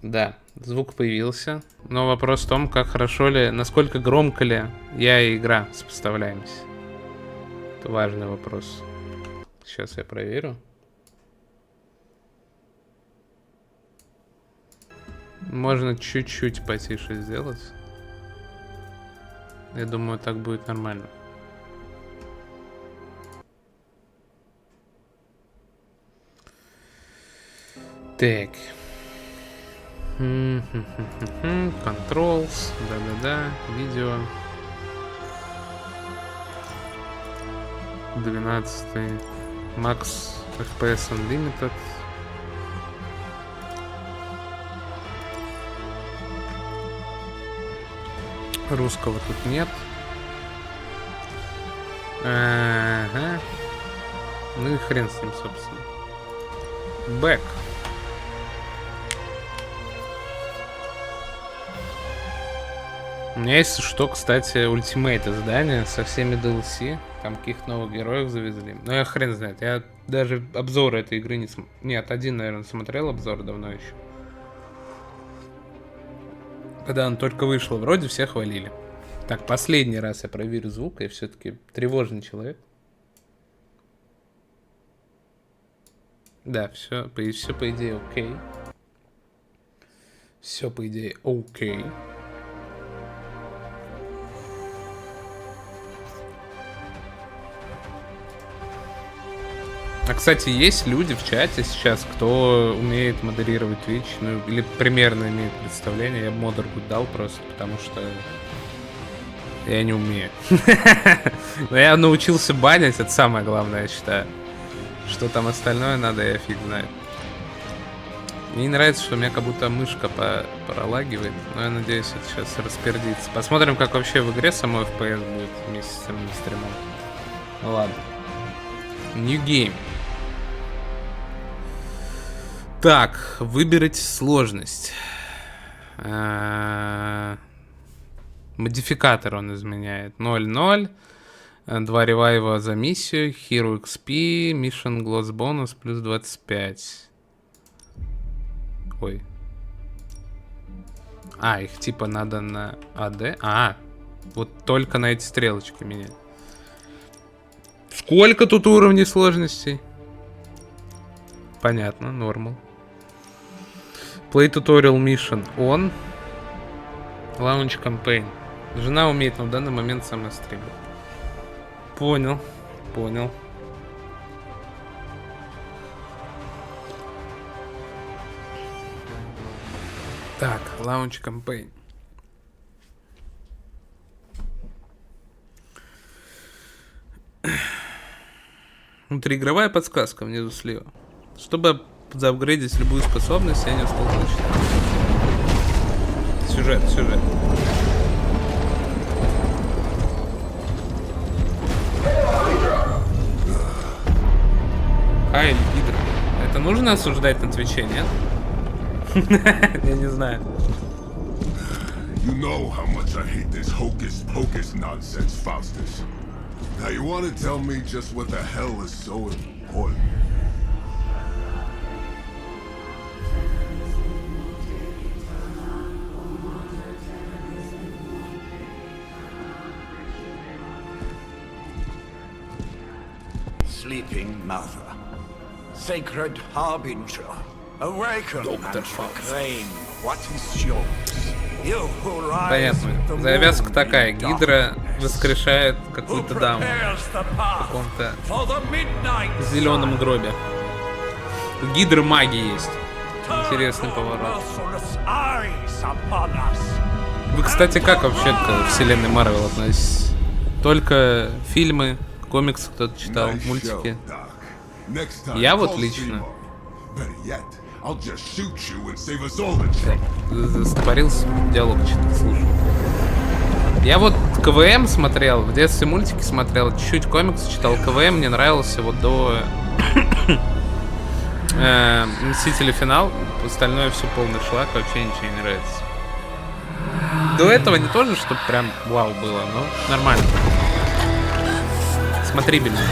Да, звук появился. Но вопрос в том, как хорошо ли, насколько громко ли я и игра сопоставляемся. Это важный вопрос. Сейчас я проверю. Можно чуть-чуть потише сделать. Я думаю, так будет нормально. Так. Controls. Да-да-да. Видео. 12. Max FPS Unlimited. Русского тут нет. Ага. Ну и хрен с ним, собственно. Бэк. У меня есть что, кстати, ультимейт издание со всеми DLC. Там каких новых героев завезли. Но я хрен знает. Я даже обзоры этой игры не смотрел. Нет, один, наверное, смотрел обзор давно еще. Когда он только вышел, вроде все хвалили. Так, последний раз я проверю звук. Я все-таки тревожный человек. Да, все по идее окей. Все по идее окей. А, кстати, есть люди в чате сейчас, кто умеет модерировать Twitch, ну, или примерно имеет представление. Я модерку дал просто, потому что я не умею. Но я научился банить, это самое главное, я считаю. Что там остальное надо, я фиг знаю. Мне не нравится, что у меня как будто мышка пролагивает, но я надеюсь, это сейчас распердится. Посмотрим, как вообще в игре самой FPS будет вместе с самим стримом. Ну ладно. New game. Так, выберите сложность. Модификатор он изменяет. 0-0. 2 ревайва за миссию. Hero XP. Mission Gloss бонус плюс 25. Ой. А, их типа надо на АД. Вот только на эти стрелочки менять. Сколько тут уровней сложностей? Понятно, нормал. Play Tutorial Mission on. Launch Campaign. Жена умеет, но в данный момент сама стримит. Понял. Так, Launch Campaign. Внутриигровая подсказка внизу слева. Чтобы заапгрейдить любую способность, я не успел прочитать. Сюжет. Хайль, Гидра. Это нужно осуждать на твиче, нет? Я не знаю. You know how much I hate this hocus pocus nonsense, Faustus. Now you want to tell me just what the hell is so important? Sleeping mother, sacred harbinger, awaken and proclaim what is yours. You who rise Понятно. with the Завязка moon такая. in Гидра darkness, воскрешает who какую-то даму prepares the в path каком-то for the midnight зеленом sun. гробе. У Гидры магии есть. Turn Интересный your поворот. merciless eyes upon us. Вы, кстати, как вообще к вселенной Марвел относитесь? Только фильмы, комиксы кто-то читал, Nice мультики. show, Doc. Next time, Я вот call лично. Seymour. Better yet, I'll just shoot you and save us all the trouble. Застопорился, диалог читать, слушал. Я вот КВМ смотрел, в детстве мультики смотрел, чуть-чуть комиксы читал. КВМ мне нравился вот до Мстители финал. Остальное все полный шлак, вообще ничего не нравится. До этого не тоже, чтобы прям вау было, но нормально. Смотрибельно было.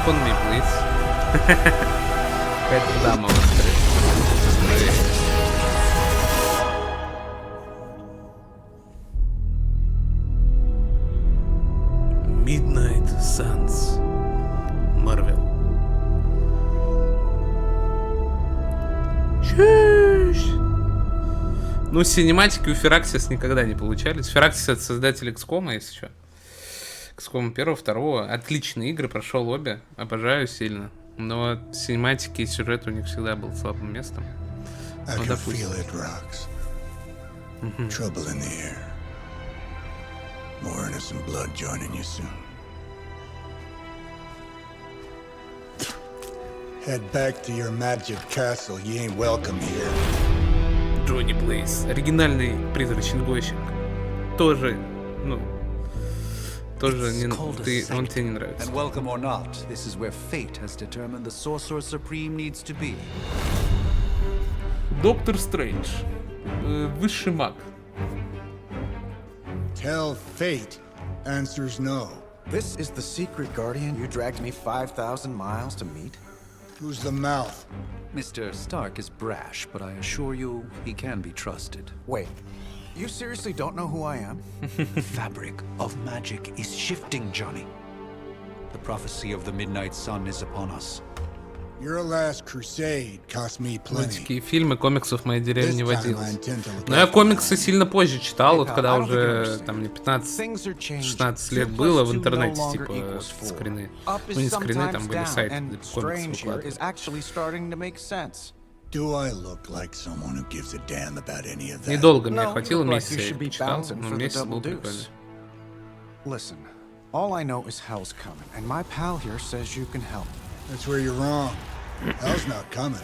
step on me, please. Какая-то дама выстрелит. Midnight Suns. Marvel. Ну, синематики у Firaxis никогда не получались. Firaxis — это создатель XCOM, если что. XCOM 1, 2. Отличные игры, прошел обе. Обожаю сильно. Но синематики и сюжет у них всегда был слабым местом. Ну, допустим. Head back to your magic castle. You ain't welcome here. Джонни Блейз. Оригинальный призрачный гонщик. Тоже, ну, тоже не, он тебе не нравится. And welcome or not, this is where fate has determined the Sorcerer Supreme needs to be. Доктор Стрэндж. Высший маг. Tell fate. Answers no. This is the secret guardian you dragged me 5,000 miles to meet? Who's the mouth? Mr. Stark is brash, but I assure you, he can be trusted. Wait, you seriously don't know who I am? The fabric of magic is shifting, Johnny. The prophecy of the Midnight Sun is upon us. Your last crusade cost me plenty. Мультики и фильмы, комиксов в моей деревне не водилось. Но я комиксы сильно позже читал, вот когда уже там мне 15-16 лет было, в интернете типа скрины. Ну не скрины, там были сайты, где комиксы выкладывали. Недолго мне хватило, месяца я почитал, но месяц был прикольный. Listen, all I know is hell's coming, and my pal here says you can help. That's where you're wrong. Hell's not coming.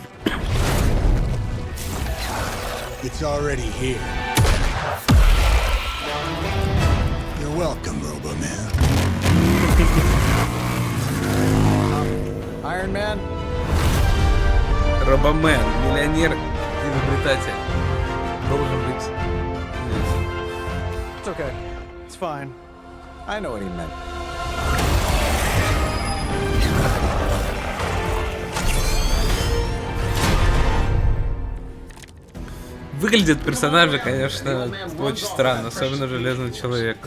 It's already here. You're welcome, Robo-Man. Iron Man? Робомен, миллионер, изобретатель. Должен быть. It's okay. It's fine. I know what he meant. Выглядят персонажи, конечно, очень странно, особенно Железный Человек.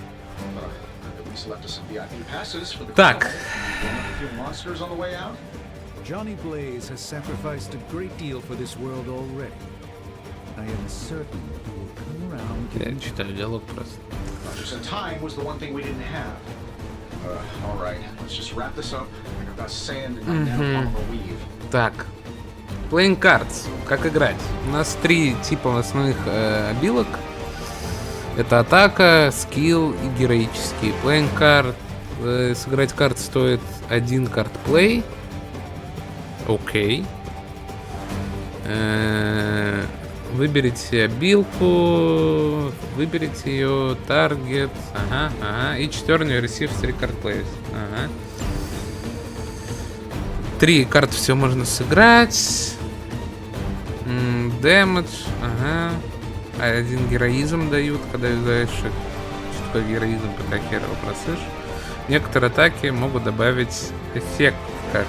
Так. Johnny Blaze has sacrificed a great deal for this world already. I am certain he will come around. Я читаю диалог просто. Time was the one thing we didn't have. All right, let's just wrap this up. I've got sand and now we'll weave. Так. Playing cards. Как играть? У нас 3 типа основных обилок. Это атака, скилл и героический. Playing card. Сыграть карт стоит 1 карт play. Окей. Выберите обилку. Выберите ее. Таргет. Ага. И 4 receive 3 карт plays. Ага. 3 карты все можно сыграть. Дэмэдж, ага. А 1 героизм дают, когда юзаешь. Что такое героизм, пока хер его просышь. Некоторые атаки могут добавить эффект, как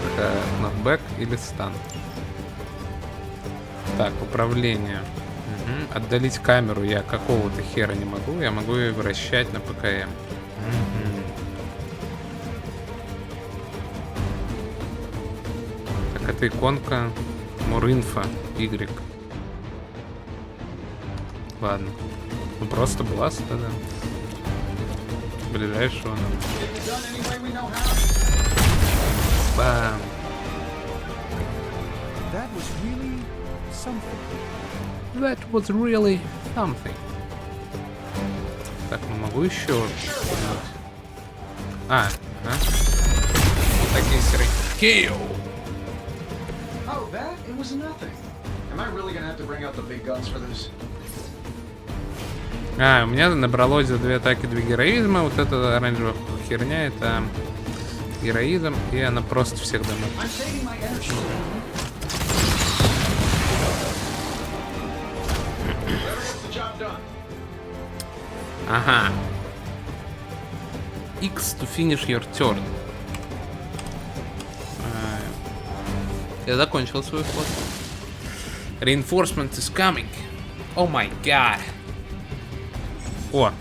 нокбэк или стан. Так, управление. Отдалить камеру я какого-то хера не могу. Я могу ее вращать на ПКМ. Так, это иконка. Муринфа. Y. Ладно. Ну просто бласт тогда. Ближайшего нам. Бам. That was really something. That was really something. Так, ну могу еще. Ага. Такие серые. Кио. Oh, that? It was nothing. Am I really gonna have to bring out the big guns for this? У меня набралось за 2 атаки 2 героизма. Вот эта оранжевая херня, это героизм, и она просто всех дамажит. Ага. X to finish your turn. Я закончил свой ход. Reinforcement is coming. Oh my god. О.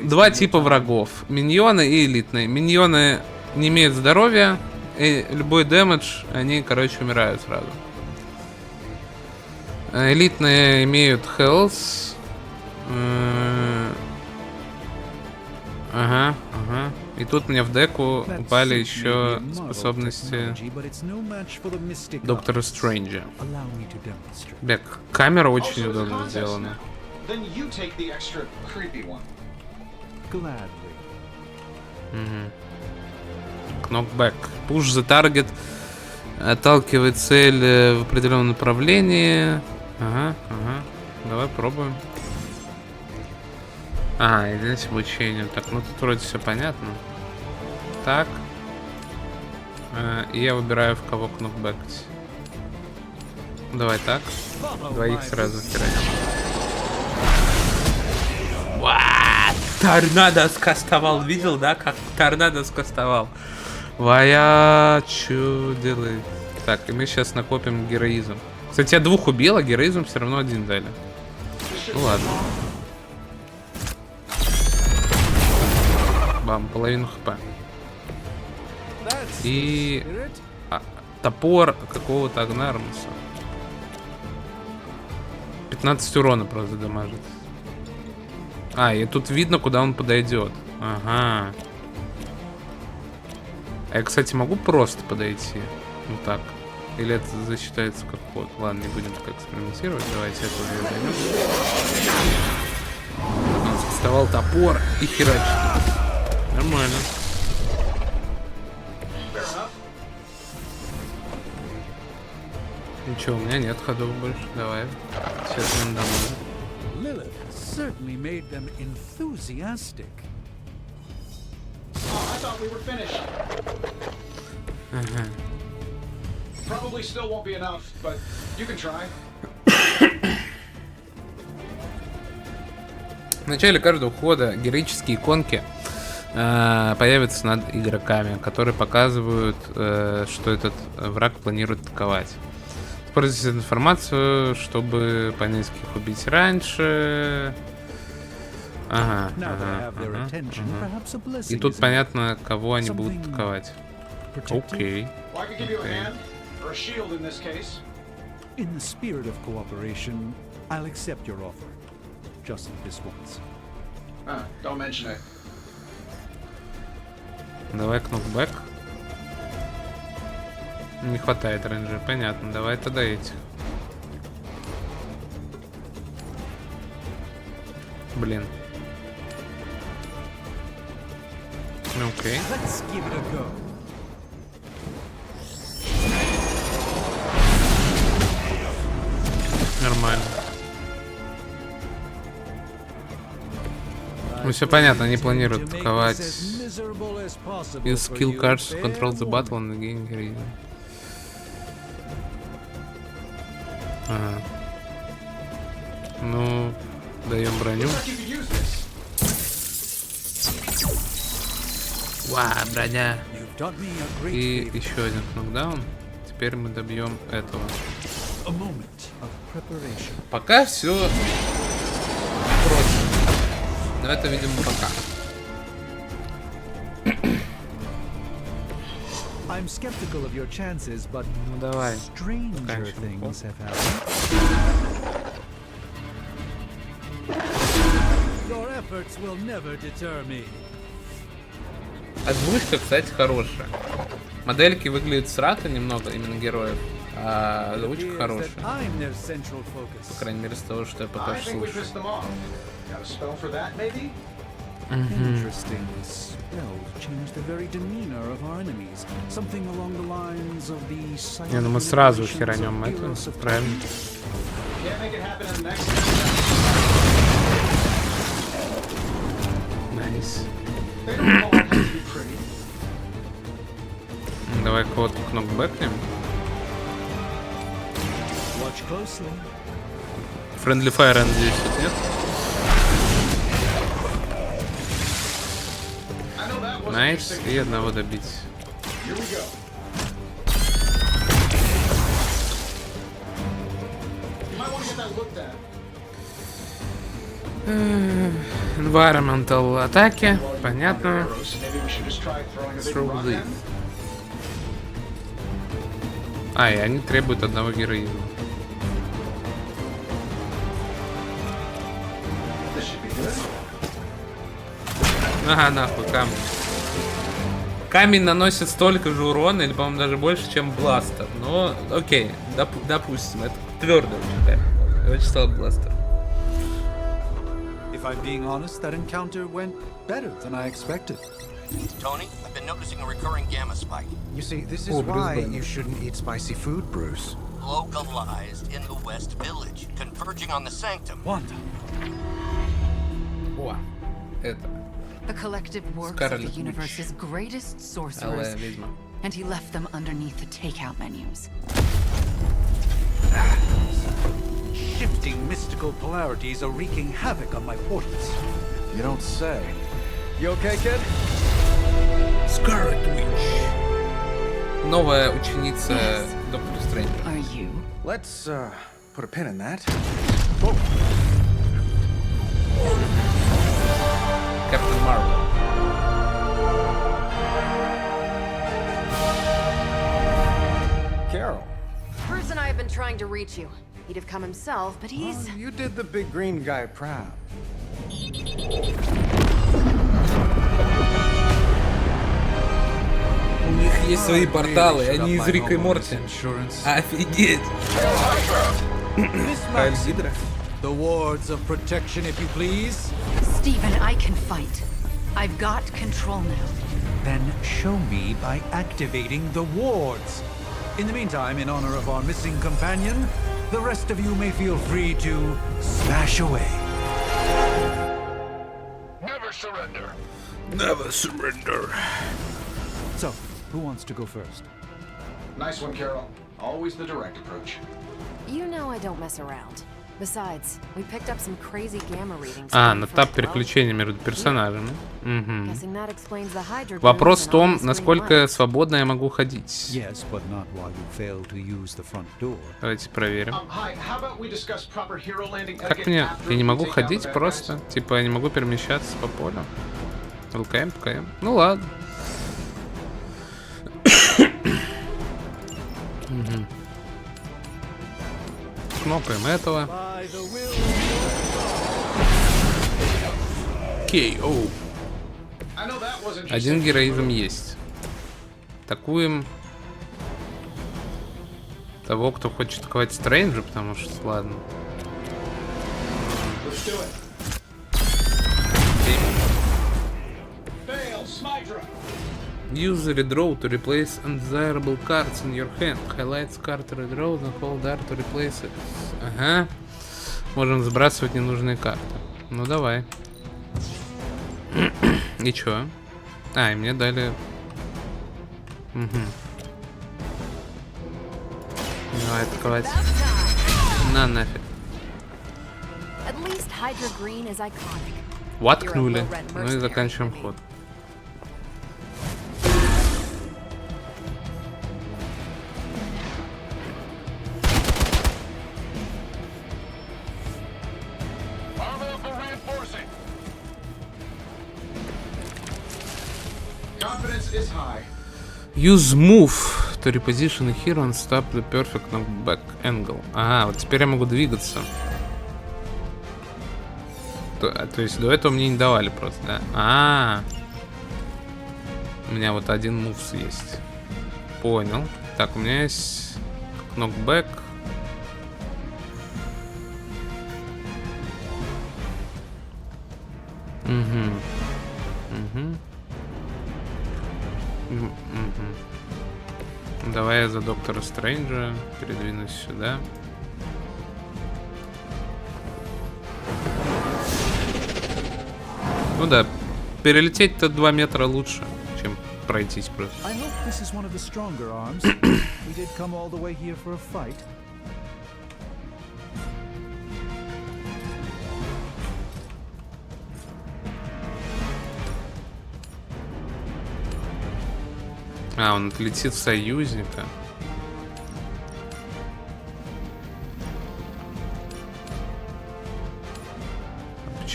Два типа врагов. Миньоны и элитные. Миньоны не имеют здоровья. И любой дэмэдж, они, короче, умирают сразу. Элитные имеют health. Ага. И тут мне в деку упали еще способности Доктора Стрэнджа. Бля, камера очень удобно сделана. Knockback. Push the target. Отталкивает цель в определенном направлении. Ага. Давай пробуем. Идите обучению. Так, ну тут вроде все понятно. Так. И я выбираю, в кого кнокбэкать. Давай так. Двоих сразу херанем. Торнадо скастовал. Видел, да? Как торнадо скастовал. Вая, чё делает? Так, и мы сейчас накопим героизм. Кстати, я двух убил, а героизм все равно один дали. Ну ладно. Бам, половину хп. И топор какого-то Агнармуса. 15 урона просто дамажит. И тут видно, куда он подойдет. Ага. А я, кстати, могу просто подойти? Вот так. Или это засчитается как ход? Ладно, не будем так экспериментировать. Давайте это уберем. Вставал топор и херачит. Нормально. Ничего, у меня нет ходов больше. Давай. Сейчас мы домой. Certainly made them enthusiastic. I thought we were finished. Probably still won't be enough, but you can try. В начале каждого хода героические иконки появятся над игроками, которые показывают, что этот враг планирует атаковать. Используйте эту информацию, чтобы понять, как их убить раньше. И тут понятно, кого они будут атаковать. Окей. In the spirit of cooperation, I'll accept your offer. Just this once. Don't mention it. Давай кнопбэк. Не хватает рейнджа, понятно. Давай тогда этих. Блин. Окей. Нормально. Ну все понятно, они планируют атаковать из skill cards to control the battle and gain heroism. Ну, даем броню. Броня. И еще один нокдаун. Теперь мы добьем этого. Пока все просто. Но это, видимо, пока. I'm skeptical of your chances, but давай. Stranger things have happened. Your efforts will never deter me. Озвучка, кстати, хорошая. Модельки выглядят срато немного, именно героев. А озвучка хорошая. По крайней мере, с того, что я пока что слышу. Не, ну мы сразу херанем это, правильно? Найс. Давай кого-то кнопбэкнем. Friendly Fire здесь нет? Найс, и одного добить. Environmental атаки, понятно. Throw leaf. А, и они требуют одного героизма. Ага, нахуй, камень. Камень наносит столько же урона, или, по-моему, даже больше, чем бластер. Но, окей, допустим, это твердый очень камень. Очень слабый бластер. If I'm being honest, that encounter went better than I expected. Tony, I've been noticing a recurring gamma spike. You see, this is why you shouldn't eat spicy food, Bruce. Localized in the West Village, converging on the sanctum. Wanda. О, это. The collective works of the universe's greatest sorcerers, and he left them underneath the takeout menus. Shifting mystical polarities are wreaking havoc on my portals. You don't say. You okay, kid? Scarlet Witch. Новая ученица Доктора Стрэнджа. Are you? Let's put a pin in that. Captain Marvel. Carol. Bruce and I have been trying to reach you. He'd have come himself, but he's... You did the big green guy proud. У них есть свои порталы, они из Рика и Морти. Офигеть! The wards of protection, if you please. Stephen, I can fight. I've got control now. Then show me by activating the wards. In the meantime, in honor of our missing companion, the rest of you may feel free to smash away. Never surrender. Never surrender. So, who wants to go first? Nice one, Carol. Always the direct approach. You know I don't mess around. Besides, we picked up some crazy gamma readings. А, на тап переключения между персонажами. Guessing that explains the Hydra. Вопрос в том, насколько свободно я могу ходить. Yes, but not while you fail to use the front door. Давайте проверим. Hi, how about we discuss proper hero landing Как etiquette мне? after Я не we могу take out ходить the bad просто. guys? Типа я не могу перемещаться по полю. ЛКМ, ПКМ. Ну ладно. Кнопаем этого. KO. I know that wasn't just Один героизм есть. Атакуем того, кто хочет атаковать Стрэнджа, потому что, ладно. Let's do it. Fail, Smydra. Use the redraw to replace undesirable cards in your hand. Highlights card redraw, then hold R to replace it. Ага. Можем сбрасывать ненужные карты. Ну давай. И чё? А, и мне дали... Угу. Давай атаковать. На нафиг. At least Hydra Green is iconic. Воткнули. Ну и заканчиваем ход. Confidence is high. Use move to reposition a hero and stop the perfect knockback angle. Ага, вот теперь я могу двигаться. То есть до этого мне не давали просто, да? У меня вот один мувс есть. Понял. Так, у меня есть knockback. Давай я за Доктора Стрэнджа передвинусь сюда. Ну да, перелететь-то 2 метра лучше, чем пройтись просто. I hope this is one of the stronger arms. We did come all the way here for a fight. А, он отлетит в союзника.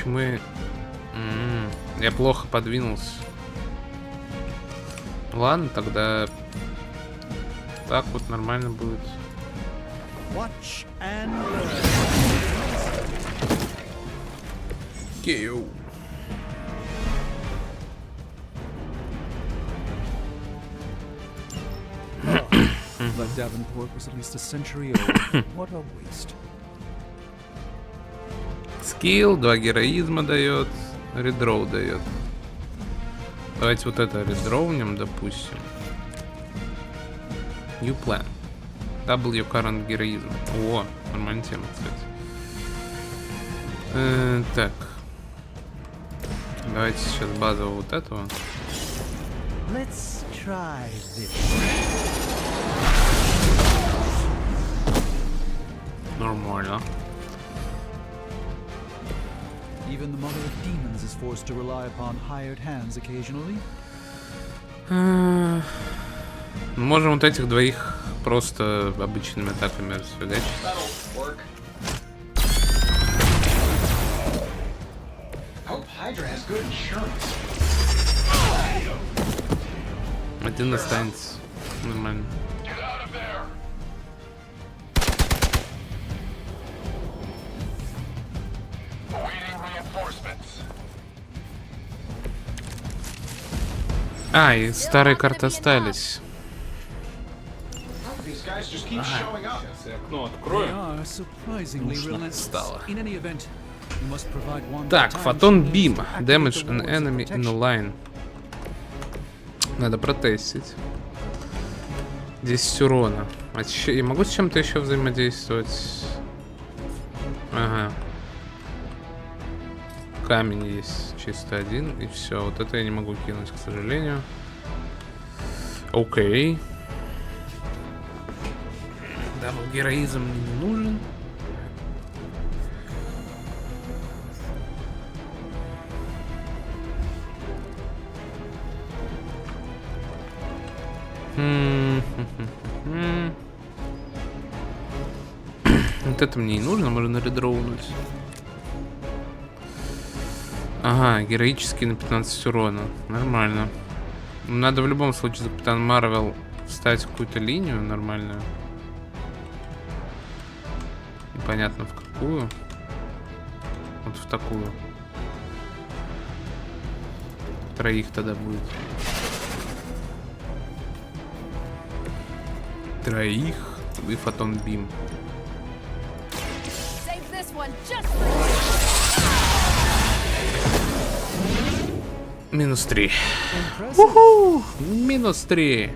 почему я... Я плохо подвинулся. Ладно, тогда... Так вот нормально будет. Кею. That Davenport was at least a century old. What a waste. Скилл, 2 героизма дает, редроу дает. Давайте вот это редроунем, допустим. New plan. W current героизм. О, нормальная тема, кстати. Так. Давайте сейчас базово вот этого. Let's try this. Нормально. Even the mother of demons is forced to rely upon hired hands occasionally. Можем вот этих двоих просто обычными атаками расфигачить. Один останется. Нормально. А, и старые карты остались. Сейчас я окно открою. Нужно стало. Так, Photon Beam. Damage an enemy in a line. Надо протестить. 10 урона. А я могу с чем-то еще взаимодействовать? Ага. Камень есть чисто один, и все. Вот это я не могу кинуть, к сожалению. Окей. Дабл героизм мне не нужен. Вот это мне и нужно, можно редроунуть. Ага, героический на 15 урона. Нормально. Надо в любом случае за Капитан Марвел вставить какую-то линию нормальную. Непонятно в какую. Вот в такую. Троих тогда будет. Троих и Photon Beam. Минус 3. Уху! Минус 3.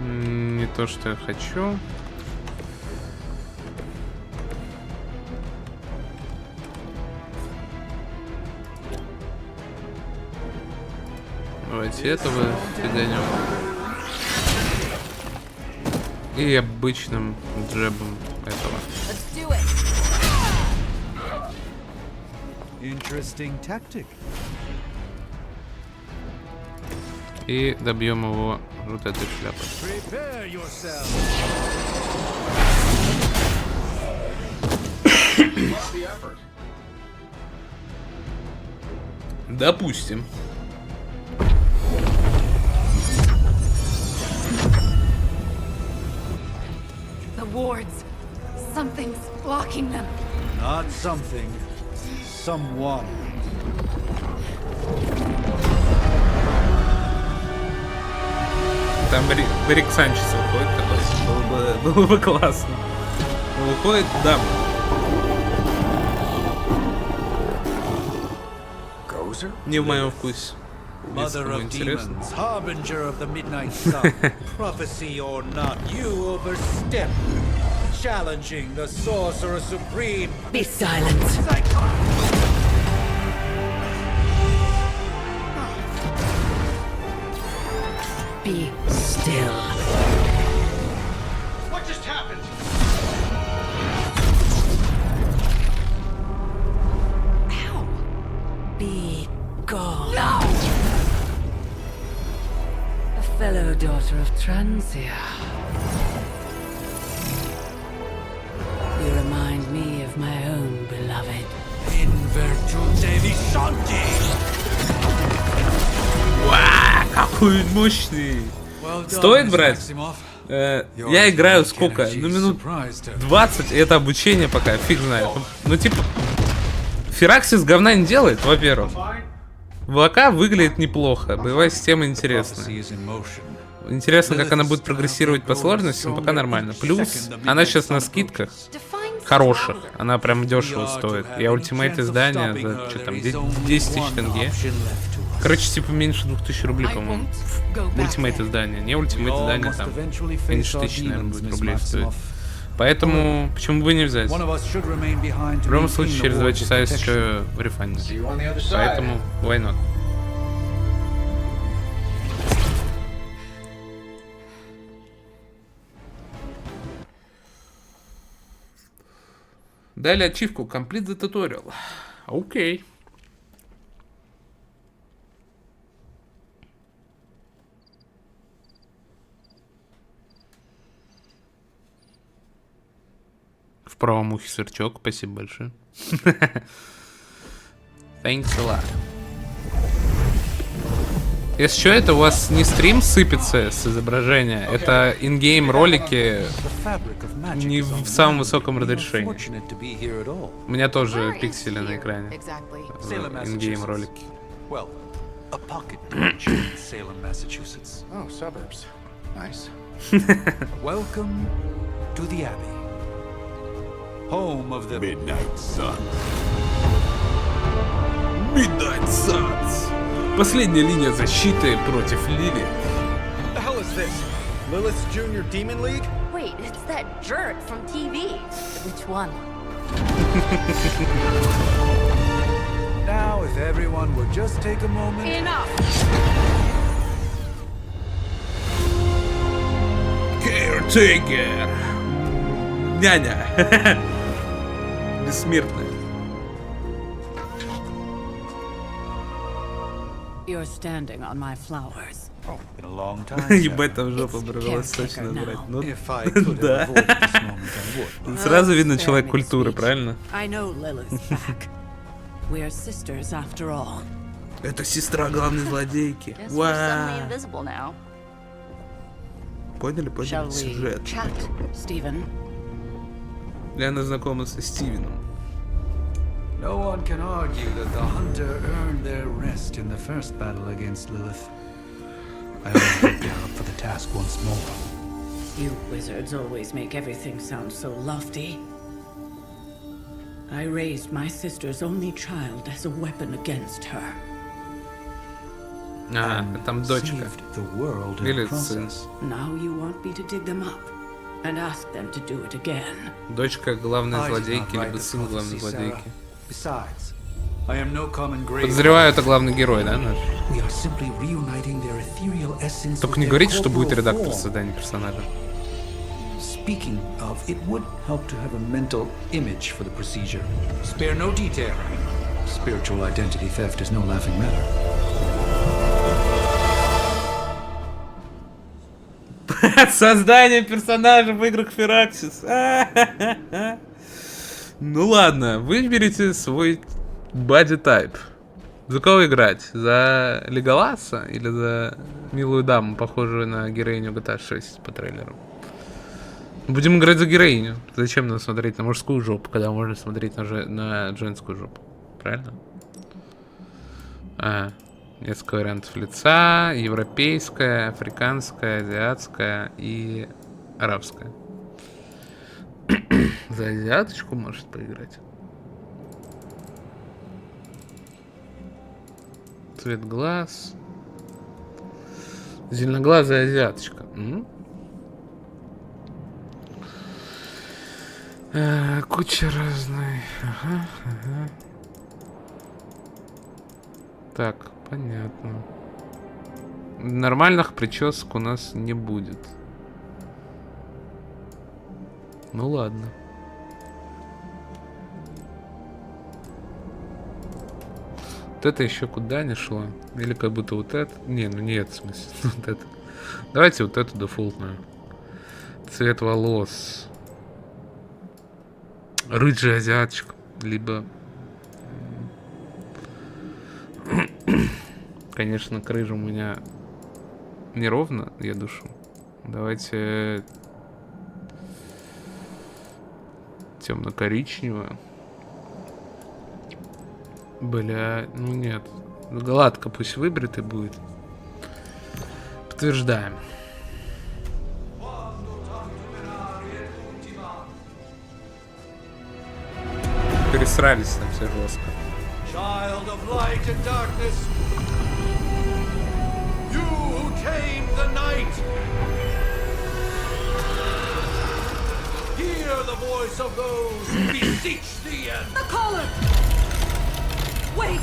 Не то, что я хочу. Давайте этого фиганем. И обычным джебом этого. И добьем его вот этой шляпой. Допустим. Wards. Something's blocking them. Not something. Someone. Там Рик Санчес выходит такой. Было бы классно. Выходит, да. Не в моем вкусе. Mother of demons, harbinger of the midnight sun, prophecy or not, you overstep, challenging the sorcerer supreme. Be silent. Be still. What just happened? Ow. Be daughter of Transia. You remind me of my own beloved. In virtute vishanti. Вау, какой мощный! Стоит брать? Я играю сколько? Ну, минут 20, и это обучение пока, фиг знает. Ну, типа, Firaxis говна не делает, во-первых. ВК выглядит неплохо, боевая система интересная. Интересно, как она будет прогрессировать по сложности, но пока нормально. Плюс, она сейчас на скидках хороших, она прям дешево стоит. Я ультимейт издания за, что там, 10 тысяч тенге. Короче, типа меньше 2000 рублей, по-моему. Ультимейт издания. Не ультимейт издания, там меньше 1000, наверное, будет рублей стоить. Поэтому, почему бы не взять? В любом случае, через 2 часа есть еще рефанд. Поэтому, why not? Дали ачивку Complete the Tutorial. Окей. В правом ухе сырчок, спасибо большое. Thanks a lot. Если что, это у вас не стрим сыпется с изображения, это ингейм ролики не в самом высоком разрешении. У меня тоже пиксели на экране. Ингейм ролики. Welcome to the Abbey. Home of the Midnight Sun. Midnight Suns. Последняя линия защиты против Лили. The hell is this? Lilith's Junior Demon League? Wait, it's that jerk from TV. Which one? Now, if everyone would just take a moment. Enough! Caretaker. Няня. Бессмертная. You're standing on my flowers. Oh, been a long time. Ебать, там жопа оборвалась, точно брать. Ну, Да. сразу видно человек культуры, правильно? I know Lilith's back. We are sisters after all. Это сестра главной злодейки. Вау. Поняли сюжет. Stephen? Она знакома со Стивеном. No one can argue that the hunter earned their rest in the first battle against Lilith. I only prepare up for the task once more. You wizards always make everything sound so lofty. I raised my sister's only child as a weapon against her. Там дочка. Или сын. Now you want me to dig them up and ask them to do it again. Дочка главной злодейки, либо сын главной злодейки. Подозреваю, это главный герой, да, наш? Только не говорите, что будет редактор создания персонажа. Speaking of, it would help to have a mental image for the procedure. Spare no detail. Spiritual identity theft is no laughing matter. Создание персонажа в играх Firaxis. Ну ладно, выберите свой body type. За кого играть? За Леголаса или за милую даму, похожую на героиню GTA 6 по трейлеру? Будем играть за героиню. Зачем нам смотреть на мужскую жопу, когда можно смотреть на женскую жопу? Правильно? Несколько вариантов лица. Европейская, африканская, азиатская и арабская. За азиаточку может поиграть. Цвет глаз. Зеленоглазая азиаточка. Куча разной. Ага. Так, понятно. Нормальных причесок у нас не будет. Ну ладно. Вот это еще куда не шло? Или как будто вот это? Не, ну нет, в смысле. Вот это. Давайте вот эту дефолтную. Цвет волос. Рыжий азиатчик. Либо... Конечно, к рыжему у меня неровно, я душу. Давайте... Темно-коричневую. Бля, ну нет. Гладко пусть выбритый будет. Подтверждаем. Пересрались там все жестко. Child of light and darkness, you who tame the night, hear the voice of those who beseech thee and... The caller! Wait!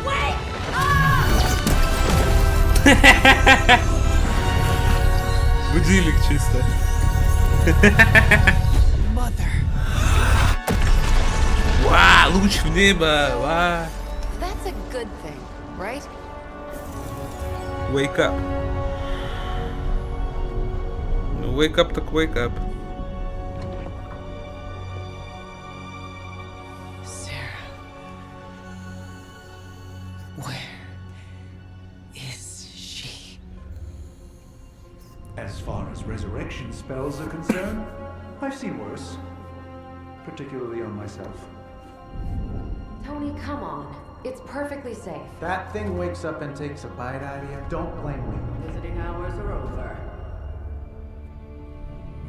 Wait! Будильник чисто. Mother. Ва, луч в небо. Ва. That's a good thing, right? Wake up. Ну, wake up, так wake up. Sarah. Where is she? As far as resurrection spells are concerned, I've seen worse. Particularly on myself. Tony, come on. It's perfectly safe. That thing wakes up and takes a bite out of you. Don't blame me. Visiting hours are over.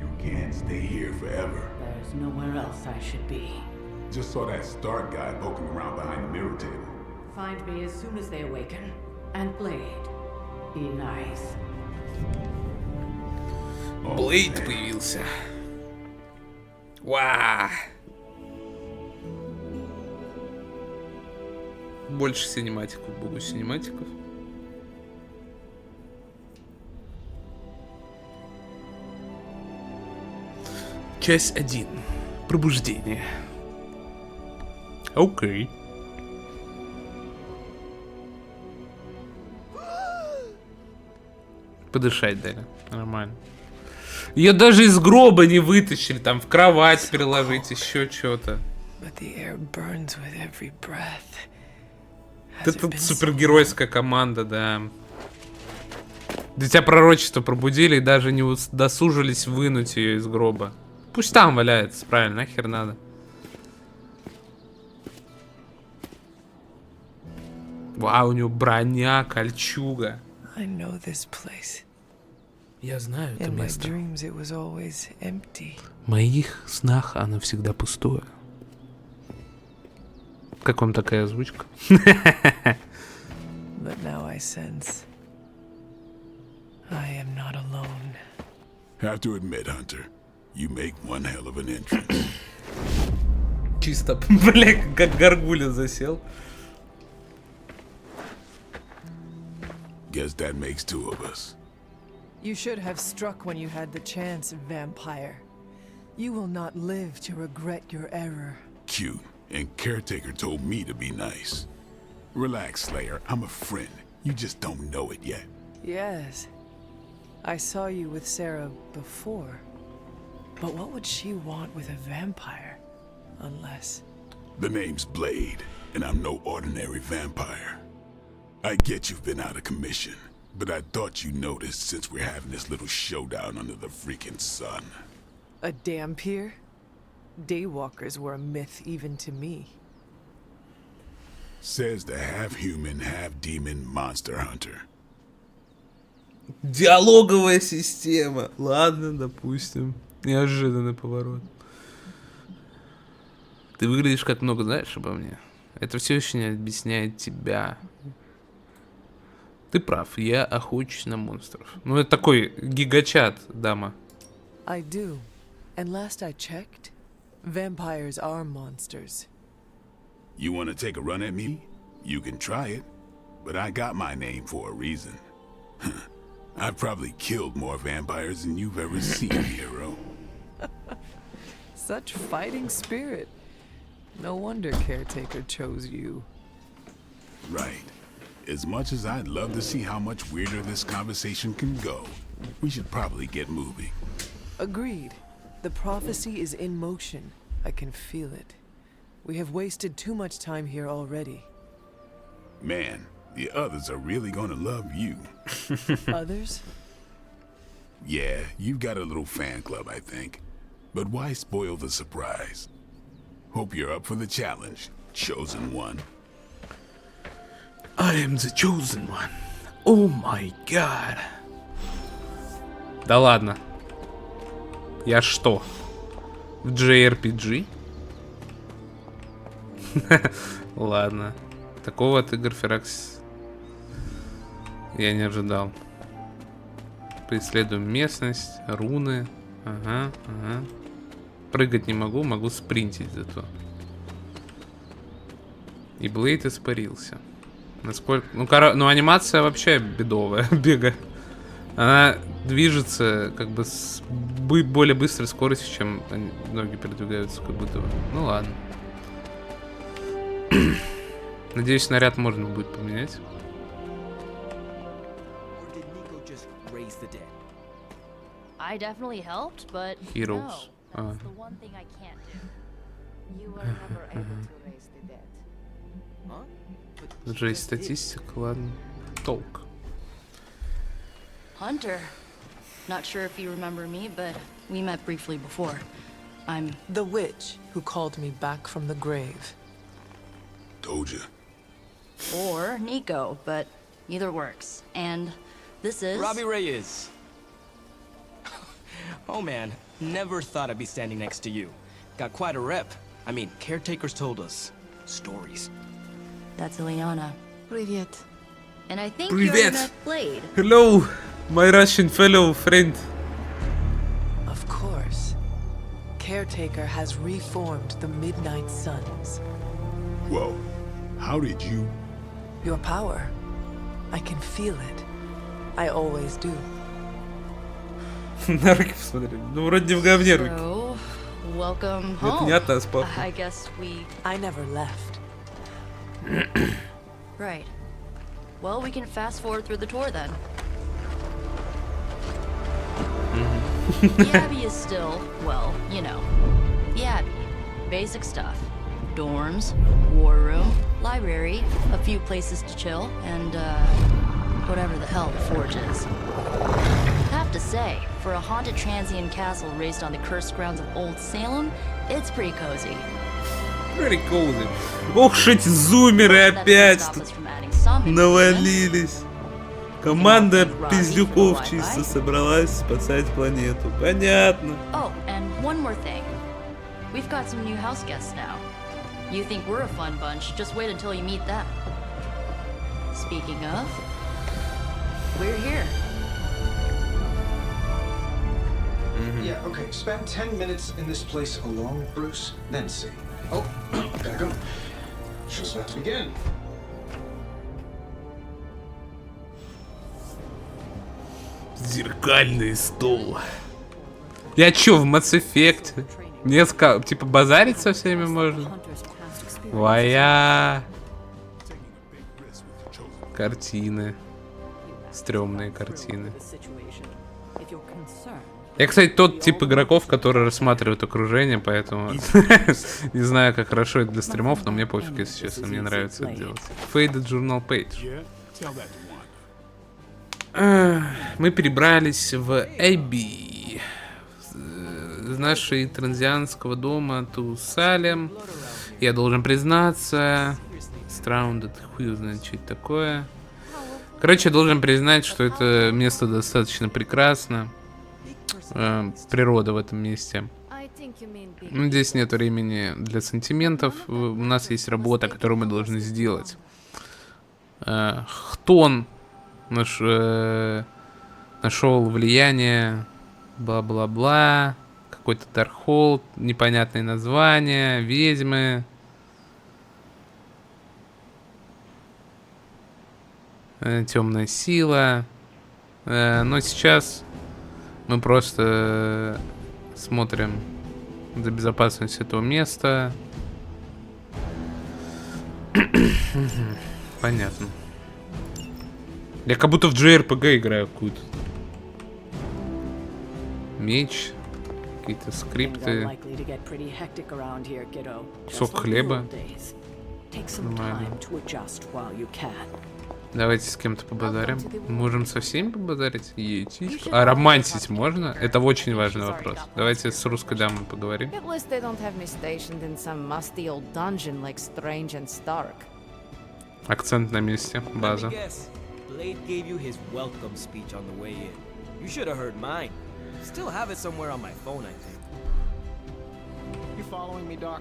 You can't stay here forever. There's nowhere else I should be. Just saw that Stark guy poking around behind the mirror table. Find me as soon as they awaken. And Blade, be nice. Блейд появился. Ва. Больше синематиков, богу синематиков. Часть 1. Пробуждение. Окей. Подышать дали. Нормально. Ее даже из гроба не вытащили, там в кровать переложить, еще что-то. Это супергеройская команда, да. Дитя пророчества пробудили и даже не досужились вынуть ее из гроба. Пусть там валяется, правильно, нахер надо. Вау, у него броня, кольчуга. Я знаю это место. В моих снах оно всегда пустое. Как вам такая озвучка? But now I sense I am not alone. Have to admit, Hunter, you make one hell of an entrance. Чисто, бля, как горгуля засел. Guess that makes two of us. You should have struck when you had the chance, vampire. You will not live to regret your error. Cute. And Caretaker told me to be nice. Relax, Slayer. I'm a friend. You just don't know it yet. Yes. I saw you with Sarah before. But what would she want with a vampire? Unless... The name's Blade, and I'm no ordinary vampire. I get you've been out of commission, but I thought you noticed since we're having this little showdown under the freaking sun. A dampier? Daywalkers were a myth even to me. Says the half-human, half-demon monster hunter. Диалоговая система. Ладно, допустим. Неожиданный поворот. Ты выглядишь как много знаешь обо мне. Это все еще не объясняет тебя. Ты прав, я охочусь на монстров. Ну, это такой гигачат, дама. I do. And last I checked, vampires are monsters. You want to take a run at me? You can try it. But I got my name for a reason. I've probably killed more vampires than you've ever seen, hero. Such fighting spirit. No wonder Caretaker chose you. Right. As much as I'd love to see how much weirder this conversation can go, we should probably get moving. Agreed. The prophecy is in motion. I can feel it. We have wasted too much time here already. Man, the others are really gonna love you. Others? Yeah, you've got a little fan club, I think. But why spoil the surprise? Hope you're up for the challenge, chosen one. I am the chosen one. Oh my god. Да ладно. Я что? В JRPG? Ладно. Такого от игр Firaxis я не ожидал. Поисследуем местность, руны. Ага. Прыгать не могу, могу спринтить зато. И Блейд испарился. Насколько... Ну, анимация вообще бедовая, бега. Она движется как бы с более быстрой скоростью, чем ноги передвигаются, как будто бы. Ну ладно. Надеюсь, снаряд можно будет поменять. I definitely helped, but Heroes. no, that's the one thing I can't do. You were never able to raise the dead. Жесть, статистика, ладно. Толк. Hunter. Not sure if you remember me, but we met briefly before. I'm the witch who called me back from the grave. Told ya. Or Nico, but either works. And this is Robbie Reyes. Oh man, never thought I'd be standing next to you. Got quite a rep. I mean, caretakers told us stories. That's Ileana. Привет. And I think Привет. you're met Blade. Hello, my Russian fellow friend. Of course. Caretaker has reformed the Midnight Suns. Whoa, how did you? Your power. I can feel it. I always do. На руки посмотри. Ну, вроде не в говне руки. So, welcome Это home. не от нас, папа. I guess we... I never left. Right. Well, we can fast forward through the tour then. The Abbey is still, well, you know, the Abbey. Basic stuff. Dorms, war room, library, a few places to chill, and, whatever the hell the Forge is. Have to say, for a haunted transient castle raised on the cursed grounds of Old Salem, it's pretty cozy. Very cozy. Ох, ж эти зумеры опять тут навалились. Команда пиздюков чисто собралась спасать планету. Понятно. Oh, and one more thing. We've got some new house guests now. You think we're a fun bunch, just wait until you meet them. Speaking of, we're here. Yeah, okay. Spend 10 minutes in this place alone, Bruce, then see. Oh, gotta go. Show's about to begin. Зеркальный стол. Я чё, в Mass Effect? Мне типа базарить со всеми можно? Вая. Картины. Стрёмные картины. Я, кстати, тот тип игроков, который рассматривает окружение, поэтому не знаю, как хорошо это для стримов, но мне пофиг, если честно, мне нравится это делать. Faded Journal Page. Мы перебрались в Эбби, из нашей транзианского дома Тусалем. Я должен признаться, Страундед, хуй знает, что это такое. Короче, я должен признать, что это место достаточно прекрасно. Природа в этом месте. Здесь нет времени для сантиментов. У нас есть работа, которую мы должны сделать. Хтон нашел влияние, бла-бла-бла. Какой-то Дархолд, непонятные названия, ведьмы. Темная сила. Но сейчас мы просто смотрим за безопасность этого места. Понятно. Я как будто в JRPG играю какую-то. Меч, какие-то скрипты, сок хлеба. Нормально. Давайте с кем-то побазарим. Можем со всеми побазарить? А романсить можно? Это очень важный вопрос. Давайте с русской дамой поговорим. Акцент на месте, база. Blade gave you his welcome speech on the way in. You should have heard mine. Still have it somewhere on my phone, I think. You following me, Doc?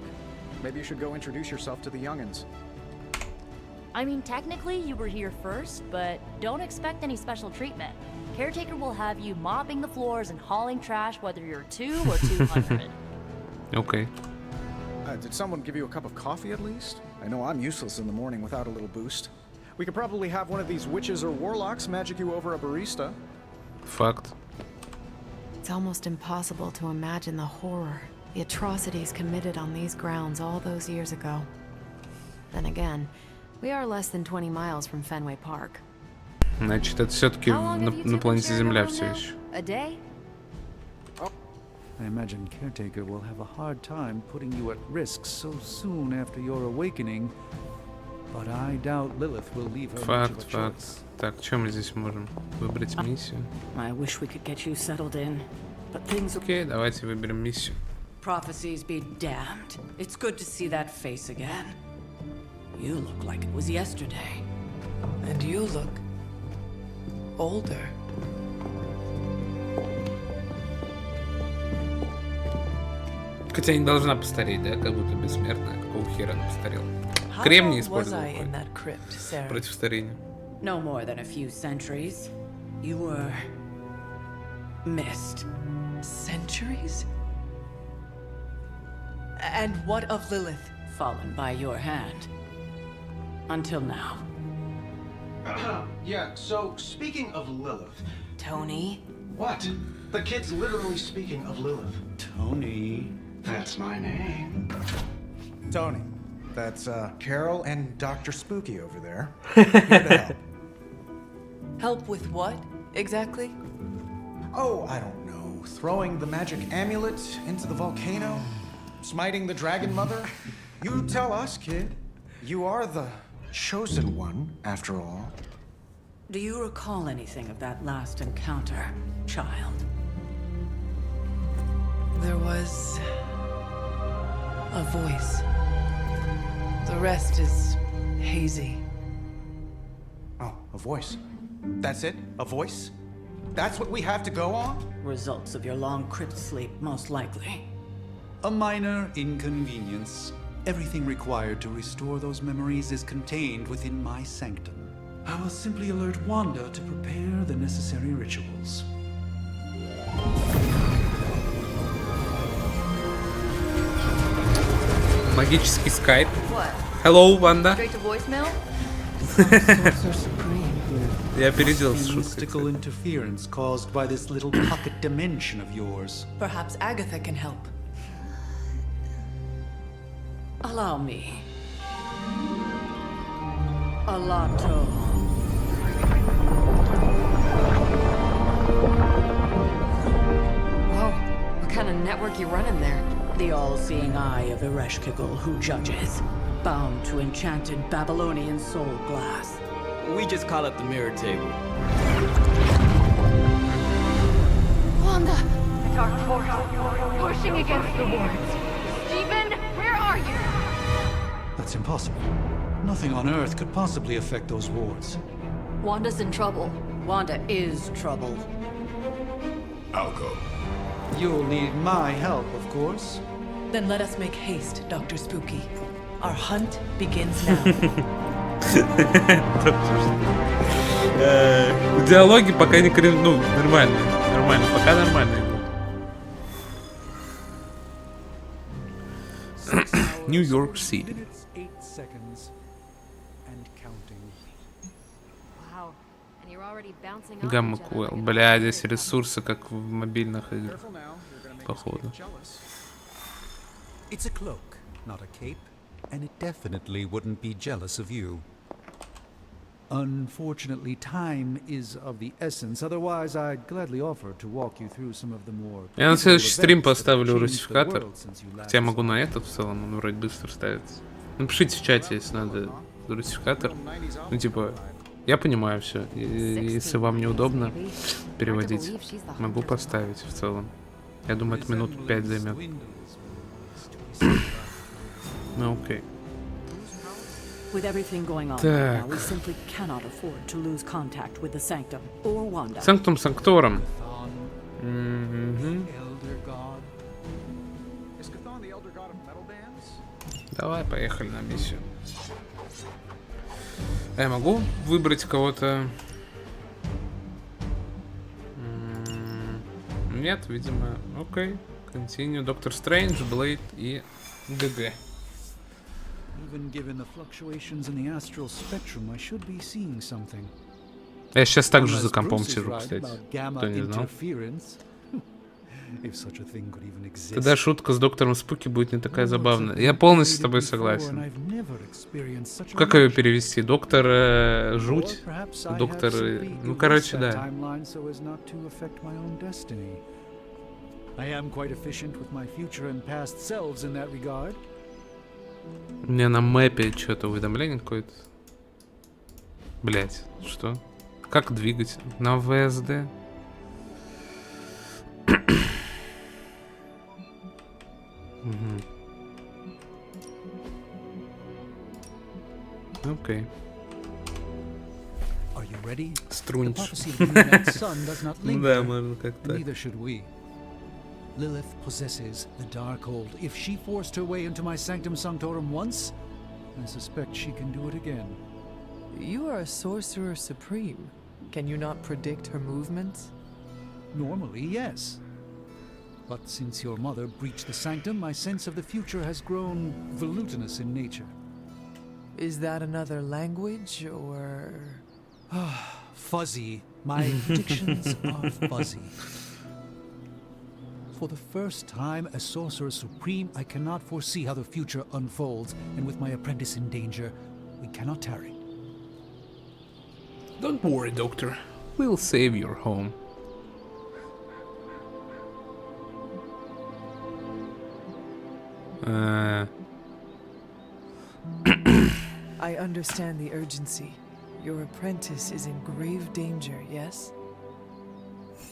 Maybe you should go introduce yourself to the youngins. I mean, technically you were here first, but don't expect any special treatment. Caretaker will have you mopping the floors and hauling trash whether you're 2 or 200. Okay. Did someone give you a cup of coffee at least? I know I'm useless in the morning without a little boost. We could probably have one of these witches or warlocks magic you over a barista. Fact. It's almost impossible to imagine the horror, the atrocities committed on these grounds all those years ago. Then again, we are less than 20 miles from Fenway Park. Значит, это все-таки на планете Земля все еще. A day? I imagine Caretaker will have a hard time putting you at risk so soon after your awakening. But I doubt Lilith will leave her much of a choice. Так, что мы здесь можем? Выбрать миссию. I wish we could get you settled in, but things. Окей, давайте выберем миссию. Prophecies be damned. It's good to see that face again. You look like it was yesterday. And you look older. Хотя не должна постареть, да? Как будто бессмертная. Какого хера она постарела? Кремний использовал против старения. No more than a few centuries. You were missed. Centuries? And what of Lilith? Fallen by your hand. Until now. Yeah, so speaking of Lilith. Tony? What? The kid's literally speaking of Lilith. Tony. That's my name. Tony. That's Carol and Dr. Spooky over there. Here to help. Help with what, exactly? Oh, I don't know. Throwing the magic amulet into the volcano? Smiting the dragon mother? You tell us, kid. You are the chosen one, after all. Do you recall anything of that last encounter, child? There was a voice. The rest is hazy. Oh, a voice. That's it? A voice? That's what we have to go on? Results of your long crypt sleep, most likely. A minor inconvenience. Everything required to restore those memories is contained within my sanctum. I will simply alert Wanda to prepare the necessary rituals. Магический скайп. Hello, Wanda. Я опередил с шуткой. Mystical interference caused by this little pocket dimension of yours. Perhaps Agatha can help. Allow me. Alato. Whoa, what kind of network you running there? The all-seeing eye of Ereshkigal who judges, bound to enchanted Babylonian soul glass. We just call it the mirror table. Wanda! Dark force, pushing against the wards. Stephen, where are you? That's impossible. Nothing on Earth could possibly affect those wards. Wanda's in trouble. Wanda is trouble. I'll go. You'll need my help, of course. Then let us make haste, Dr. Spooky. Our hunt begins now. Диалоги пока не ну, нормально, пока нормально. New York City. Гамма Куэлл. Бля, здесь ресурсы, как в мобильных играх. Походу. It's a cloak, not a cape, and it definitely wouldn't be jealous of you. Unfortunately, time is of the essence. Otherwise, I'd gladly offer to walk you through some of the more. Я на следующий стрим поставлю русификатор. Хотя могу на этот в целом, он вроде быстро ставится. Напишите в чате, если надо русификатор. Ну типа, я понимаю все. Если вам неудобно переводить, могу поставить в целом. Я думаю, это минут 5 займет. Ну окей. With everything going on right now, we simply cannot afford to lose contact with the Sanctum or Wanda. Санктум Санктором. Давай, поехали на миссию. Я могу выбрать кого-то? Нет, видимо. Окей. Continue. Доктор Стрэндж, Блейд и ГГ. Я сейчас также за компом сижу, кстати. Кто не знал. Тогда шутка с доктором Спуки будет не такая забавная. Я полностью с тобой согласен. Как ее перевести? Доктор Жуть? Доктор... Ну, короче, да. У меня на мэпе что-то уведомление какое-то. Блять, что? Как двигать? На ВСД? Окей. Струнч. Да, можно как-то. Lilith possesses the Darkhold. If she forced her way into my Sanctum Sanctorum once, I suspect she can do it again. You are a sorcerer supreme. Can you not predict her movements? Normally, yes. But since your mother breached the Sanctum, my sense of the future has grown volutinous in nature. Is that another language, or...? Fuzzy. My predictions are fuzzy. For the first time as Sorcerer Supreme, I cannot foresee how the future unfolds, and with my apprentice in danger, we cannot tarry. Don't worry, Doctor. We'll save your home. I understand the urgency. Your apprentice is in grave danger, yes?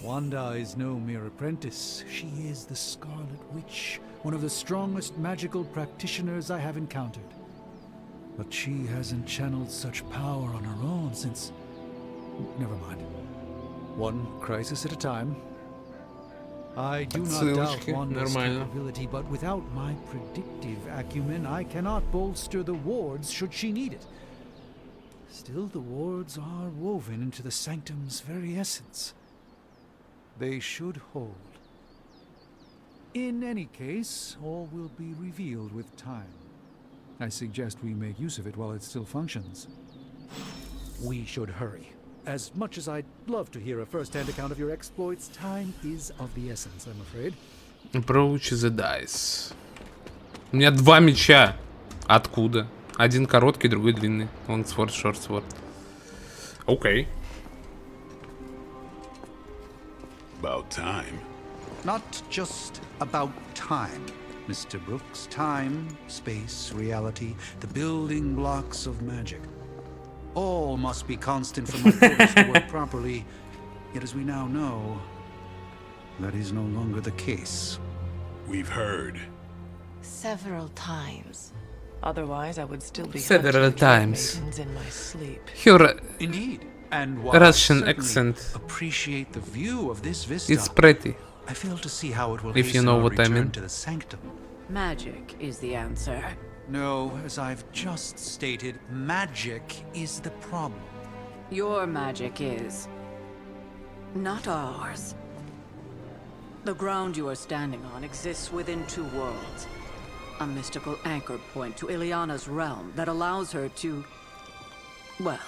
Wanda is no mere apprentice. She is the Scarlet Witch, one of the strongest magical practitioners I have encountered. But she hasn't channeled such power on her own since... Never mind. One crisis at a time. I do not doubt Wanda's capability, but without my predictive acumen, I cannot bolster the wards should she need it. Still, the wards are woven into the Sanctum's very essence. They should hold. In any case, all will be revealed with time. I suggest we make use of it while it still functions. We should hurry. As much as I'd love to hear a first-hand account of your exploits, time is of the essence, I'm afraid. Approach the dice. У меня два меча. Откуда? Один короткий, другой длинный. Longsword, shortsword. Окей. About time. Not just about time, Mr. Brooks. Time, space, reality, the building blocks of magic. All must be constant for my focus to work properly. Yet as we now know, that is no longer the case. We've heard. Several times. Otherwise, I would still be several times. In my sleep. Her Indeed. And Russian accent. Appreciate the view of this vista. It's pretty. I fail to see how it will if you know what I mean. To the Sanctum. Magic is the answer. No, as I've just stated, magic is the problem. Your magic is not ours. The ground you are standing on exists within two worlds. A mystical anchor point to Ileana's realm that allows her to... Well,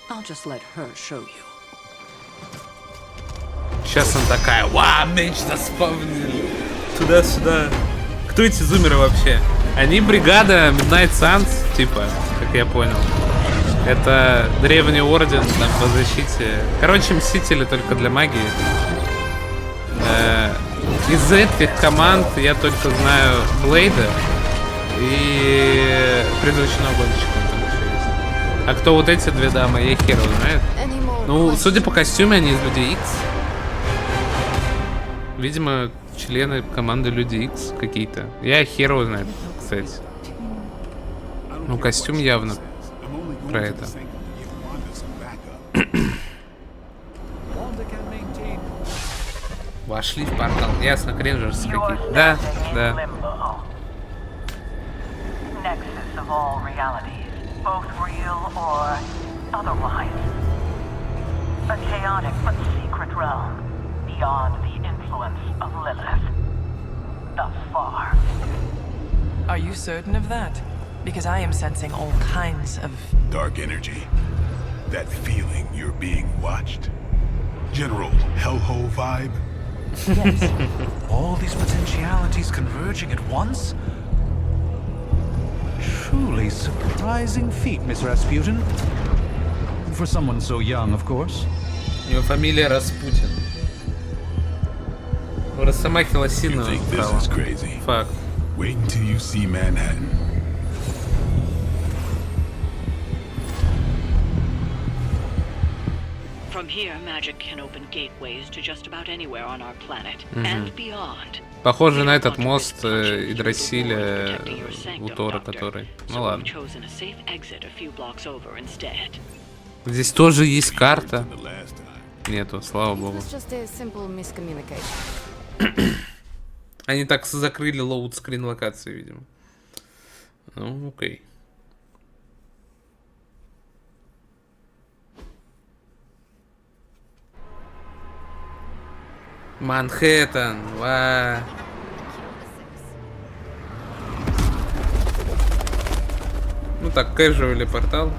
I'll just let her show you. Сейчас она такая, вау, меч заспавнили. Туда-сюда. Кто эти зумеры вообще? Они бригада Midnight Suns, типа, как я понял. Это древний орден там по защите. Короче, мстители только для магии. Из этих команд я только знаю Блейда и призрачного гонщика там еще есть. А кто вот эти две дамы, я хер его знает. Ну, судя по костюме, они из Людей Икс. Видимо, члены команды Люди Икс какие-то. Я хер его знает, кстати. Ну, костюм явно про это. Вошли в портал. Ясно, кринжерс какие-то. Да, да. Are you certain of that? Because I am sensing all kinds of dark energy. That feeling you're being watched. General hellhole vibe. Yes. All these potentialities converging at once? Truly surprising feat, Miss Rasputin. For someone so young, of course. Его фамилия Распутин. Росомахина сильно вправо. Факт. Wait until you see Manhattan. From here, magic can open gateways to just about anywhere on our planet and beyond. Похоже на этот мост Идрасиля Утора, который. Ну ладно. Здесь тоже есть карта. Нету, слава богу. Они так закрыли лоуд-скрин локации, видимо. Ну, окей. Манхэттен, ва. Ну так, кэжуали портал.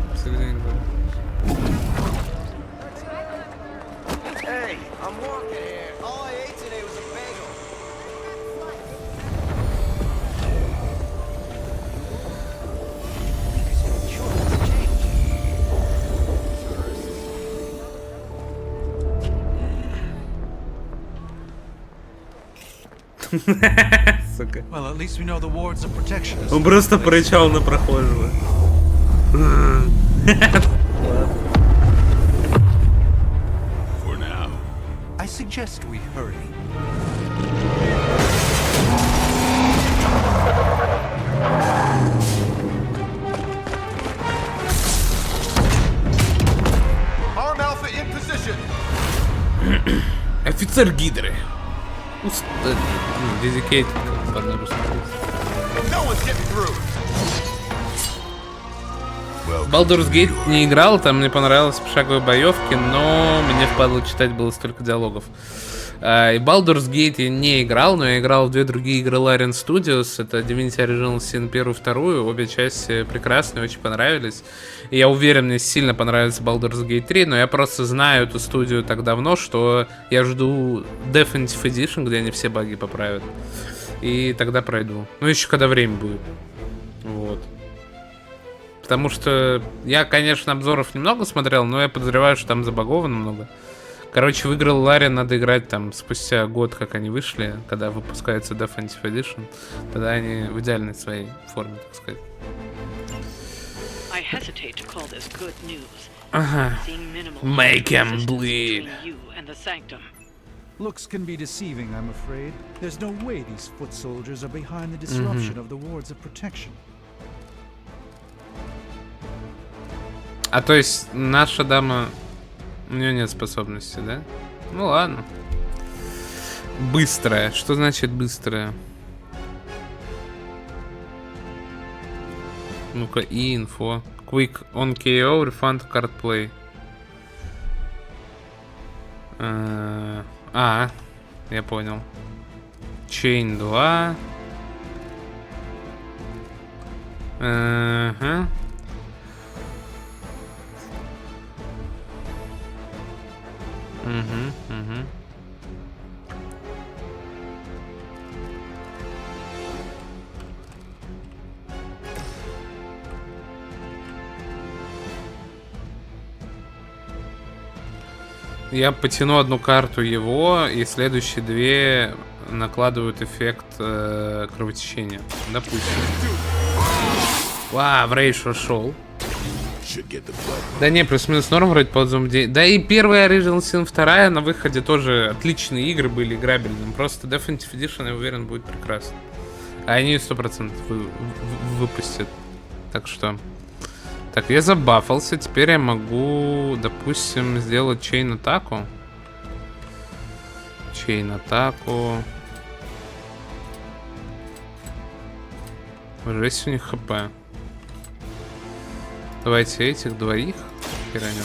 Сука. Он просто порычал на прохожего. I suggest we hurry. Arm Alpha in position. Офицер Гидры. Dedicated. Baldur's Gate не играл, там мне понравилось пошаговые боевки, но мне впадло читать было столько диалогов. И Baldur's Gate я не играл, но я играл в две другие игры Larian Studios. Это Divinity Original Sin 1 и 2. Обе части прекрасные, очень понравились. И я уверен, мне сильно понравится Baldur's Gate 3, но я просто знаю эту студию так давно, что я жду Definitive Edition, где они все баги поправят. И тогда пройду. Ну, еще когда время будет. Вот. Потому что я, конечно, обзоров немного смотрел, но я подозреваю, что там забаговано много. Короче, в игры Ларри надо играть там спустя год, как они вышли, когда выпускается Definitive Edition. Тогда они в идеальной своей форме, так сказать. Ага. Make him bleed. Looks can be deceiving, I'm afraid. There's no way these foot soldiers are behind the disruption of the wards of protection. А то есть наша дама... У нее нет способности, да? Ну ладно. Быстрая. Что значит быстрая? Ну-ка, и инфо. Quick on KO, refund card play. Я понял. Chain 2. Ага. Я потяну одну карту его, и следующие две накладывают эффект кровотечения. Допустим. В рейдж вошел. Да не, плюс-минус норм вроде по отзывам. Да и первая Original Sin 2 на выходе тоже отличные игры были, играбельные. Просто Definitive Edition, я уверен, будет прекрасно. А они 100% выпустят. Так что... Так, я забафался. Теперь я могу, допустим, сделать чейн-атаку. Чейн-атаку. Жесть у них хп. Давайте этих двоих херанем.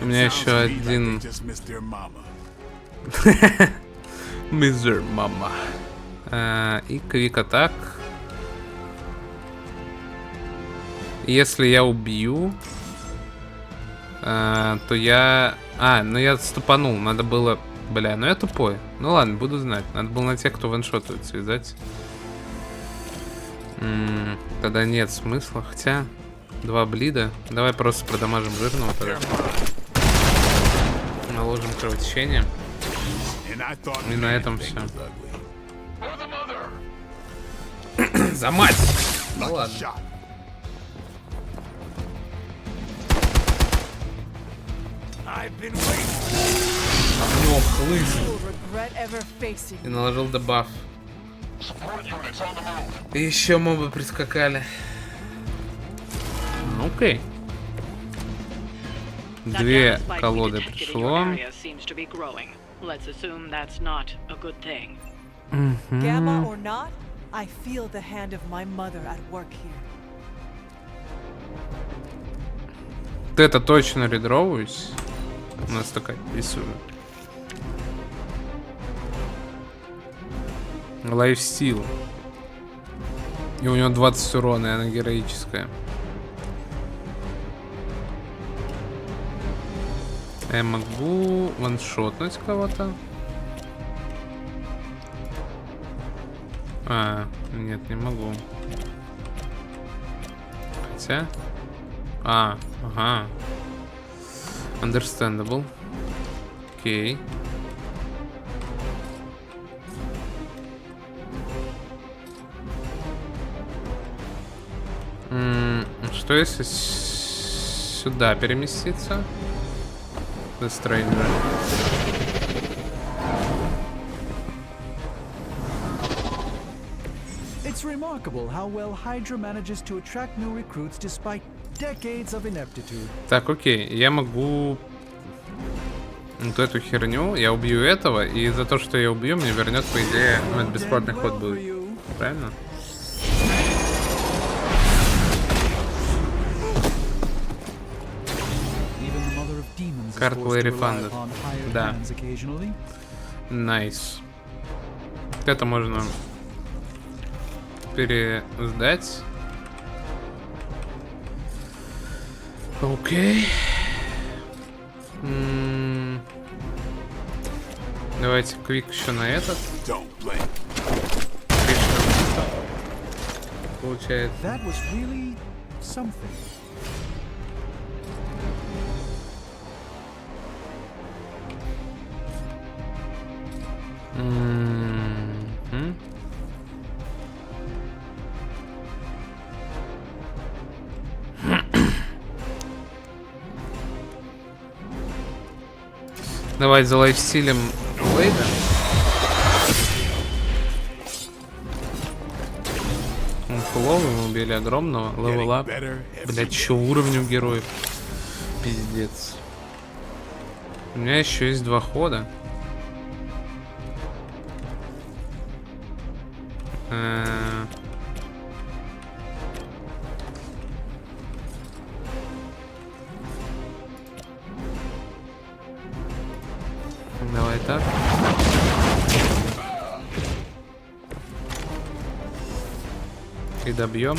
У меня еще один... Мистер Мама. И квик-атак. Если я убью, то я... ну я ступанул. Надо было... Бля, ну я тупой. Ну ладно, буду знать. Надо было на тех, кто ваншотует, связать. Тогда нет смысла. Хотя... 2 блида. Давай просто продамажим жирного тогда. Наложим кровотечение. И на этом все. За мать! Ну ладно. Лысый. И наложил дебаф. И еще мобы прискакали. Окей. 2 колоды пришло. Let's assume that's not a good thing. Gamma or not, I feel the hand of my mother at work here. Вот это точно редровываюсь. У нас такая рисует. Лайфстил. И у него 20 урона, и она героическая. Я могу ваншотнуть кого-то. Нет, не могу. Хотя... ага. Understandable. Окей. Что если сюда переместиться? The Stranger. It's remarkable how well Hydra manages to attract new recruits despite decades of ineptitude. Так, окей, я могу вот эту херню, я убью этого, и за то, что я убью, мне вернет, по идее, это бесплатный ход будет. Правильно? Карт will refunded. Да. Найс. Это можно пересдать. Окей. Давайте квик еще на этот. Получается. Давай за лайфстилем Блейда. Фуловый, мы убили огромного. Левел-ап. Блять, что уровнем героев? Пиздец. У меня еще есть 2 хода. Давай так. И добьем.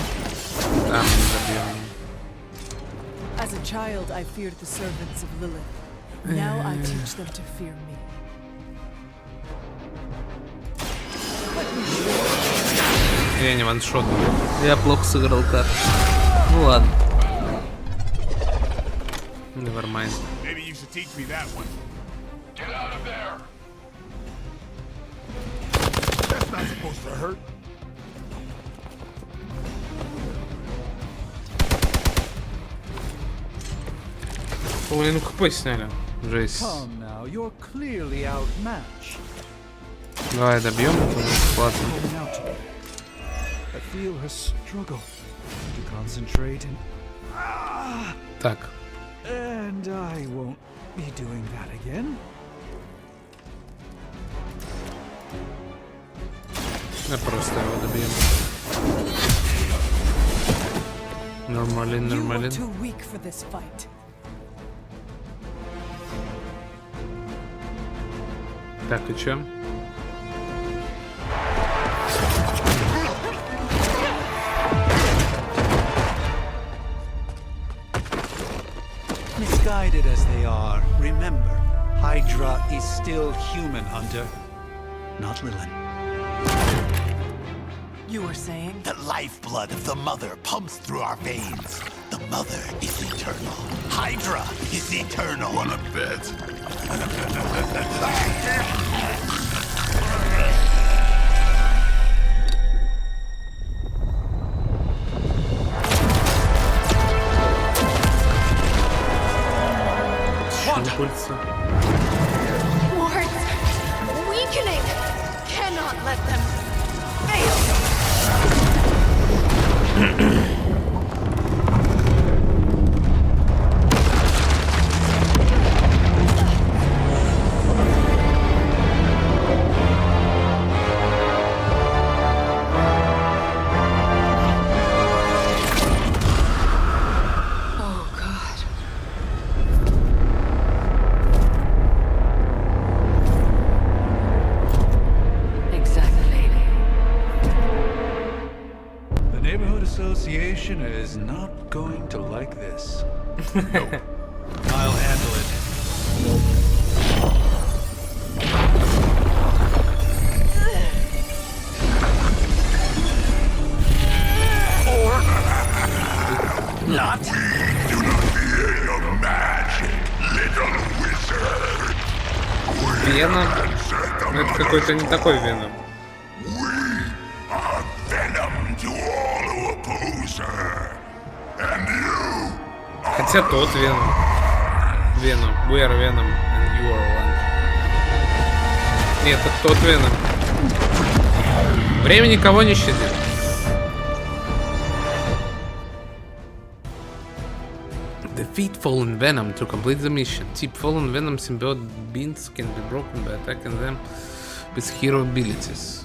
Там добьем. As a child, I feared the servants of Lilith. Now I teach them to fear me. Я не ваншот. Я плохо сыграл карту. Ну ладно. Never mind. Maybe you should teach me that one. Get out of there. That's not supposed to hurt. Половину КП сняли. Жесть. Come now, you're clearly outmatched. Давай добьем это бесплатно. I feel her struggle to concentrate and Так. And I won't be doing that again. Я просто его добьем. Нормалин, нормалин. You are too weak for this fight. Так, и чё? Misguided as they are, remember, Hydra is still human, Hunter. Not Lilin. You were saying? The lifeblood of the mother pumps through our veins. The mother is eternal. Hydra is eternal. Wanna bet? Пульса. Wards! Weakening! Cannot let them fail! Association is not going to like this. Nope. I'll handle it. Or not. We do not fear your magic, little wizard. Веном? Это какой-то не такой Веном. Хотя тот Веном. Веном. We are Venom and you are one. Нет, это тот Веном. Время никого не щадит. Defeat Fallen Venom to complete the mission. Tip Fallen Venom symbiote beings can be broken by attacking them with hero abilities.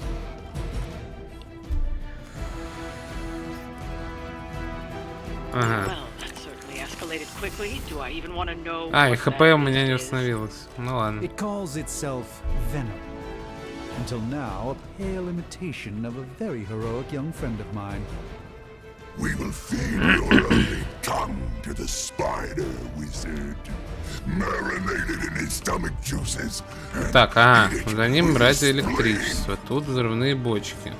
Ага. А, и ХП у меня не установилось. Ну ладно. It calls itself Venom. Until now, a pale imitation of a very heroic young friend of mine. We will feed your ugly tongue to the spider wizard, marinated in his stomach juices. Так, за ним братья электричества. Тут взрывные бочки.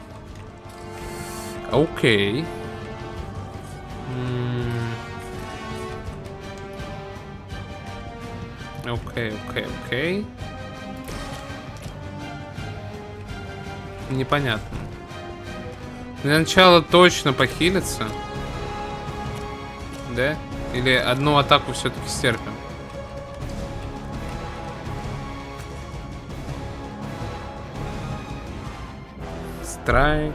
Окей. Окей. Непонятно. Для начала точно похилиться. Да? Или одну атаку все-таки стерпим? Strike.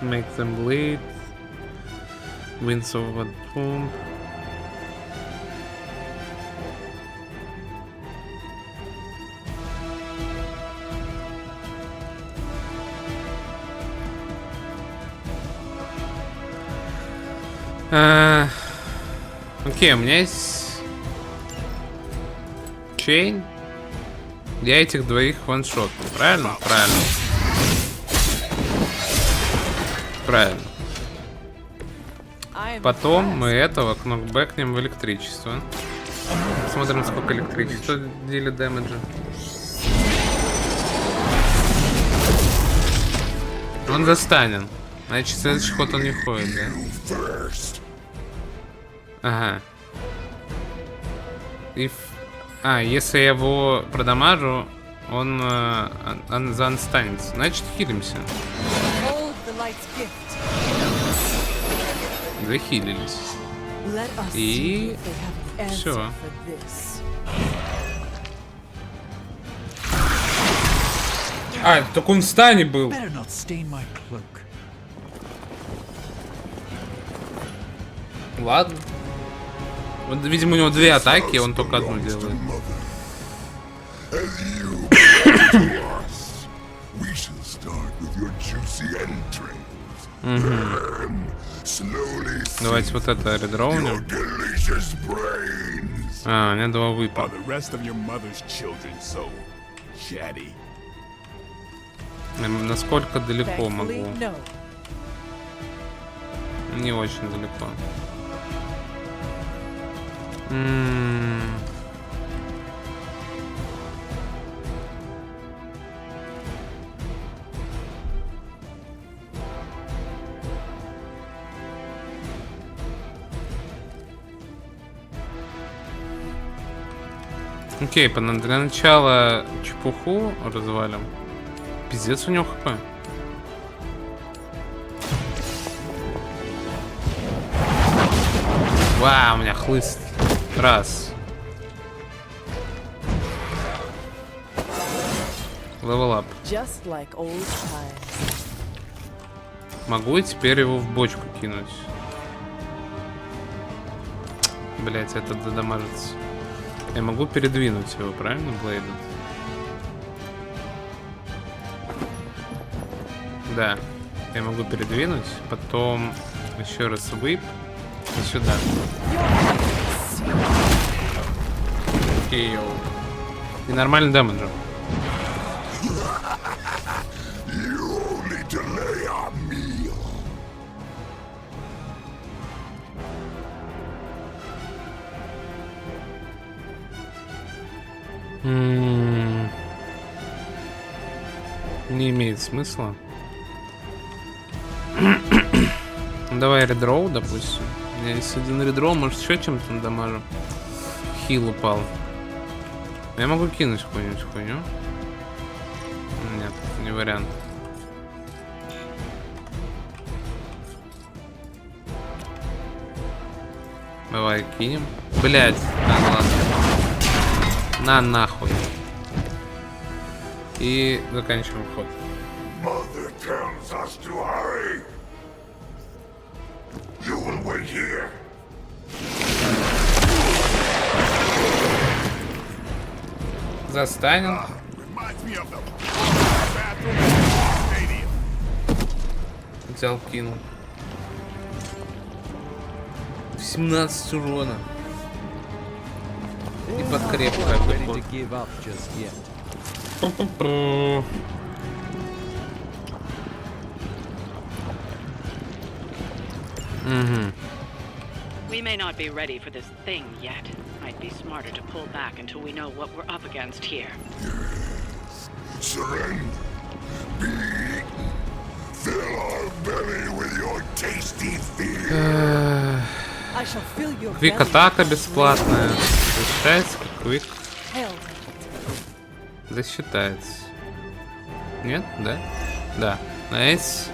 Make them bleed. Winds of a tomb. Окей, у меня есть чейн. Я этих двоих ваншотну, правильно? Правильно. Потом мы этого кнокбэкнем в электричество. Посмотрим, сколько электричества делит дэмэджа. Он застанен. Значит, следующий ход он не ходит, да? Ага. Если я его продамажу, он заанстанется. Значит, хилимся. Захилились. И все. Так он в стане был. Ладно. Вот, видимо, у него две атаки, он только одну делает. Давайте вот это редроунем. У меня два выпада. Насколько далеко могу? Не очень далеко. Окей, для начала чепуху развалим. Пиздец, у него хп. Вау, у меня хлыст. Раз. Level up. Могу теперь его в бочку кинуть. Блять, это додамажится. Я могу передвинуть его, правильно, Блейдом? Да. Я могу передвинуть, потом еще раз whip и сюда. Окей, и нормальный дэмэдж. Не имеет смысла. Давай редроу, допустим. У меня есть один редроу, может еще чем-то надамажу. Хил упал. Я могу кинуть какую-нибудь хуйню. Нет, не вариант. Давай кинем. Блять, ладно. На нахуй. И заканчиваем ход. Застанем. Взял, кинул. 17 урона. И подкрепка. We may not be ready for this thing yet. Might be smarter to pull back until we know what we're up against here. Yes. Surrender. Be eaten. Fill our belly with your tasty fear. Квик атака бесплатная. Засчитается как квик? Засчитается. Нет? Да? Да. Найс.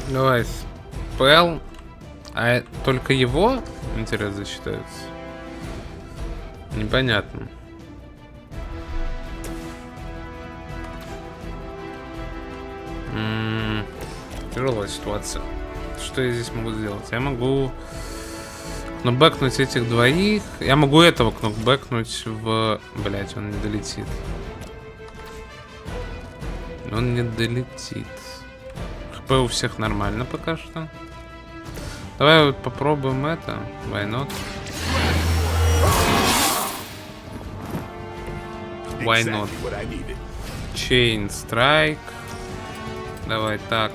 Давай. Спел. А только его интерес засчитается? Непонятно. Тяжелая ситуация. Что я здесь могу сделать? Я могу кнопбэкнуть этих двоих. Я могу этого кнопбэкнуть в... Блять, он не долетит. Он не долетит. ХП у всех нормально пока что. Давай вот попробуем это. Why not? Why not? Chain Strike. Давай, так.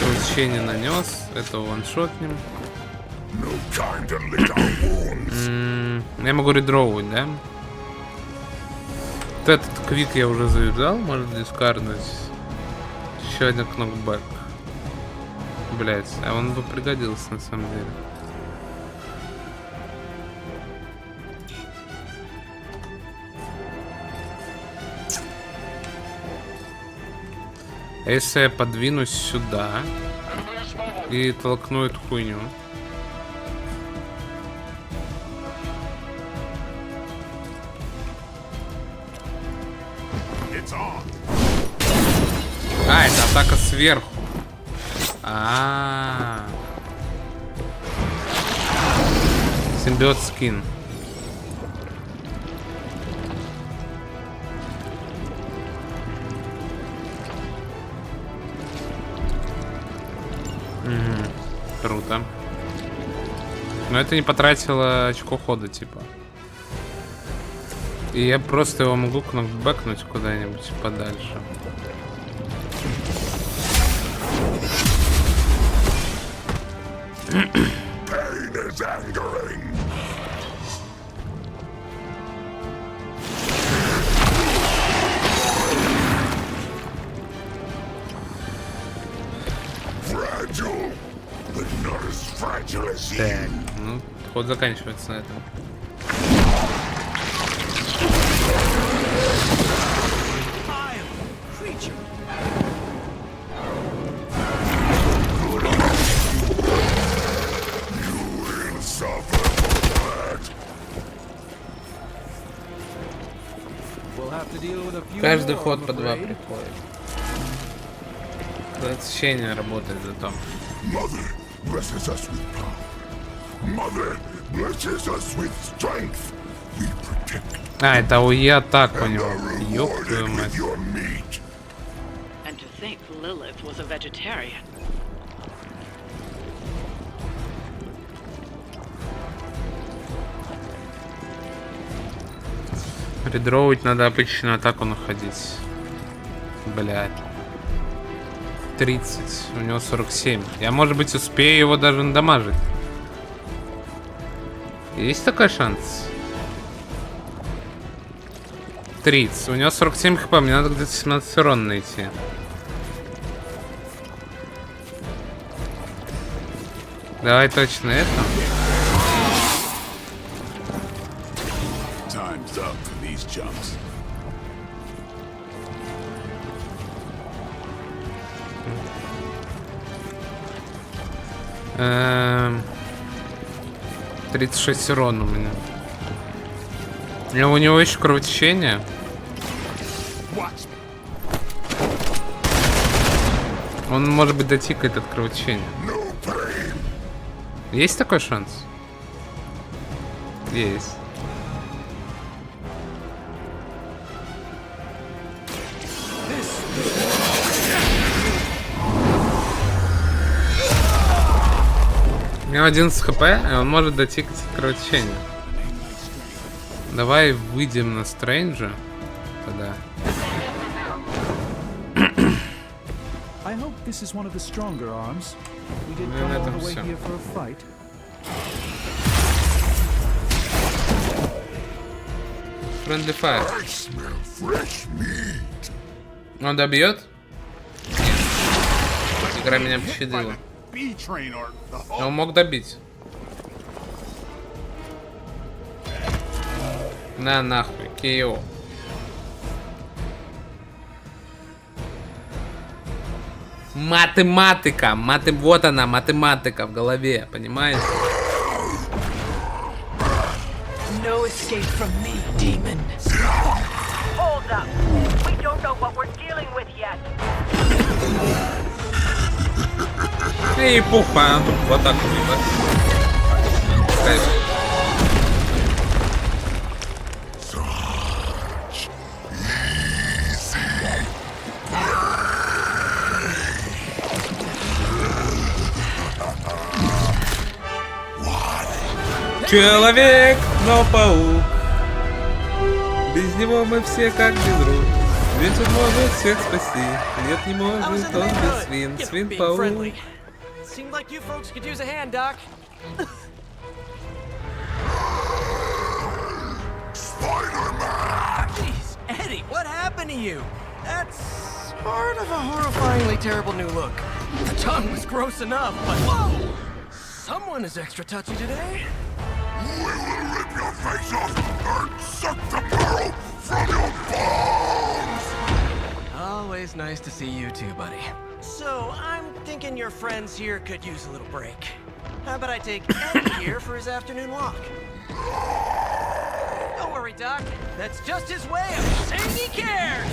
Кручение нанес. Это ваншотнем. Я могу редроувать, да? Вот этот квик я уже завязал. Может дискарднуть. Еще один кнокбэк. Блять, а он бы пригодился на самом деле. А если я подвинусь сюда и толкну эту хуйню? А, это атака сверху. Симбиот скин. Круто. Но это не потратило очко хода, типа. И я просто его могу кнокбэкнуть куда-нибудь подальше. Так, ну, ход заканчивается на этом. Каждый ход по 2 приходит. Отсечение работает зато. А, это УЕ атак у него. Ёб твою мать. Редроувать надо обычную атаку находить. Блядь. 30. У него 47. Я, может быть, успею его даже надамажить. Есть такой шанс? 30. У него 47 хп. Мне надо где-то 17 урона найти. Давай точно это. Jumps. 36 урона у меня. И у него еще кровотечение. Он, может быть, дотикает от кровотечения. Есть такой шанс? Есть. У него 11 хп, и он может дотикать кровотечения. Давай выйдем на стрэнджа тогда. Ну, на этом все. Friendly fire. Он добьет? Нет. Игра меня пощадила. Он мог добить. На нахуй, KO. Математика, вот она, математика в голове, понимаешь? No escape from me, demon. Hold up. We don't know what we're dealing with yet. Эй, пуха, тут в атаку ебать. Человек, но паук. Без него мы все как без рук. Ведь он может всех спасти. Нет, не может, он без свин. Свин-паук. Seemed like you folks could use a hand, Doc. Spider-Man! Jeez, Eddie, what happened to you? That's sort of a horrifyingly terrible new look. The tongue was gross enough, but whoa! Someone is extra touchy today. We will rip your face off and suck the marrow from your bones! Always nice to see you too, buddy. So, I'm thinking your friends here could use a little break. How about I take Eddie here for his afternoon walk? Don't worry, Doc. That's just his way of saying he cares!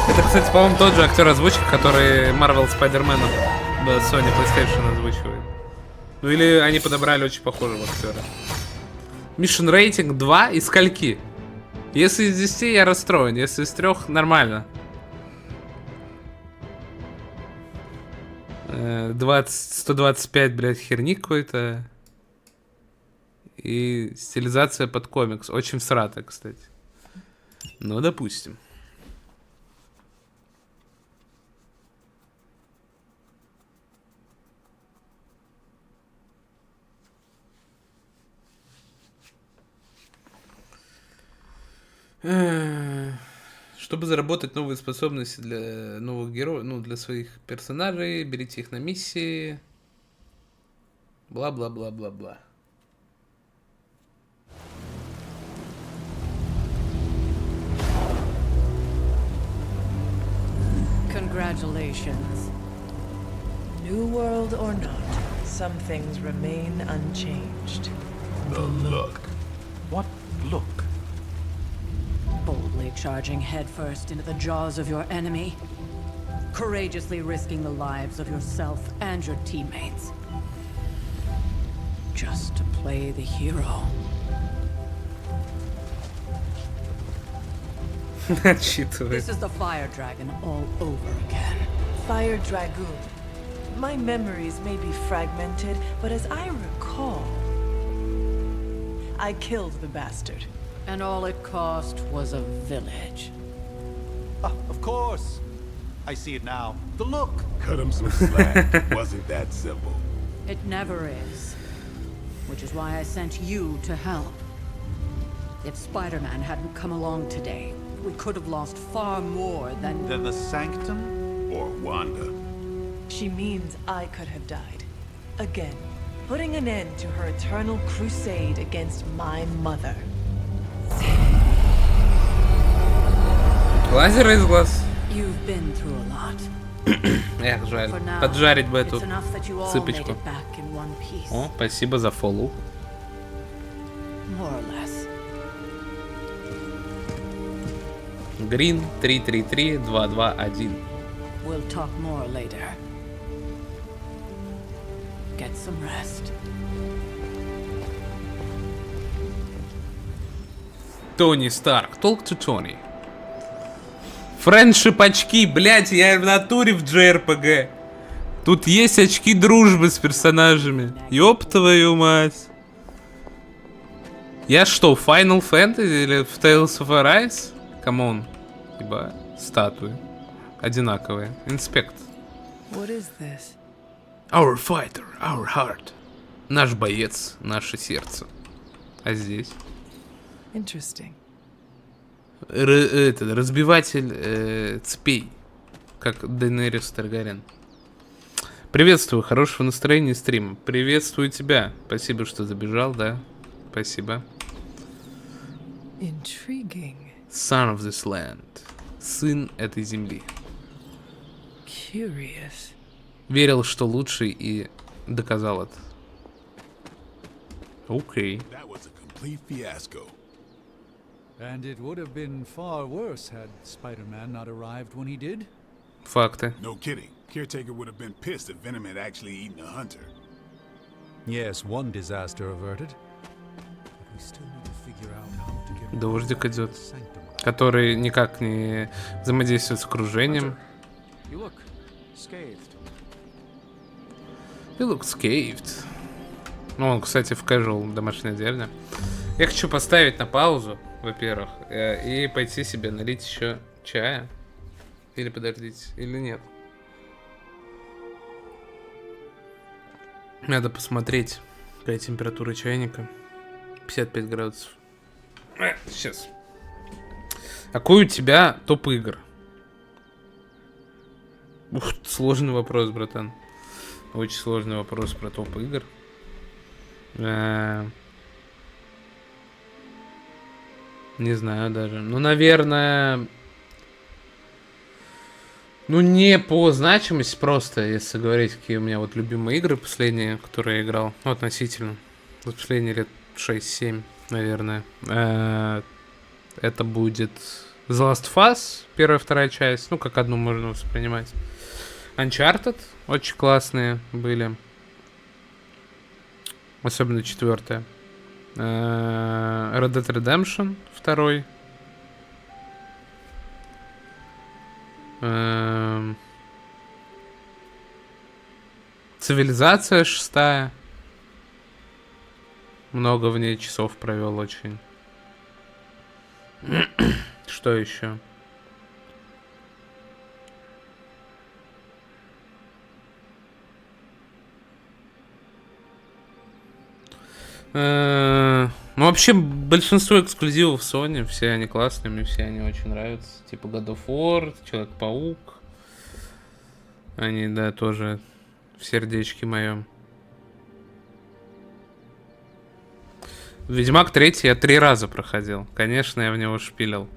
Это, кстати, по-моему, тот же актер озвучки, который Marvel Spider-Man Sony PlayStation озвучивает. Ну или они подобрали очень похожего актера. Mission рейтинг 2 из скольки? Если из 10 я расстроен, если из 3 нормально. 125, блядь, херни какой-то. И стилизация под комикс. Очень всратая, кстати. Ну, допустим. Чтобы заработать новые способности для новых героев, ну, для своих персонажей, берите их на миссии. Бла-бла-бла-бла-бла. Congratulations. New world or not, some things remain unchanged. The look. What look? Boldly charging headfirst into the jaws of your enemy. Courageously risking the lives of yourself and your teammates. Just to play the hero. This is the Fire Dragon all over again. Fire Dragoon. My memories may be fragmented, but as I recall, I killed the bastard. And all it cost was a village. Of course. I see it now. The look. Cut him some slack. Wasn't that simple. It never is. Which is why I sent you to help. If Spider-Man hadn't come along today, we could have lost far more than the Sanctum? Or Wanda. She means I could have died. Again, putting an end to her eternal crusade against my mother. Лазер из глаз. You've been through a lot. Эх, жаль. Поджарить бы эту it's enough that you all цыпочку. made it back in one piece. О, спасибо за фоллоу. More or less. Green 333-221. We'll talk more later. Get some rest. Тони Старк. Talk to Tony. Френдшип очки, блять, я в натуре в JRPG. Тут есть очки дружбы с персонажами. Ёб твою мать. Я что, в Final Fantasy или в Tales of Arise? Камон. Ибо статуи одинаковые. Инспект. What is this? Our fighter, our heart. Наш боец, наше сердце. А здесь? Interesting. Разбиватель цепей. Как Дейенерис Таргариен. Приветствую, хорошего настроения стрима. Приветствую тебя. Спасибо, что забежал, да. Спасибо. Intriguing. Son of this land. Сын этой земли. Curious. Верил, что лучший, и доказал это. Окей. That was a complete fiasco. And it would have been far worse had Spider-Man not arrived when he did. Факты. No kidding. Caretaker would have been pissed if Venom had actually eaten a hunter. Yes, one disaster averted. But we still need to figure out how to get Дождик идет, который никак не взаимодействует с окружением. You look scathed. You look scathed. Ну, он, кстати, в casual домашней одежде. Я хочу поставить на паузу, во-первых, и пойти себе налить еще чая. Или подождите, или нет. Надо посмотреть, какая температура чайника. 55 градусов. Сейчас. Какой у тебя топ игр? Ух, сложный вопрос, братан. Очень сложный вопрос про топ игр. Не знаю даже. Ну, наверное... Ну, не по значимости просто, если говорить, какие у меня вот любимые игры последние, которые я играл. Ну, относительно. За последние лет 6-7, наверное. Это будет The Last of Us, первая, вторая часть. Ну, как одну можно воспринимать. Uncharted очень классные были. Особенно четвертая. Red Dead Redemption 2. Цивилизация 6. Много в ней часов провел очень. Что еще? Ну, вообще, большинство эксклюзивов Sony, все они классные, мне все они очень нравятся. Типа God of War, Человек-паук. Они, да, тоже в сердечке моем. Ведьмак 3 я 3 раза проходил. Конечно, я в него шпилил.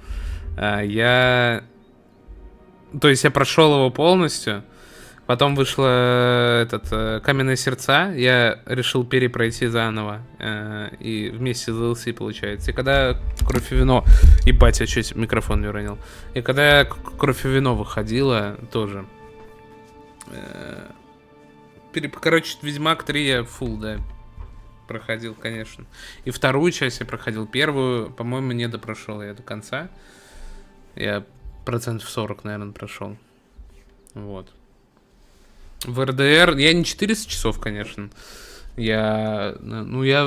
То есть я прошел его полностью. Потом вышло Каменные сердца. Я решил перепройти заново. И вместе с DLC получается. И когда Кровь и вино... Ебать, я чуть микрофон не уронил. И когда Кровь и вино выходила, тоже. Короче, Ведьмак 3 я фулл, да, проходил, конечно. И вторую часть я проходил. Первую, по-моему, не допрошел я до конца. Я 40%, наверное, прошел. Вот. В РДР я не 400 часов, конечно. Я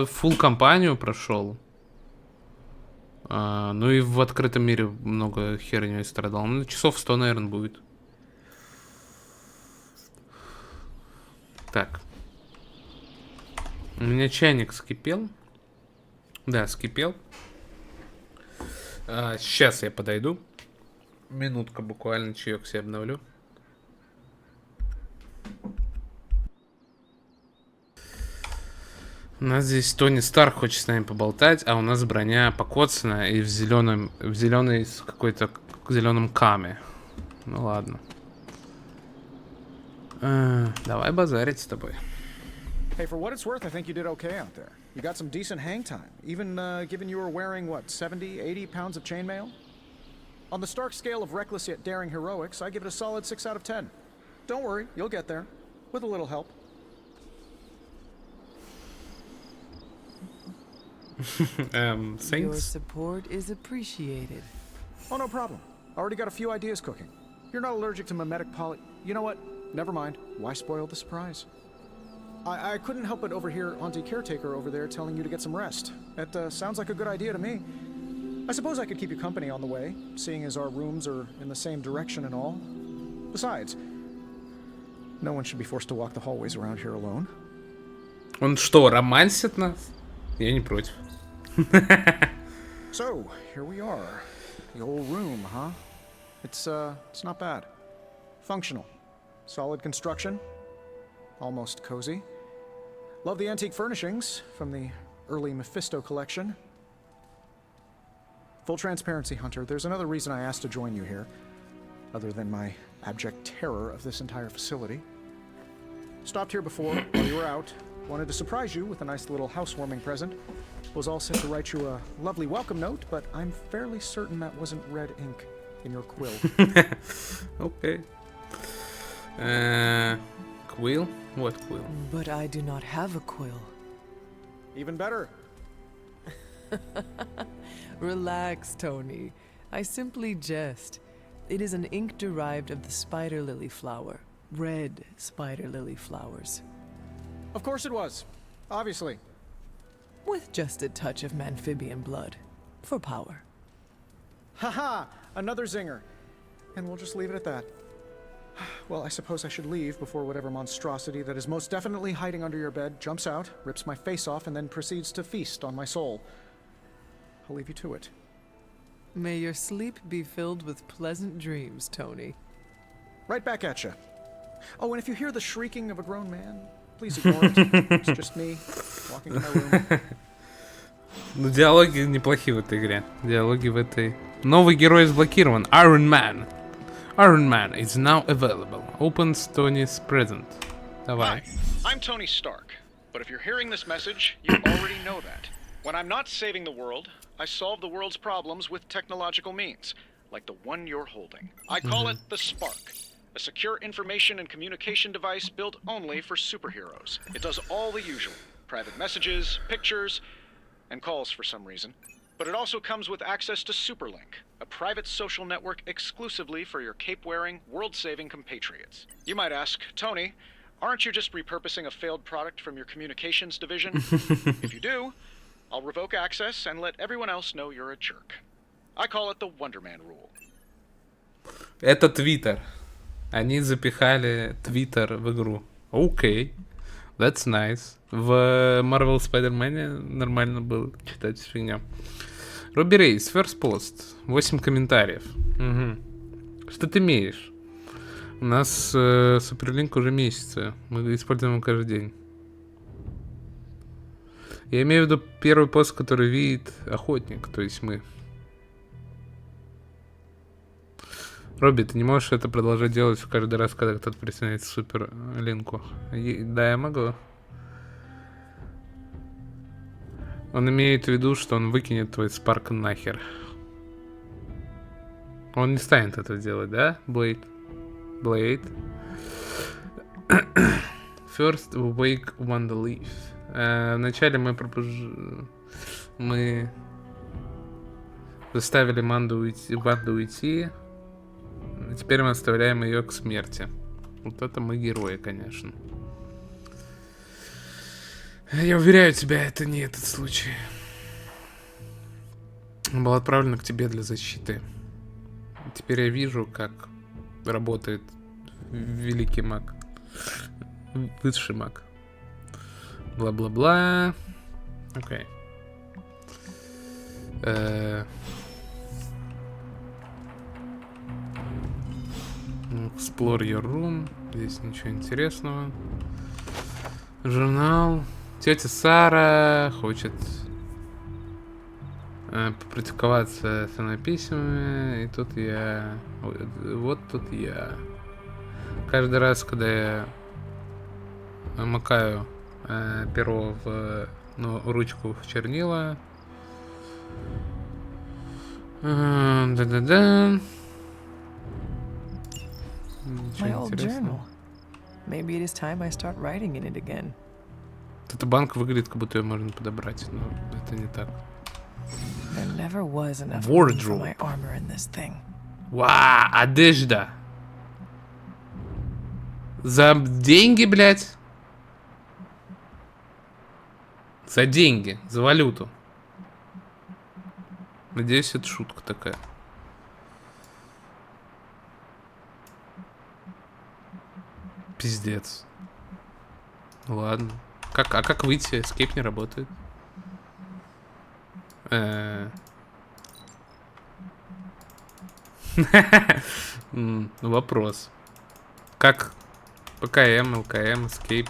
фулл кампанию прошел. Ну и в открытом мире много херней страдал. Ну, часов 100, наверное, будет. Так. У меня чайник вскипел. Да, вскипел. Сейчас я подойду. Минутка буквально, чаек себе обновлю. У нас здесь Тони Старк хочет с нами поболтать, а у нас броня покоцана и в зеленой какой-то зеленом каме. Ну ладно. Давай базарить с тобой. Hey, for what it's worth, I think you did okay out there. You got some decent hang time, even given you were wearing, what, 70, 80 pounds of chainmail? On the Stark scale of reckless yet daring heroics, I give it a solid 6 out of 10. Don't worry, you'll get there, with a little help. Thanks. Your support is appreciated. Oh, no problem. Already got a few ideas cooking. You're not allergic to mimetic poly... You know what? Never mind. Why spoil the surprise? I couldn't help but overhear Auntie Caretaker over there telling you to get some rest. That sounds like a good idea to me. I suppose I could keep you company on the way, seeing as our rooms are in the same direction and all. Besides, no one should be forced to walk the hallways around here alone. Он что, романсит нас? Я не против. So, here we are. The old room, huh? It's not bad. Functional. Solid construction. Almost cozy. Love the antique furnishings from the early Mephisto collection. Full transparency, Hunter, there's another reason I asked to join you here, other than my abject terror of this entire facility. Stopped here before, while you were out. Wanted to surprise you with a nice little housewarming present. Was all set to write you a lovely welcome note, but I'm fairly certain that wasn't red ink in your quill. Okay. Quill? What quill? But I do not have a quill. Even better. Relax, Tony. I simply jest. It is an ink derived of the spider lily flower. Red spider lily flowers. Of course it was. Obviously. with just a touch of amphibian blood for power. Haha, another zinger. And we'll just leave it at that. Well, I suppose I should leave before whatever monstrosity that is most definitely hiding under your bed jumps out, rips my face off, and then proceeds to feast on my soul. I'll leave you to it. May your sleep be filled with pleasant dreams, Tony. Right back at you. Oh, and if you hear the shrieking of a grown man, please ignore it. It's just me walking in my room. Ну, диалоги неплохие в этой игре. Диалоги в этой... Новый герой заблокирован. Iron Man. Iron Man is now available. Opens Tony's present. Давай. Hi, I'm Tony Stark. But if you're hearing this message, you already know that. When I'm not saving the world, I solve the world's problems with technological means, like the one you're holding. I call it the Spark, a secure information and communication device built only for superheroes. It does all the usual, private messages, pictures, and calls for some reason. But it also comes with access to Superlink, a private social network exclusively for your cape-wearing, world-saving compatriots. You might ask, Tony, aren't you just repurposing a failed product from your communications division? If you do, I'll revoke access and let everyone else know you're a jerk. I call it the Wonder Man rule. Это Твиттер. Они запихали Твиттер в игру. Окей. That's nice. В Marvel Spider-Man нормально было читать фигня. Робби Рейс, First Post. 8 комментариев. Угу. Что ты имеешь? У нас Суперлинк уже месяца. Мы используем его каждый день. Я имею в виду первый пост, который видит охотник, то есть мы. Робби, ты не можешь это продолжать делать каждый раз, когда кто-то присоединяется к Суперлинку? Да, я могу. Он имеет в виду, что он выкинет твой спарк нахер. Он не станет это делать, да, Блейд? First we wake Wanda leaves. Вначале мы заставили Ванду уйти. Теперь мы оставляем ее к смерти. Вот это мы герои, конечно. Я уверяю тебя, это не этот случай. Он был отправлен к тебе для защиты. Теперь я вижу, как работает великий маг. Высший маг. Бла-бла-бла. Окей. Explore your room. Здесь ничего интересного. Журнал. Тетя Сара хочет попрактиковаться с письмами. И тут я... Вот тут я. Каждый раз, когда я макаю перо в ручку в чернила. Да-да-да. My old journal. Maybe it is time I start writing in it again. Эта банка выглядит, как будто ее можно подобрать, но это не так. There never was enough room for my armor in this thing. Ва, одежда. За деньги, блядь. За деньги, за валюту. Надеюсь, это шутка такая. Пиздец. Ладно. А как выйти? Escape не работает. Вопрос. Как ПКМ, ЛКМ, Escape?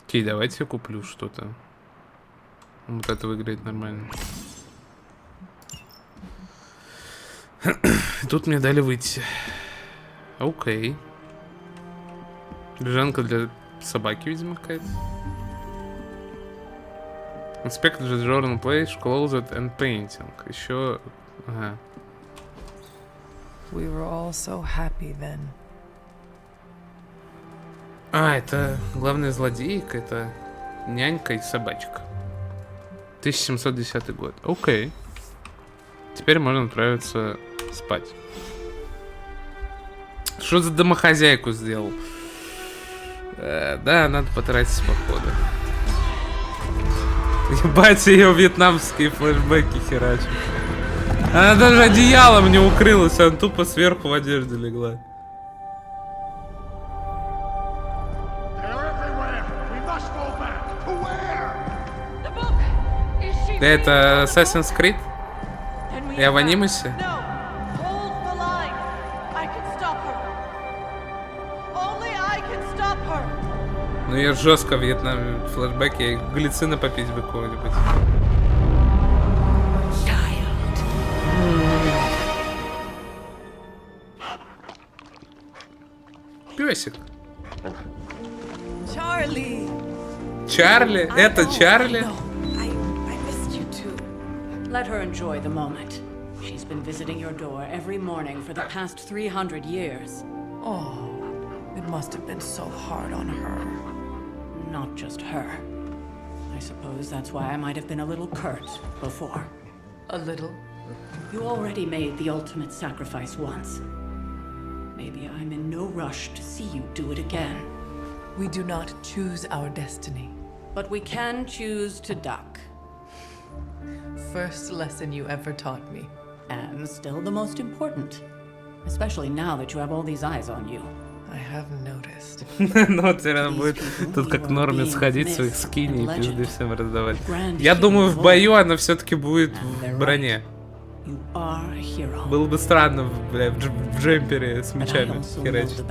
Окей, давайте я куплю что-то. Вот это выглядит нормально. Тут мне дали выйти. Окей. Лежанка для собаки, видимо, какая-то. Inspect the journal place, closet and painting. Еще... Ага. We were all so happy then. Это главная злодейка, это нянька и собачка. 1710 год. Окей. Теперь можно отправиться спать. Что за домохозяйку сделал? Да, надо потратить походу. Ебать, ее вьетнамские флешбеки херачат. Она даже одеялом не укрылась, она тупо сверху в одежде легла. Это Assassin's Creed? Я в анимусе? Ну я жестко в Вьетнаме флешбеки, глицина попить бы кого-нибудь. Песик. Чарли. Чарли? Это Чарли? Let her enjoy the moment. She's been visiting your door every morning for the past 300 years. Oh, it must have been so hard on her. Not just her. I suppose that's why I might have been a little curt before. A little? You already made the ultimate sacrifice once. Maybe I'm in no rush to see you do it again. We do not choose our destiny. But we can choose to duck. First lesson you ever taught me. And still the most important. Especially now that you have all these eyes on you. I have noticed. Ну вот теперь она будет тут как Норме сходить в своих скини и пизды всем раздавать. Я думаю, в бою она все-таки будет в броне. Было бы странно, бля, в джемпере с мечами херачить.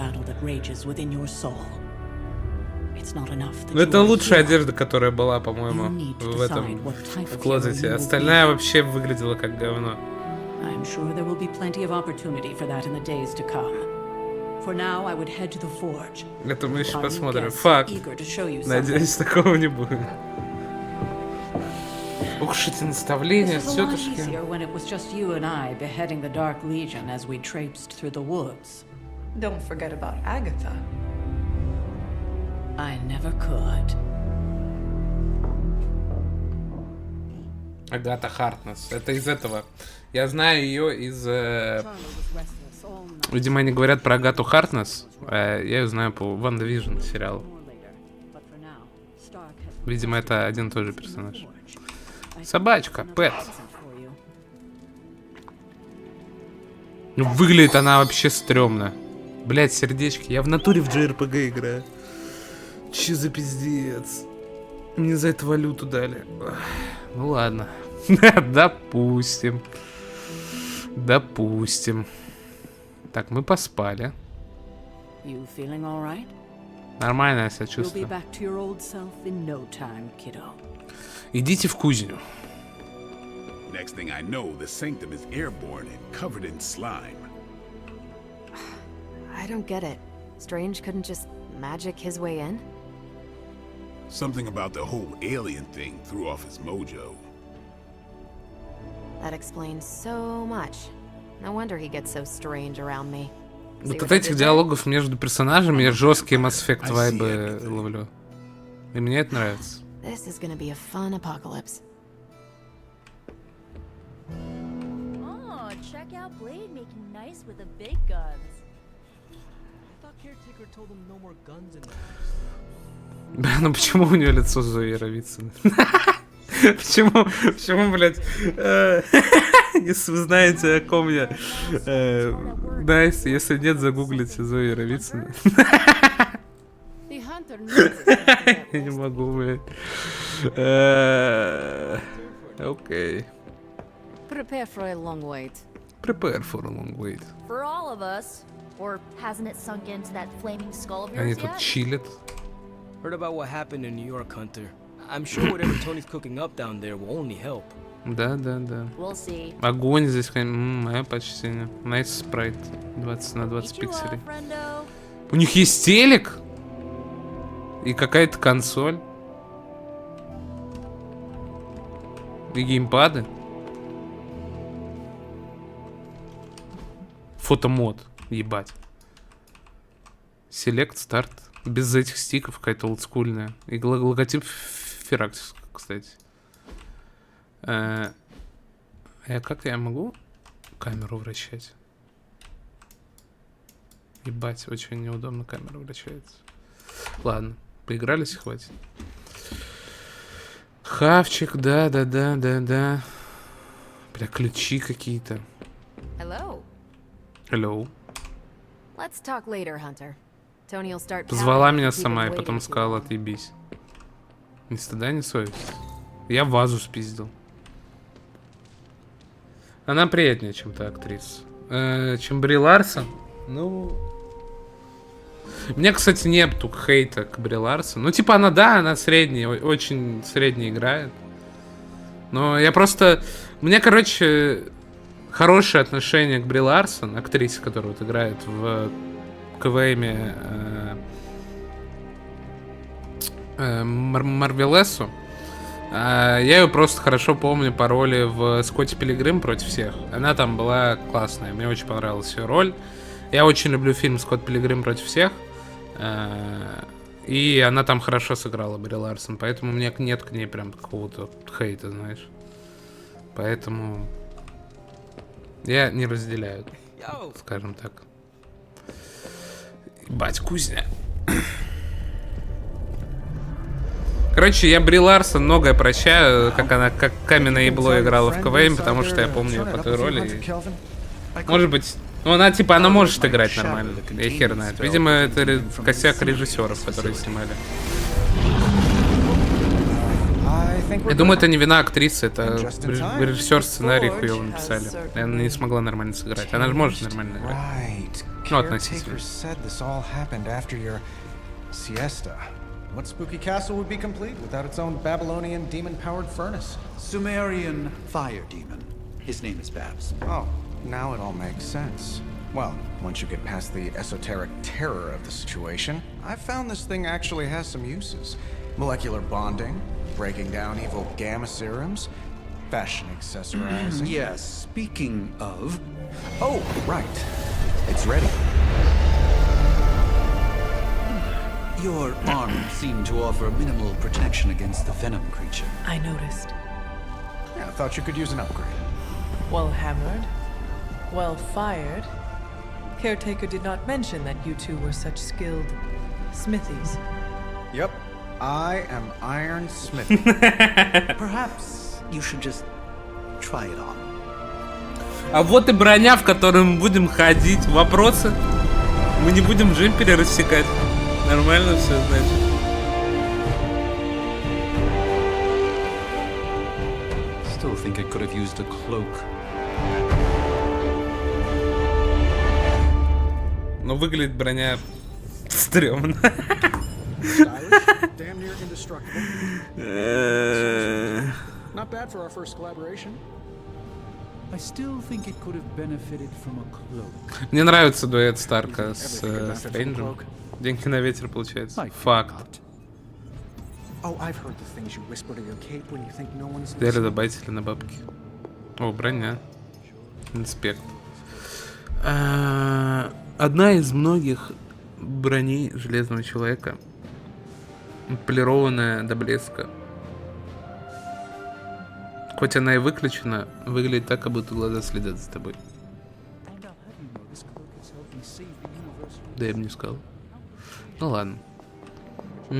Но это лучшая одежда, которая была, по-моему, в этом в клозете. Остальная вообще выглядела как говно. Это мы еще посмотрим. Фак. Надеюсь, такого не будет. Ух, эти наставления, тетушки. Don't forget about Agatha. I never could. Агата Хартнесс. Это из этого. Я знаю ее из... Видимо, они говорят про Агату Хартнесс. Я ее знаю по Ванда Вижн сериалу. Видимо, это один и тот же персонаж. Собачка, Пэт. Ну, выглядит она вообще стрёмно. Блять, сердечки. Я в натуре в JRPG играю. Че за пиздец? Мне за это валюту дали. Ну ладно. Допустим. Допустим. Так, мы поспали. Нормально я себя чувствую. Идите в кузню. Next thing I know, the sanctum is airborne and covered in slime. I don't get it. Strange couldn't just magic his way in? Something about the whole alien thing threw off his mojo. That explains so much. No wonder he gets so strange around me. Вот от этих диалогов между персонажами я жесткие Mass Effect вайбы ловлю. И мне это нравится. This is gonna be a fun apocalypse. Oh, check out Blade making nice with the big guns. I thought caretaker told them no more guns in the Бля, ну почему у нее лицо Зои Равицыной? Почему, блядь? Если вы знаете, о ком я. Найс, если нет, загуглите Зои Равицыной. Я не могу, блядь. Окей. Prepare for a long wait. Prepare for a long wait. For all of us. Or hasn't it sunk into that flaming skull of yours Они yet? тут чилят. Heard about what happened in New York, Hunter. I'm sure whatever Tony's cooking up down there will only help. Да. We'll see. Огонь здесь, мое почтение. Найс спрайт. 20 на 20 пикселей. У них есть телек? И какая-то консоль. И геймпады. Фотомод. Ебать. Селект, старт. Без этих стиков какая-то олдскульная. И логотип Firaxis, кстати. Как я могу камеру вращать? Ебать, очень неудобно камера вращается. Ладно, поигрались и хватит. Хавчик, да. Бля, ключи какие-то. Hello. Позвала меня сама и потом сказала, отъебись. Ни стыда, ни совести. Я вазу спиздил. Она приятнее, чем та актриса. Чем Бри Ларсон. Ну... Мне, кстати, нету хейта к Бри Ларсон. Ну, типа, она средняя, очень средне играет. Но я просто... Мне, короче, хорошее отношение к Бри Ларсон, актрисе, которая вот играет в КВМе Марвелесу. Я ее просто хорошо помню по роли в Скотте Пилигрим против всех. Она там была классная, мне очень понравилась ее роль. Я очень люблю фильм «Скотт Пилигрим против всех». И она там хорошо сыграла, Бри Ларсон. Поэтому у меня нет к ней прям какого-то хейта, знаешь. Поэтому я не разделяю, скажем так. Ебать, кузня. Короче, я Бри Ларсон многое прощаю, как она как каменное ебло играла в КВМ, потому что я помню ее по той роли. И, может быть, ну она типа, она может играть нормально, я хер знает. Видимо, это косяк режиссеров, которые снимали. Я думаю, это не вина актрисы, это режиссер сценарий хуёво написали. И она не смогла нормально сыграть. Она же может нормально играть. Ну, относительно. What spooky castle would be complete without its own Babylonian demon-powered furnace? Sumerian fire demon. His name is Babs. Oh, now it all makes sense. Well, once you get past the esoteric terror of the situation, I've found this thing actually has some uses. Molecular bonding, breaking down evil gamma serums, fashion accessorizing. Yes, speaking of... Oh, right. It's ready. Your armor seemed to offer minimal protection against the venom creature. I noticed. Yeah, I thought you could use an upgrade. Well hammered, well fired. Caretaker did not mention that you two were such skilled smithies. Yep, I am Iron Smithy. Perhaps you should just try it on. А вот и броня, в которой мы будем ходить. Вопросы? Мы не будем в джемпере рассекать. Нормально все, значит. Still think I could have used a cloak. Но выглядит броня стрёмно. Not bad for our first collaboration. I still think it could have benefited from a cloak. Мне нравится дуэт Старка с Стрэнджем. Деньги на ветер получается. Факт. Теперь добавители на бабки. О, броня. Инспект. Одна из многих броней Железного Человека. Полированная до блеска. Хоть она и выключена, выглядит так, как будто глаза следят за тобой. Да я бы не сказал. Ну ладно. Угу.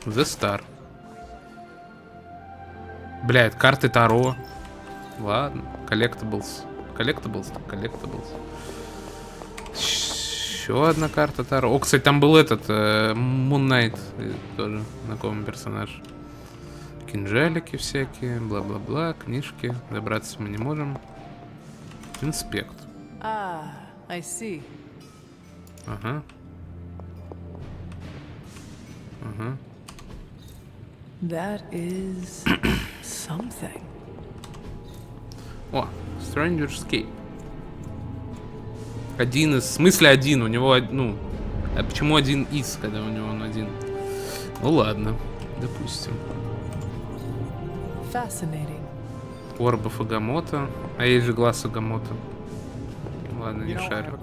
The Star. Блядь, карты Таро. Ладно. Collectibles. Еще одна карта Таро. О, кстати, там был этот Moon Knight. Тоже знакомый персонаж. Кинжалики всякие. Бла-бла-бла. Книжки. Добраться мы не можем. Инспект. I see. Ага. Ага. That is something. О, Stranger's Escape. Один из... В смысле один? У него... Ну... А почему один из, когда у него он один? Ну ладно. Допустим. Fascinating. Орбов Агамота. А есть же глаз Агамота. Ладно, не шарю.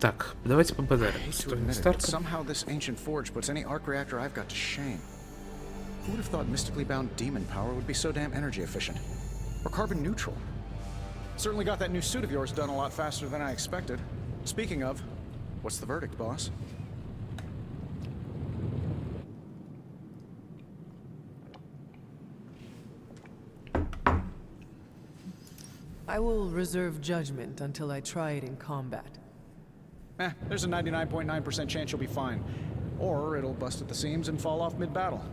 Так, давайте побазарим. Somehow this ancient forge puts any arc reactor I've got to shame. Who would have thought mystically bound demon power would be so damn energy efficient? Or carbon neutral? Certainly got that new suit of yours done a lot faster than I expected. Speaking of, what's the verdict, boss? I will reserve judgment until I try it in combat. There's a 99.9% chance you'll be fine. Or it'll bust at the seams and fall off mid-battle.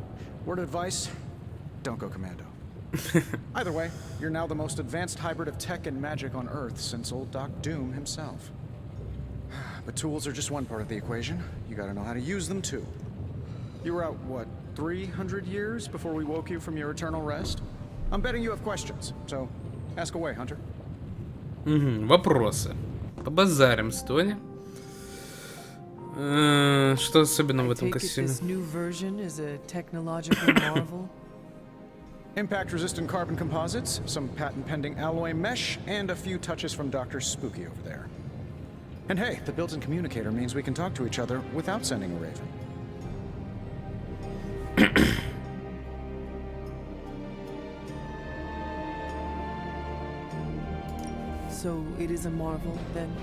Word of advice, don't go commando. Either way, you're now the most advanced hybrid of tech and magic on Earth since old Doc Doom himself. But tools are just one part of the equation. You gotta know how to use them too. You were out, what, 300 years before we woke you from your eternal rest? I'm betting you have questions, so ask away, Hunter. Вопросы. Побазарим с Тони. Что особенно в этом костюме? This new version is a technological marvel. Impact-resistant carbon composites, some patent-pending alloy mesh, and a few touches from Dr. Spooky over there. And hey, the built-in communicator means we can talk to each other without sending a raven. So it is a marvel, then?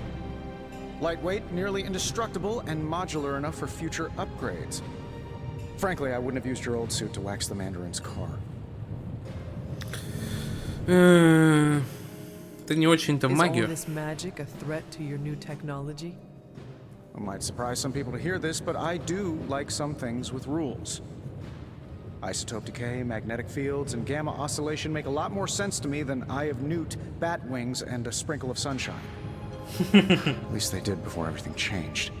Lightweight, nearly indestructible, and modular enough for future upgrades. Frankly, I wouldn't have used your old suit to wax the Mandarin's car. Ты не очень-то в магию. Is all this magic a threat to your new technology? It might surprise some people to hear this, but I do like some things with rules. Isotope decay, magnetic fields, and gamma oscillation make a lot more sense to me than Eye of Newt, bat wings, and a sprinkle of sunshine. At least they did before everything changed.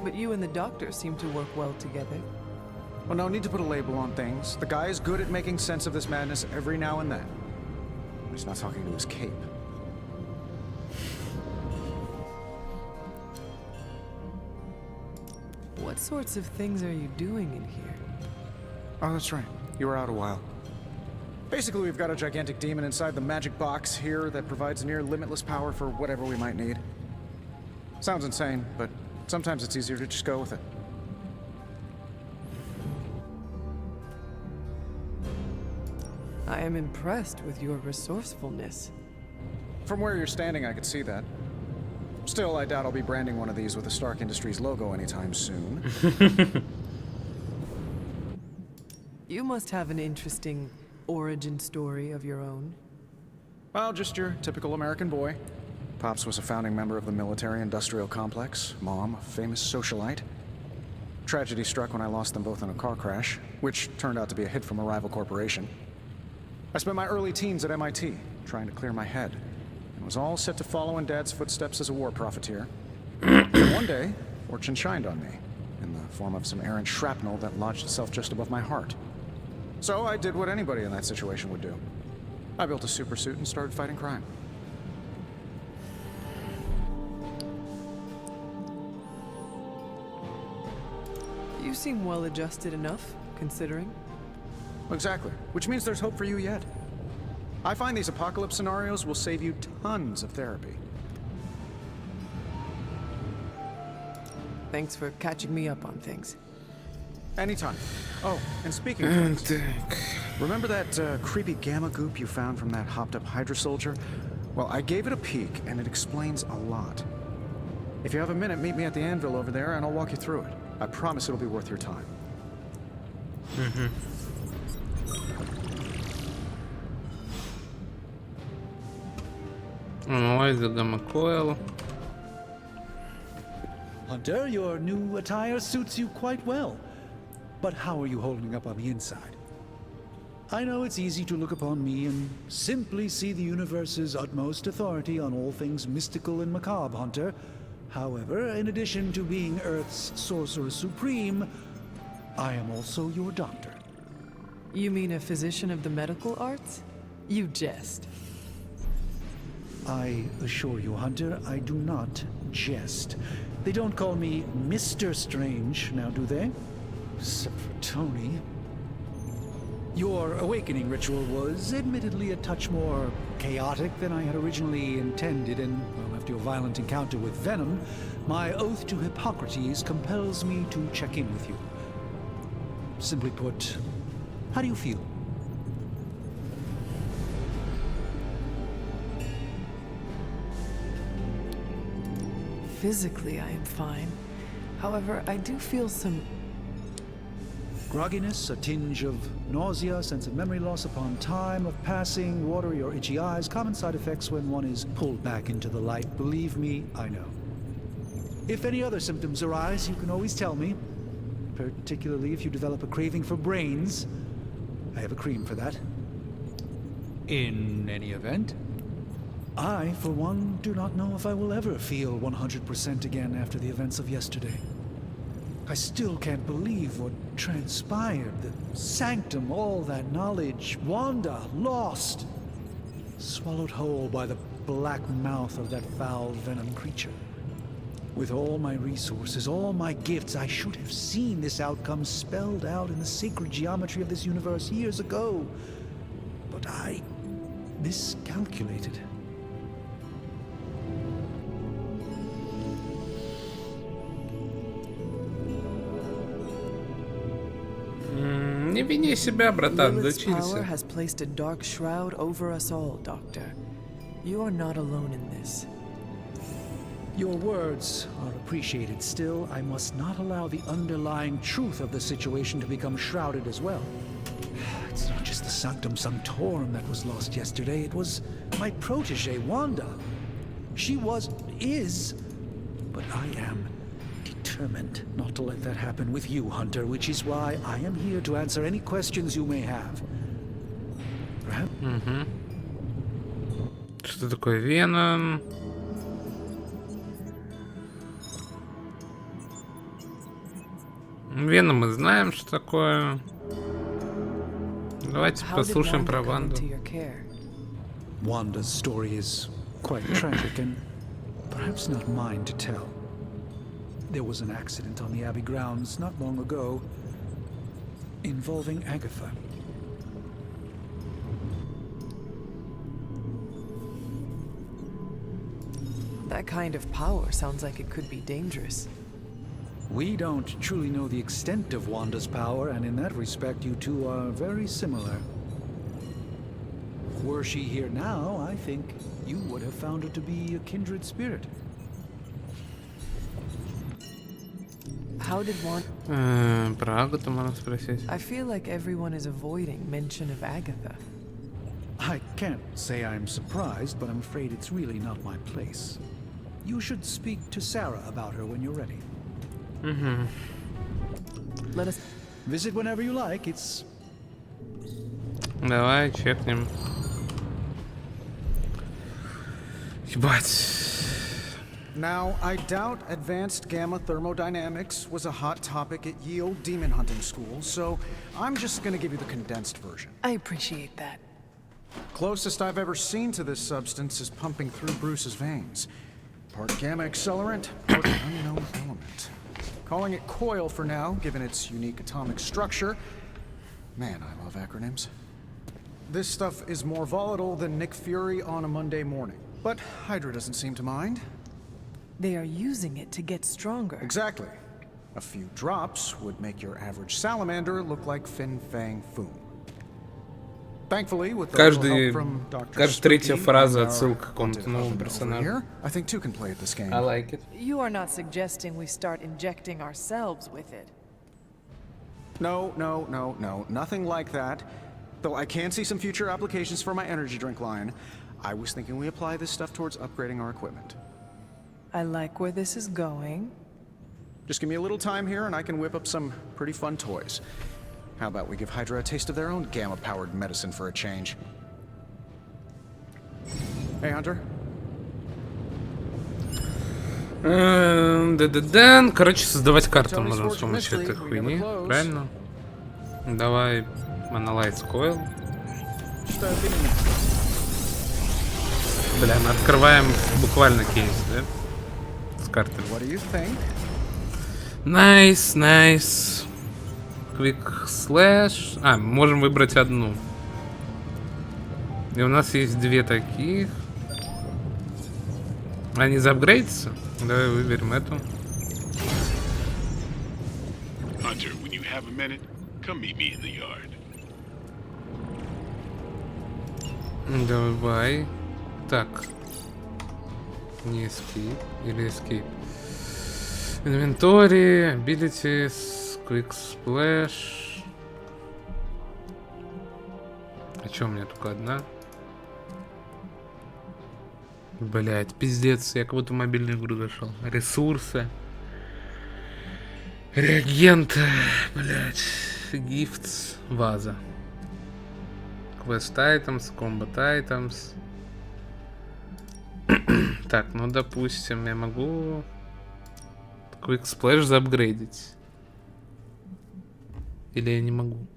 But you and the doctor seem to work well together. Well, no need to put a label on things. The guy is good at making sense of this madness every now and then. He's not talking to his cape. What sorts of things are you doing in here? Oh, that's right. You were out a while. Basically, we've got a gigantic demon inside the magic box here that provides near limitless power for whatever we might need. Sounds insane, but sometimes it's easier to just go with it. I am impressed with your resourcefulness. From where you're standing, I could see that. Still, I doubt I'll be branding one of these with the Stark Industries logo anytime soon. You must have an interesting origin story of your own. Well, just your typical American boy. Pops was a founding member of the military-industrial complex. Mom, a famous socialite. Tragedy struck when I lost them both in a car crash, which turned out to be a hit from a rival corporation. I spent my early teens at MIT, trying to clear my head, and was all set to follow in Dad's footsteps as a war profiteer. One day, fortune shined on me, in the form of some errant shrapnel that lodged itself just above my heart. So I did what anybody in that situation would do. I built a supersuit and started fighting crime. You seem well adjusted enough, considering. Exactly, which means there's hope for you yet. I find these apocalypse scenarios will save you tons of therapy. Thanks for catching me up on things. Anytime. Oh, and speaking of things, remember that creepy gamma goop you found from that hopped-up Hydra soldier? Well, I gave it a peek, and it explains a lot. If you have a minute, meet me at the anvil over there, and I'll walk you through it. I promise it'll be worth your time. Hunter, your new attire suits you quite well. But how are you holding up on the inside? I know it's easy to look upon me and simply see the universe's utmost authority on all things mystical and macabre, Hunter. However, in addition to being Earth's Sorcerer Supreme, I am also your doctor. You mean a physician of the medical arts? You jest. I assure you, Hunter, I do not jest. They don't call me Mr. Strange, now do they? Except for Tony. Your awakening ritual was admittedly a touch more chaotic than I had originally intended, and well, after your violent encounter with Venom, my oath to Hippocrates compels me to check in with you. Simply put, how do you feel? Physically, I am fine. However, I do feel some grogginess, a tinge of nausea, sense of memory loss upon time of passing, watery or itchy eyes, common side effects when one is pulled back into the light. Believe me, I know. If any other symptoms arise, you can always tell me, particularly if you develop a craving for brains. I have a cream for that. In any event, I, for one, do not know if I will ever feel 100% again after the events of yesterday. I still can't believe what transpired. The sanctum, all that knowledge, Wanda, lost. Swallowed whole by the black mouth of that foul venom creature. With all my resources, all my gifts, I should have seen this outcome spelled out in the sacred geometry of this universe years ago. But I miscalculated. Не вини себя, братан, Lilith's power дочился. has placed a dark shroud over us all, Doctor. You are not alone in this. Your words are appreciated. Still, I must not allow the underlying truth of the situation to become shrouded as well. It's not just the Sanctum Sanctorum that was lost yesterday. It was my protege, Wanda. She is, but I am determined not to let that happen with you, Hunter, which is why I am here to answer any questions you may have. Perhaps? Что такое Вена? Вена мы знаем, что такое. Давайте послушаем про Ванду. Wanda's story is quite tragic and perhaps not mine to tell. There was an accident on the Abbey grounds not long ago involving Agatha. That kind of power sounds like it could be dangerous. We don't truly know the extent of Wanda's power, and in that respect, you two are very similar. Were she here now, I think you would have found her to be a kindred spirit. How did Wanda... Про Агату можно спросить. I feel like everyone is avoiding mention of Agatha. I can't say I'm surprised, but I'm afraid it's really not my place. You should speak to Sarah about her when you're ready. Let us visit whenever you like. It's... Давай чекнем. Ебать. Now, I doubt advanced gamma thermodynamics was a hot topic at ye old demon hunting school, so I'm just gonna give you the condensed version. I appreciate that. Closest I've ever seen to this substance is pumping through Bruce's veins. Part gamma accelerant, part unknown element. Calling it coil for now, given its unique atomic structure. Man, I love acronyms. This stuff is more volatile than Nick Fury on a Monday morning. But Hydra doesn't seem to mind. They are using it to get stronger. Exactly. A few drops would make your average salamander look like Fin Fang Foom. Thankfully, with the help from Dr. Каждая третья фраза отсылка к какому-то новому персонажу. I think two can play at this game. I like it. You are not suggesting we start injecting ourselves with it. No, nothing like that. Though I can see some future applications for my energy drink line. I was thinking we apply this stuff towards upgrading our equipment. I like where this is going. Just give me a little time here and I can whip up some pretty fun toys. How about we give Hydra a taste of their own gamma-powered medicine for a change? Hey, Hunter. Короче, создавать карту можем с помощью этой хуйни, правильно? Давай Analyze Coil. Бля, мы открываем буквально кейс, да? С карты. Найс. Quick Slash. Можем выбрать одну. И у нас есть две таких. Они заапгрейдятся? Давай выберем эту. Hunter, when you have a minute, Come meet me in the yard. Давай. Так. Не escape. Или escape. Inventory, abilities, quick splash. А чё у меня только одна? Блять, пиздец, я как будто в мобильную игру зашел. Ресурсы. Реагенты. Блять. Gifts. Ваза. Quest items, combat items. Так, ну допустим, я могу Quick Splash заапгрейдить. Или я не могу?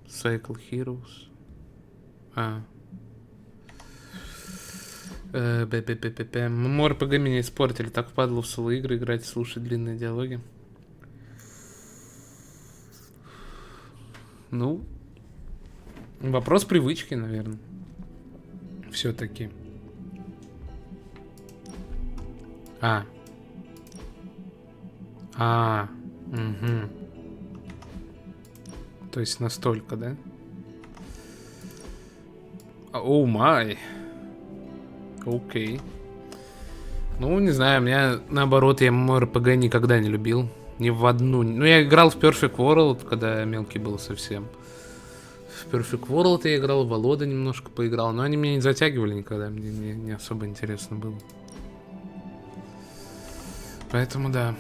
Cycle Heroes. Мы РПГ меня испортили. Так впадло в соло игры играть, слушать длинные диалоги. Ну, вопрос привычки, наверное. Все-таки. Угу. То есть настолько, да? Оу май. Окей. Ну, не знаю, меня наоборот, я РПГ никогда не любил. Ни в одну. Ну, я играл в Perfect World, когда я мелкий был совсем. В Perfect World я играл, в Волода немножко поиграл, но они меня не затягивали никогда, мне не особо интересно было. Поэтому да.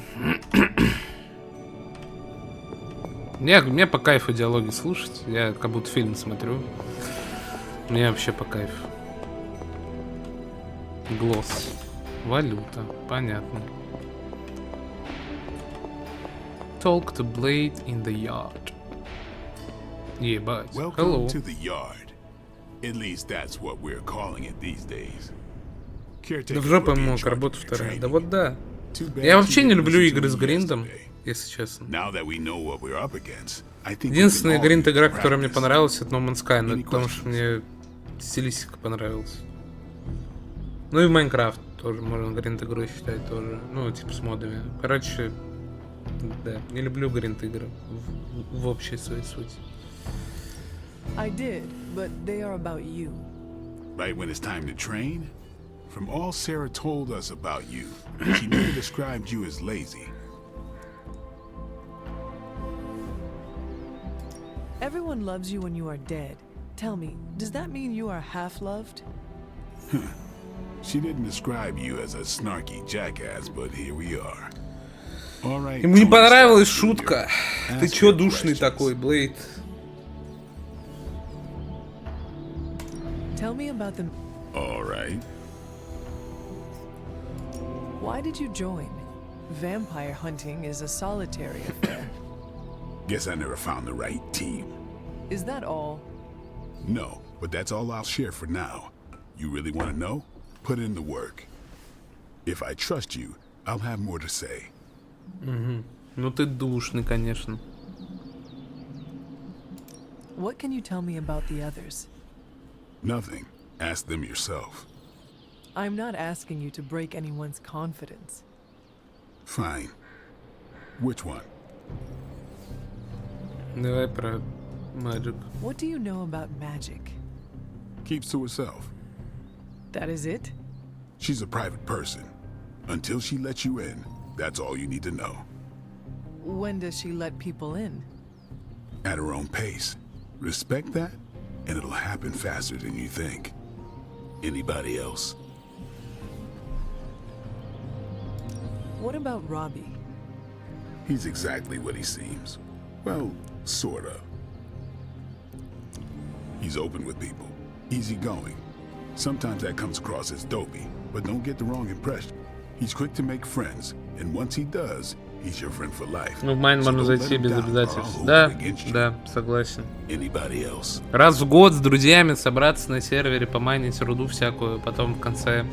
Мне по кайфу диалоги слушать, я как будто фильм смотрю. Мне вообще по кайфу. Глосс. Валюта, понятно. Talk to Blade in the yard. Ебать. Welcome to the yard. At least that's what we're calling it these days. Да в жопу мог, работа вторая. Да вот да. Я вообще не люблю игры с гриндом, если честно. Единственная гринд-игра, которая мне понравилась, это No Man's Sky, потому что мне стилистика понравилась. Ну и в Майнкрафт тоже можно гринд-игру считать тоже. Ну, типа с модами. Короче, да, не люблю гринд-игры в общей своей сути. I did, but they are about you. Right when it's time to train? From all Sarah told us about you, she never described you as lazy. Everyone loves you when you are dead. Tell me, does that mean you are half-loved? She didn't describe you as a snarky jackass, but here we are. All right. Ему не понравилась шутка. Ты чё душный такой, Блейд? Tell me about them. All right. Why did you join? Vampire hunting is a solitary affair. Guess I never found the right team. Is that all? No, but that's all I'll share for now. You really want to know? Put in the work. If I trust you, I'll have more to say. Ну ты душный, конечно. What can you tell me about the others? Nothing. Ask them yourself. I'm not asking you to break anyone's confidence. Fine. Which one? Давай про magic. What do you know about magic? Keeps to herself. That is it? She's a private person. Until she lets you in, that's all you need to know. When does she let people in? At her own pace. Respect that, and it'll happen faster than you think. Anybody else? What about Robbie? He's exactly what he seems. Well, sorta. He's open with people, easygoing. Sometimes that comes across as dopey, but don't get the wrong impression. He's quick to make friends, and once he does, he's your friend for life. Ну, в майн можно зайти без обязательств. Да, согласен. Anybody else? Раз в год с друзьями собраться на сервере, помайнить руду всякую, потом в конце,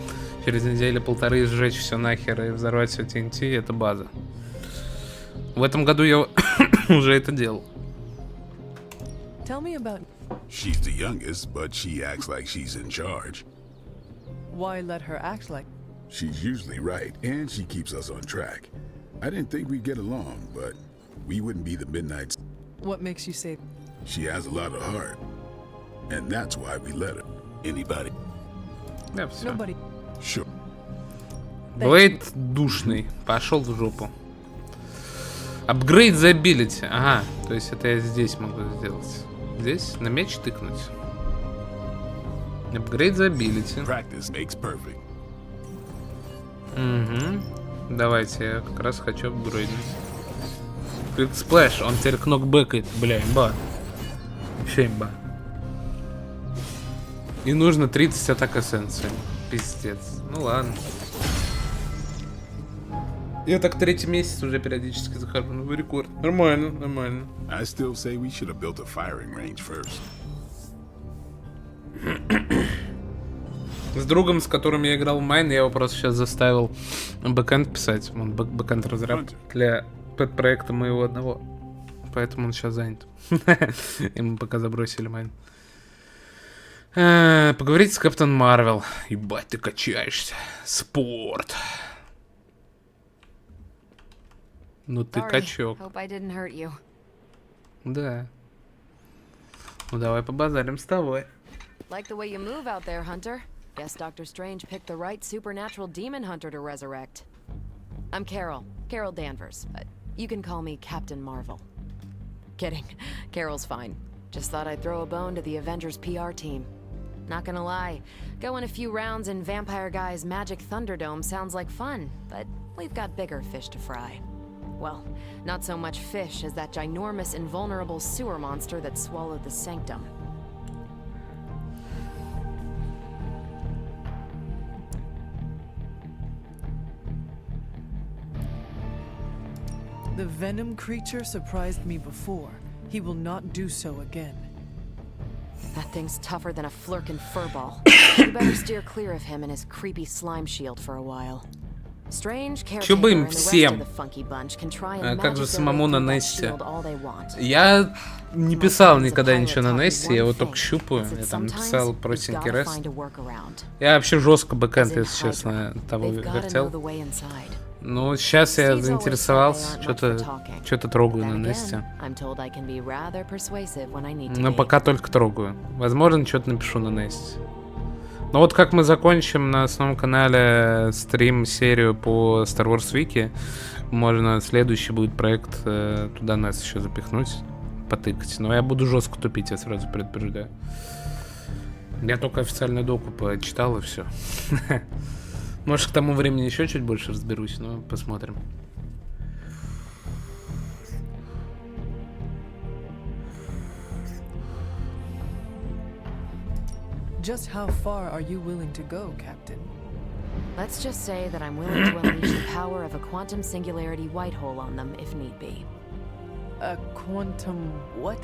через неделю-полторы, сжечь все нахер и взорвать все TNT, это база. В этом году я уже это делал. Tell me about... She's the youngest, but she acts like she's in charge. Why let her act like... She's usually right, and she keeps us on track. I didn't think we'd get along, but we wouldn't be the Midnights. What makes you say? She has a lot of heart, and that's why we let her. Anybody? Да, все. Nobody. Sure. Блейд душный. Пошел в жопу. Апгрейд the ability. Ага, то есть это я здесь могу сделать. Здесь на меч тыкнуть. Апгрейд the ability. Practice makes perfect. Угу. Давайте, я как раз хочу апгрейдить. Quick Splash, он теперь кнокбэкает, бля, имба. Вообще имба. И нужно 30 атак эссенции. Пиздец. Ну ладно. Я так третий месяц уже периодически захожу на рекорд. Нормально, нормально. I still say we should have built a firing range first. С другом, с которым я играл в Майн, я его просто сейчас заставил бэкэнд писать. Он бэкэнд разраб для пэт-проекта моего одного. Поэтому он сейчас занят. И мы пока забросили Майн. Поговорить с Капитан Марвел. Ебать, ты качаешься. Спорт. Ну ты качок. Да. Ну давай побазарим с тобой. Like the way you move out there, Hunter. Guess Dr. Strange picked the right supernatural demon hunter to resurrect. I'm Carol Danvers, but you can call me Captain Marvel. Kidding, Carol's fine. Just thought I'd throw a bone to the Avengers PR team. Not gonna lie, going a few rounds in Vampire Guy's Magic Thunderdome sounds like fun, but we've got bigger fish to fry. Well, not so much fish as that ginormous invulnerable sewer monster that swallowed the Sanctum. The venom creature surprised me before. He will not do so again. That thing's tougher than a flirkin' furball. You better steer clear of him and his creepy slime shield for a while. Strange character and the rest of the funky bunch can try and как же magic самому на their way through that Несте? shield all they want. Я не писал никогда ничего на Несте, я его только щупаю. Я там написал простенький рест. Я вообще жестко бэкэнд, если честно, того вертел. Ну, сейчас я заинтересовался, что-то трогаю на Несте. Но пока только трогаю. Возможно, что-то напишу на Несте. Но вот как мы закончим на основном канале стрим-серию по Star Wars Wiki, можно следующий будет проект туда нас еще запихнуть, потыкать. Но я буду жестко тупить, я сразу предупреждаю. Я только официальную доку почитал и все. Может, к тому времени еще чуть больше разберусь, но посмотрим. Just how far are you willing to go, Captain? Let's just say that I'm willing to unleash the power of a quantum singularity white hole on them if need be. A quantum what?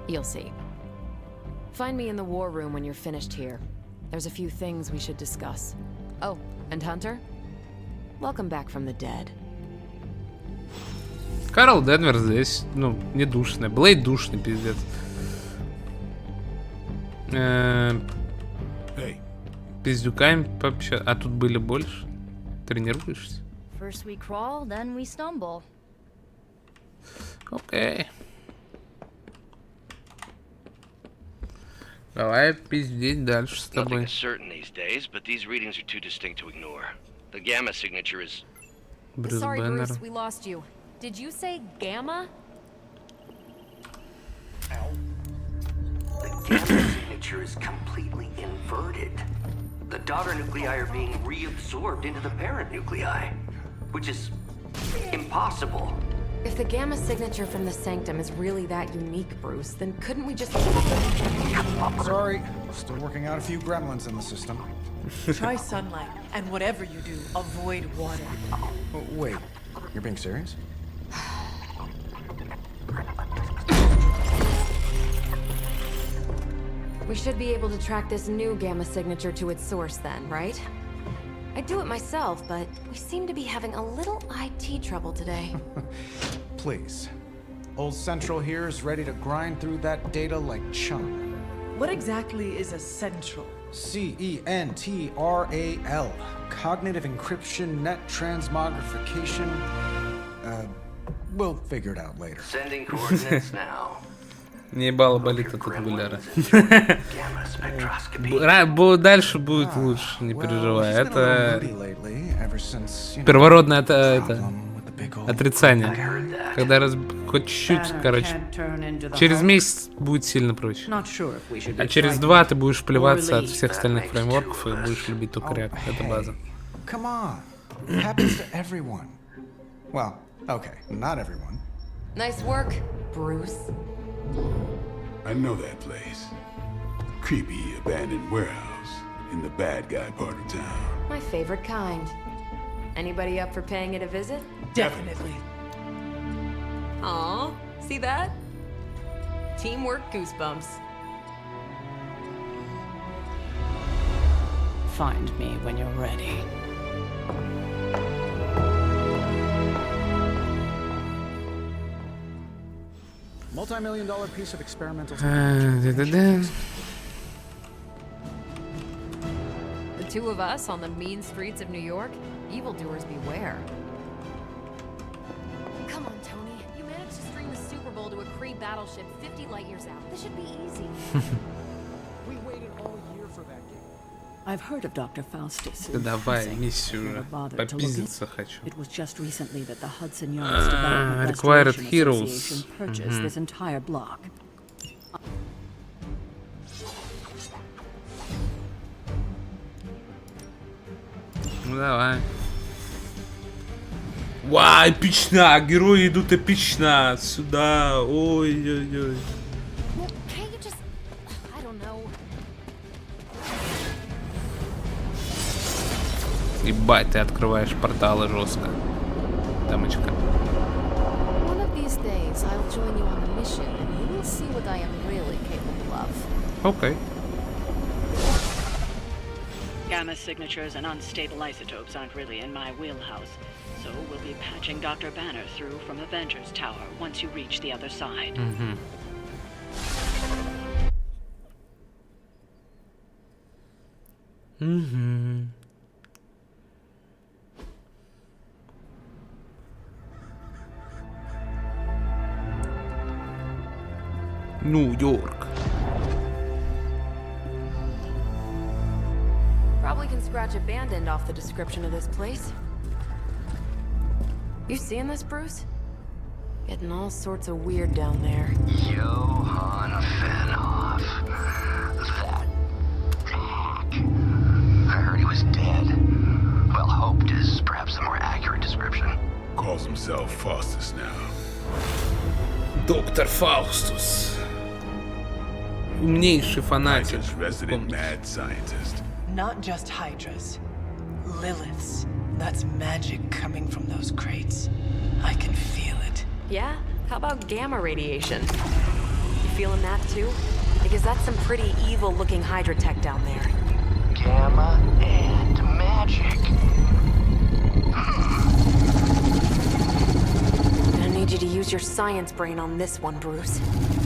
You'll see. Find me in the war room when you're finished here. There's a few things we should discuss. Oh, and Hunter? Welcome back from the dead. Карл Денвер здесь, ну, не душный. Блейд душный, пиздец. Пиздюками вообще. А тут были больше? Тренируешься? First we crawl, then we stumble. Окей. Давай пиздеть дальше с тобой. Nothing is certain these days, but these readings are too distinct to ignore. The gamma signature is. Sorry, Bruce, we lost you. Did you say gamma? The gamma signature is completely inverted. The daughter nuclei are being reabsorbed into the parent nuclei, which is impossible. If the gamma signature from the Sanctum is really that unique, Bruce, then couldn't we just... Sorry, still working out a few gremlins in the system. Try sunlight, and whatever you do, avoid water. Wait, you're being serious? We should be able to track this new gamma signature to its source then, right? I'd do it myself, but we seem to be having a little IT trouble today. Please. Old Central here is ready to grind through that data like chum. What exactly is a central? CENTRAL. Cognitive encryption, net transmogrification. We'll figure it out later. Sending coordinates now. Не ебало болит от Ангуляра. Дальше будет лучше, не переживай. Это первородное это отрицание. Когда хоть чуть-чуть, короче, через месяц будет сильно проще. А через 2 ты будешь плеваться от всех остальных фреймворков и будешь любить только React. Это база. Come on. It happens to everyone. Well, okay, not everyone. Nice work, Bruce. I know that place. Creepy abandoned warehouse in the bad guy part of town. My favorite kind. Anybody up for paying it a visit? Definitely. Aw, see that? Teamwork goosebumps. Find me when you're ready. Multi-million-dollar piece of experimental. The two of us on the mean streets of New York? Evildoers beware. Come on, Tony. You managed to string the Super Bowl to a Kree battleship 50 light years out. This should be easy. We waited all year for that game. I've heard of Dr. Faustus. Давай миссию попиздиться хочу. It was just recently that the Hudson Yards Development Required Restoration heroes. Association purchased this entire block. Ну давай. Вау, эпично! Герои идут эпично! Сюда! Ой-ой-ой. Ебать, ты открываешь порталы жестко. Дамочка. One of these days, I'll join you on the mission, and you will see what I am really capable of. Okay. Gamma signatures and unstable isotopes aren't really in my wheelhouse, so we'll be patching Dr. Banner through from Avengers Tower once you reach the other side. New York. Probably can scratch abandoned off the description of this place. You seeing this, Bruce? Getting all sorts of weird down there. Johann Fenoff. That hack. I heard he was dead. Well, hoped is perhaps the more accurate description. Calls himself Faustus now. Доктор Фаустус. Умнейший фанатик. Resident mad scientist. Not just Hydras. Liliths. That's magic coming from those crates. I can feel it. Yeah? How about gamma radiation? You feeling that too? Because that's some pretty evil-looking Hydra tech down there. Gamma and magic. I need you to use your science brain on this one, Bruce.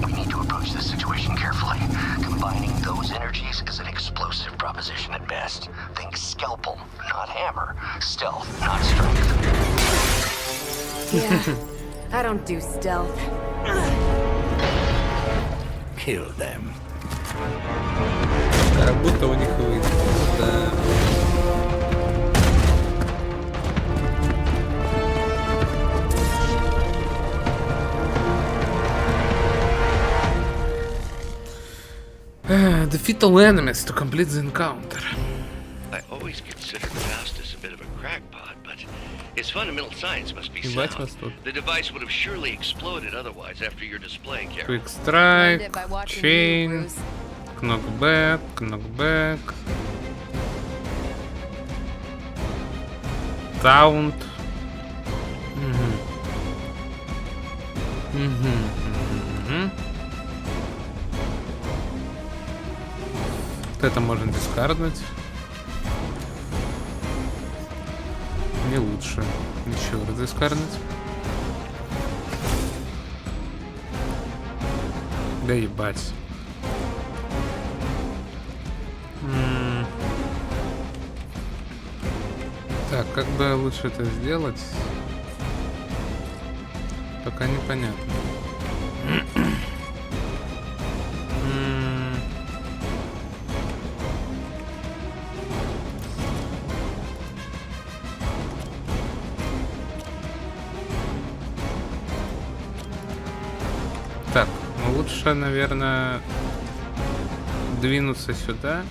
We need to approach this situation carefully. Combining those energies is an explosive proposition at best. Think scalpel, not hammer. Stealth, not strength. Yeah, I don't do stealth. Kill them. Как будто у них выйдет. Да. Defeat all enemies to complete the encounter. I always considered Faustus a bit of a crackpot, but his fundamental science must be sound. The device would have surely exploded otherwise after your display, Carol. Quick strike, chain, knockback, knockback, taunt. Вот это можно дискарднуть. Не лучше. Еще раз дискарднуть. Да ебать. Так, как бы лучше это сделать? Пока непонятно. Так, ну лучше, наверное, двинуться сюда.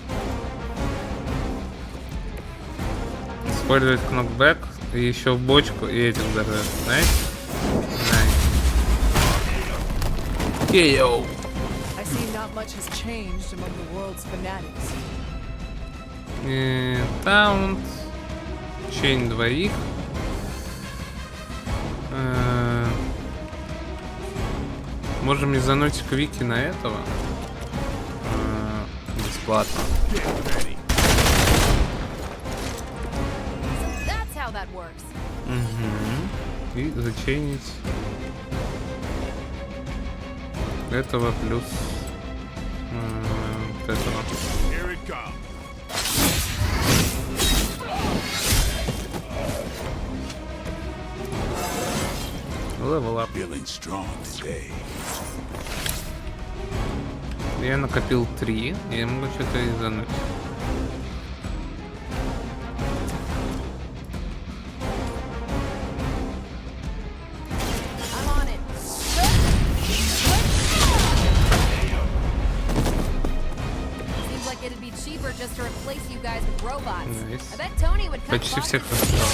Использовать кнокбэк и еще в бочку и этим взорвать. Найс. Окей, йоу. Таунт. Чейн двоих. Можем изануть квики на этого. Бесплатно. Угу. И зачейнить этого плюс вот этого. Level up. Я накопил 3, я могу что-то изануть. Почти всех расстрел.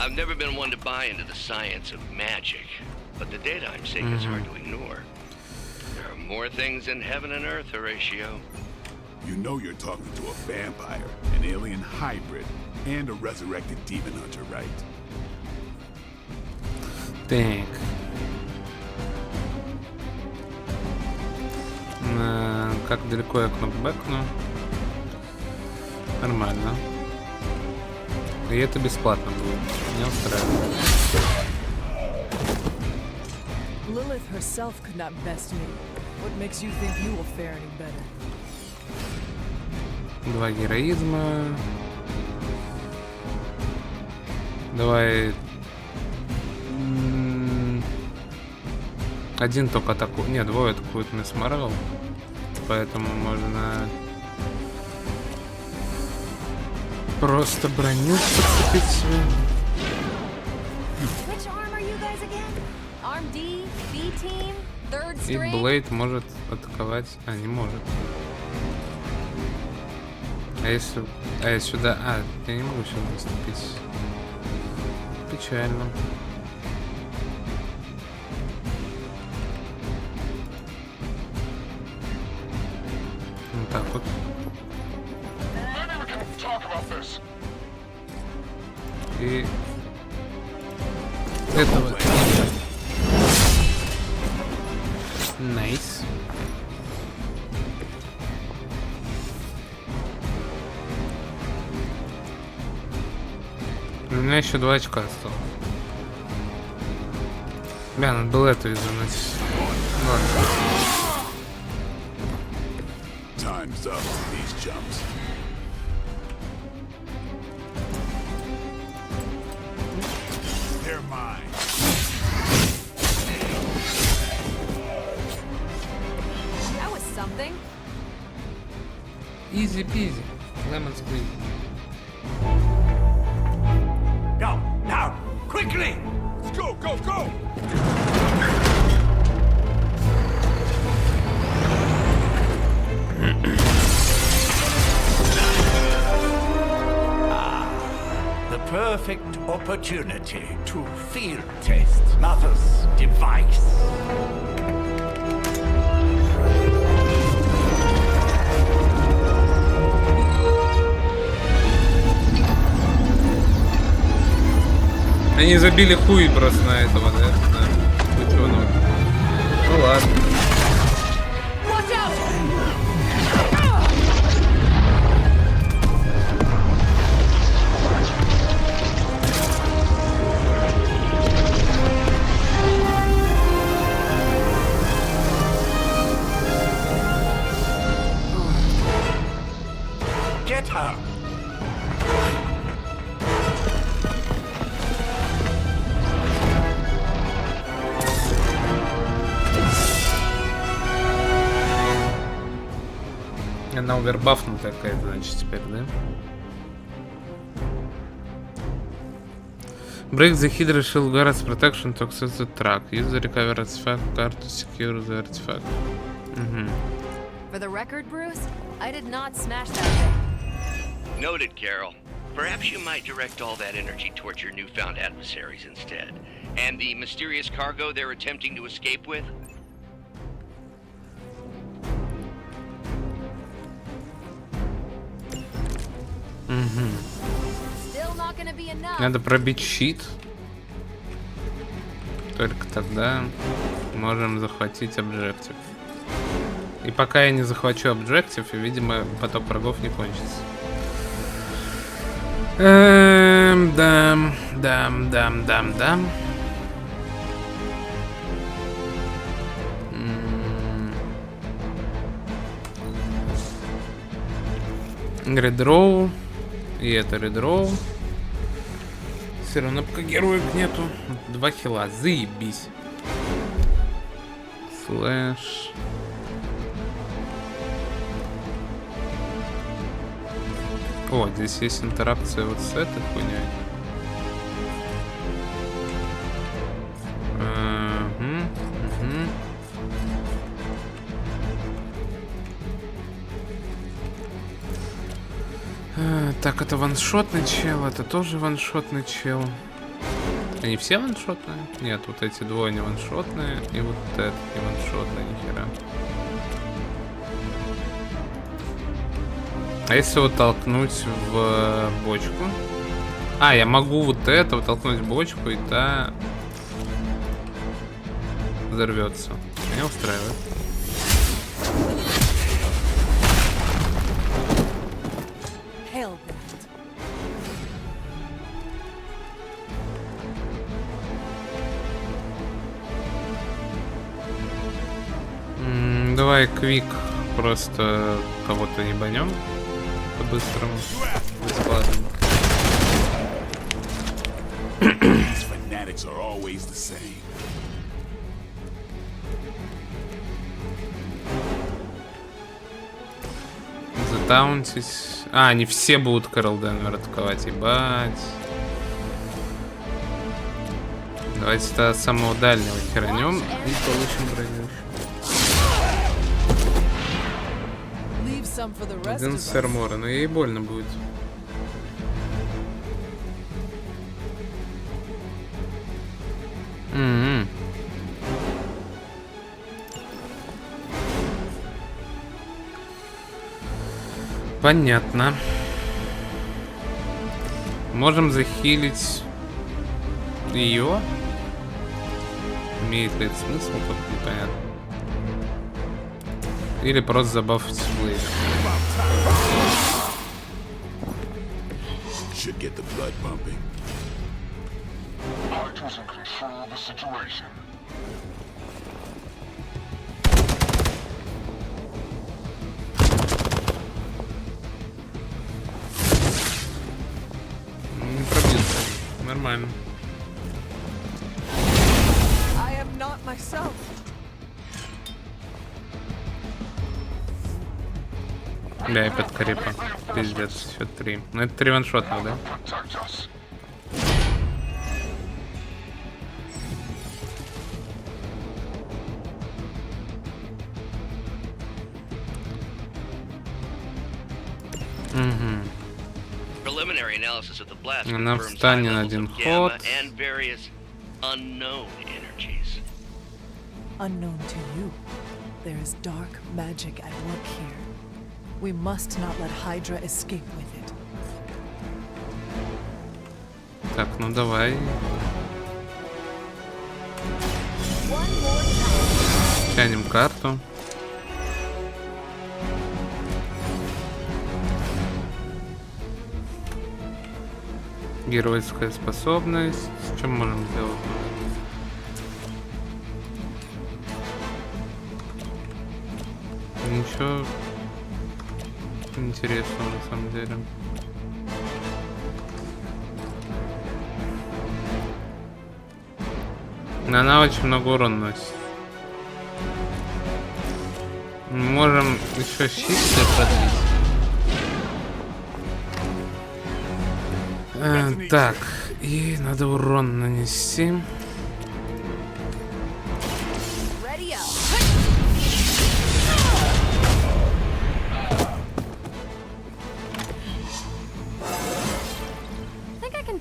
I've never been one to buy into the science of magic, but the data I'm seeing is hard to ignore. There are more things in heaven and earth, Horatio. You know you're talking to a vampire, an alien hybrid, and a resurrected demon hunter, right? Так. Как далеко я кнопбэкну? Нормально. И это бесплатно будет. Меня устраивает. Lilith herself could not best me. What makes you think you will fare any better? 2 героизма. Давай. Один только атакует. Не, 2 атакуют Мисс Марвел. Поэтому можно просто броню подцепить. И Блейд может атаковать. А, не может. А если... А я сюда... А, я не могу сюда наступить. Печально. Вот так вот. И... этого... Найс. У меня еще 2 очка осталось. Бля, надо было это изануть. Ладно. Time's up for these jumps. They're mine. That was something. Easy peasy. Lemon squeeze. Go, now, quickly! Let's go, go, go! The perfect opportunity to field test Mother's device. Они забили хуй просто на этого, да? Да. Ну ладно. Get her! Она овербафнутая какая-то, значит, теперь, да? Break the Hydra Shield Guards Protection to access the truck. Use the recover artifact card to secure the artifact. For the record, Bruce, I did not smash that thing. Noted, Carol. Perhaps you might direct all that energy towards your newfound adversaries instead. And the mysterious cargo they're attempting to escape with? Надо пробить щит. Только тогда можем захватить объектив. И пока я не захвачу объектив, видимо, поток врагов не кончится. Да. Редроу. И это редроу. Все равно пока героев нету. 2 хила. Заебись. Флэш. О, здесь есть интеракция вот с этой хуйней. Так, это ваншотный чел, это тоже ваншотный чел. Они все ваншотные? Нет, вот эти двое не ваншотные, и вот этот не ваншотный, нихера. А если вот толкнуть в бочку? А, я могу вот это толкнуть в бочку, и та взорвется. Меня устраивает. Давай квик просто кого-то ебанем по-быстрому. Бесплатно. Затаунтить. А, они все будут Кэрол Денвер атаковать, ебать. Давайте тогда самого дальнего херанем и получим броню. Один с армора, но ей больно будет. Понятно. Можем захилить ее. Имеет ли это смысл, тут непонятно. Или просто забафать флейм. Не пробился. Нормально. Бля, и под карепа. Пиздец, еще 3. Ну это 3 ваншотных, да? Она встанет на один ход. Unknown to you, there is dark magic at work here. We must not let Hydra escape with it. Так, ну давай. Тянем карту. Геройская способность. Что мы можем сделать? Ничего. интересного на самом деле. Но она очень много урона носит. Мы можем еще щит продлить. Так, и надо урон нанести.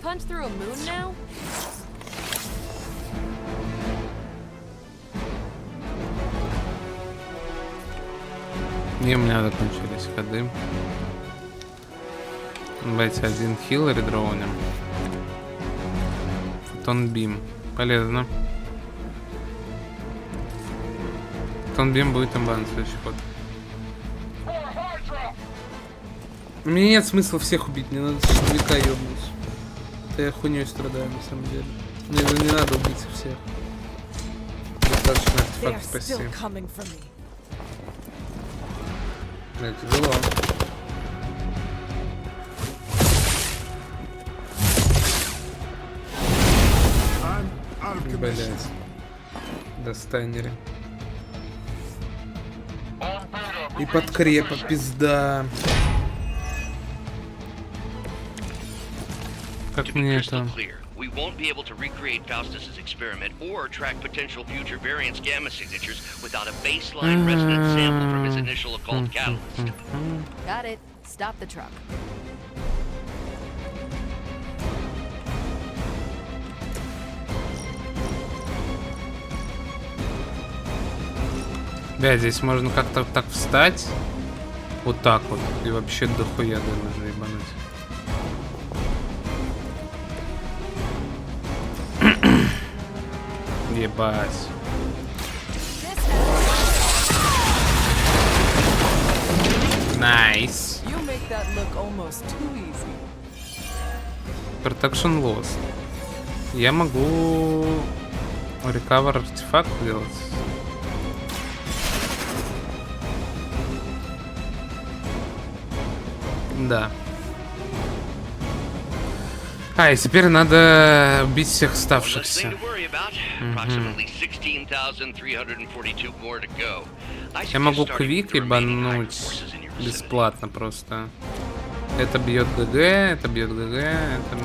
Punch through a moon now? Не, у меня закончились ходы. Давайте один хил редроунем. Тонбим. Полезно. Тонбим будет имбан в следующий ход. У меня нет смысла всех убить, мне надо штурмовика ёбнуть. Я хуйней страдаю на самом деле. Мне же не надо убить всех. Достаточно артефакт спасти. Да, тяжело. Блять. Достанери. И подкрепа, пизда. Как мне это? We won't be able to recreate Faustus's experiment or track potential future variants gamma signatures without a baseline resonance sample from his initial occult catalyst. Got it. Stop the truck. Да, здесь можно как-то так встать. Вот так вот. И вообще дохуя даже ебануть. Ебать. Найс. Protection loss. Я могу recover артефакт делать. Да. И теперь надо убить всех оставшихся. Я могу квик ебануть бесплатно просто. Это бьет ГГ, это бьет ГГ, это...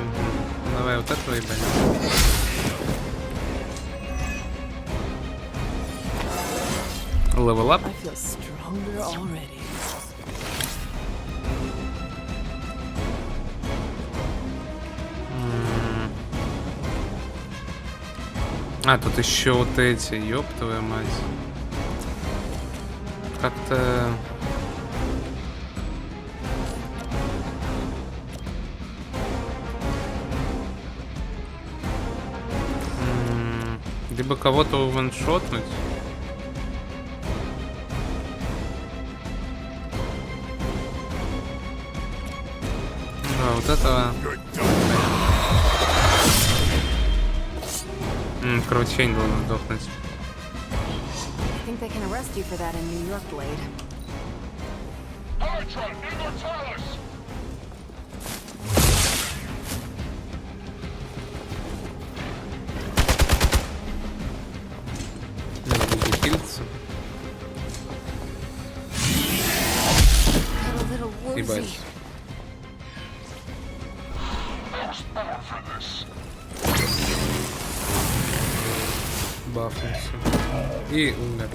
Давай вот этого ебанем. Level up. Тут еще вот эти, ёб твою мать. Как-то... Либо кого-то ваншотнуть. Да, вот этого... Кровотечение должен сдохнуть. Надо будет закилиться. Ебать. Бафнулся. И умер.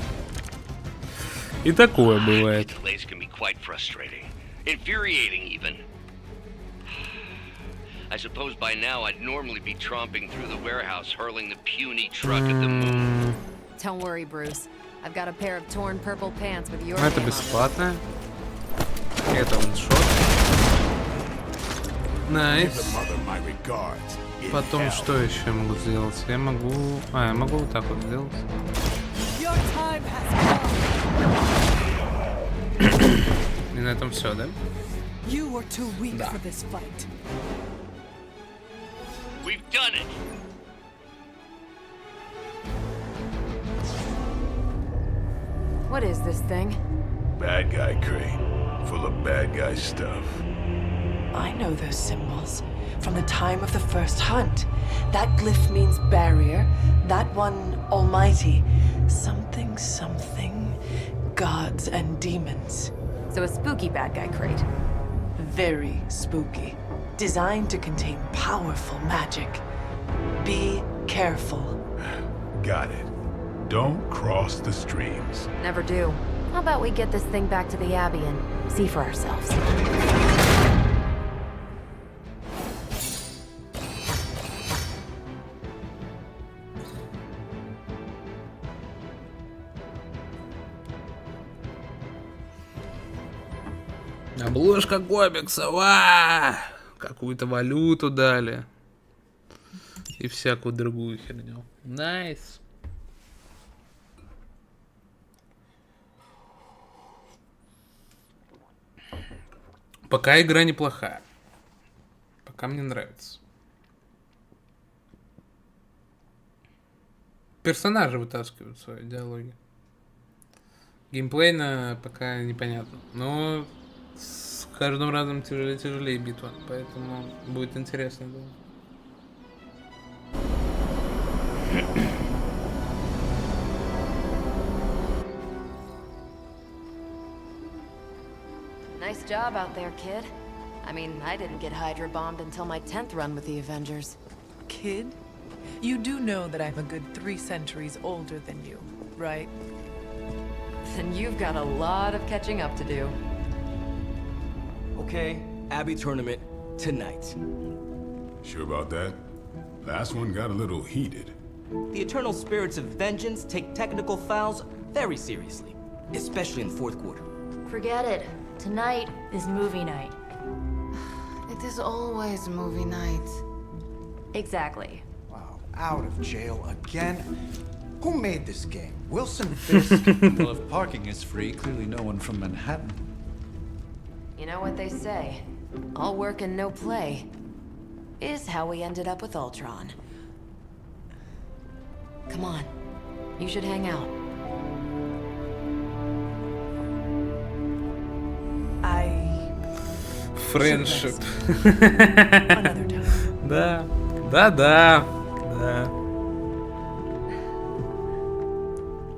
И такое бывает. I suppose by now I'd normally be tromping through the warehouse, hurling the puny truck at the moon. Don't worry, Bruce. I've got a pair of torn purple pants with your Это бесплатно. Это ваншот. Найс. Потом что еще я могу сделать? Я могу... я могу вот так вот сделать. И на этом все, да? Да. We've done it. What is this thing? Bad guy crate. full of bad guy stuff. I know those symbols from the time of the first hunt. That glyph means barrier, that one almighty. Something, something, gods and demons. So a spooky bad guy crate. Very spooky. Designed to contain powerful magic. Be careful. Got it. Don't cross the streams. Never do. How about we get this thing back to the Abbey and see for ourselves? Обложка комикса, ва! Какую-то валюту дали. И всякую другую херню. Найс. Пока игра неплохая. Пока мне нравится. Персонажи вытаскивают свои диалоги. Геймплейно пока непонятно. Но с каждым разом тяжелее битва. Поэтому будет интересно, думаю. Nice job out there, kid. I mean, I didn't get Hydra bombed until my 10th run with the Avengers. Kid? You do know that I'm a good 3 centuries older than you, right? Then you've got a lot of catching up to do. Okay, Abbey tournament tonight. Sure about that? Last one got a little heated. The eternal spirits of vengeance take technical fouls very seriously, especially in the fourth quarter. Forget it. Tonight is movie night. It is always movie night. Exactly. Wow, out of jail again? Who made this game? Wilson Fisk? Well, if parking is free, clearly no one from Manhattan. You know what they say? All work and no play is how we ended up with Ultron. Come on, you should hang out. Friendship. Another time. Да.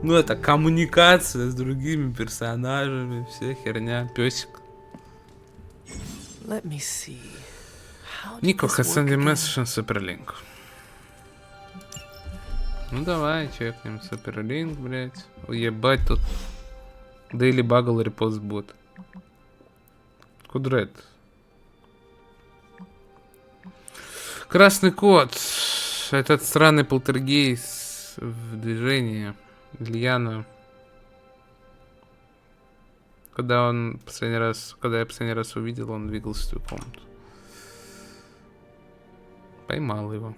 Ну это коммуникация с другими персонажами, вся херня, песик. Let me see. Nico has sent a message on Superlink. Ну давай, чекнем Superlink, блять. Уебать тут. Daily Bugle репост бот. Кудрет. Красный кот. Этот странный полтергейст в движении. Ильяна. Когда я последний раз увидел, он двигался в твою комнату. Поймал его.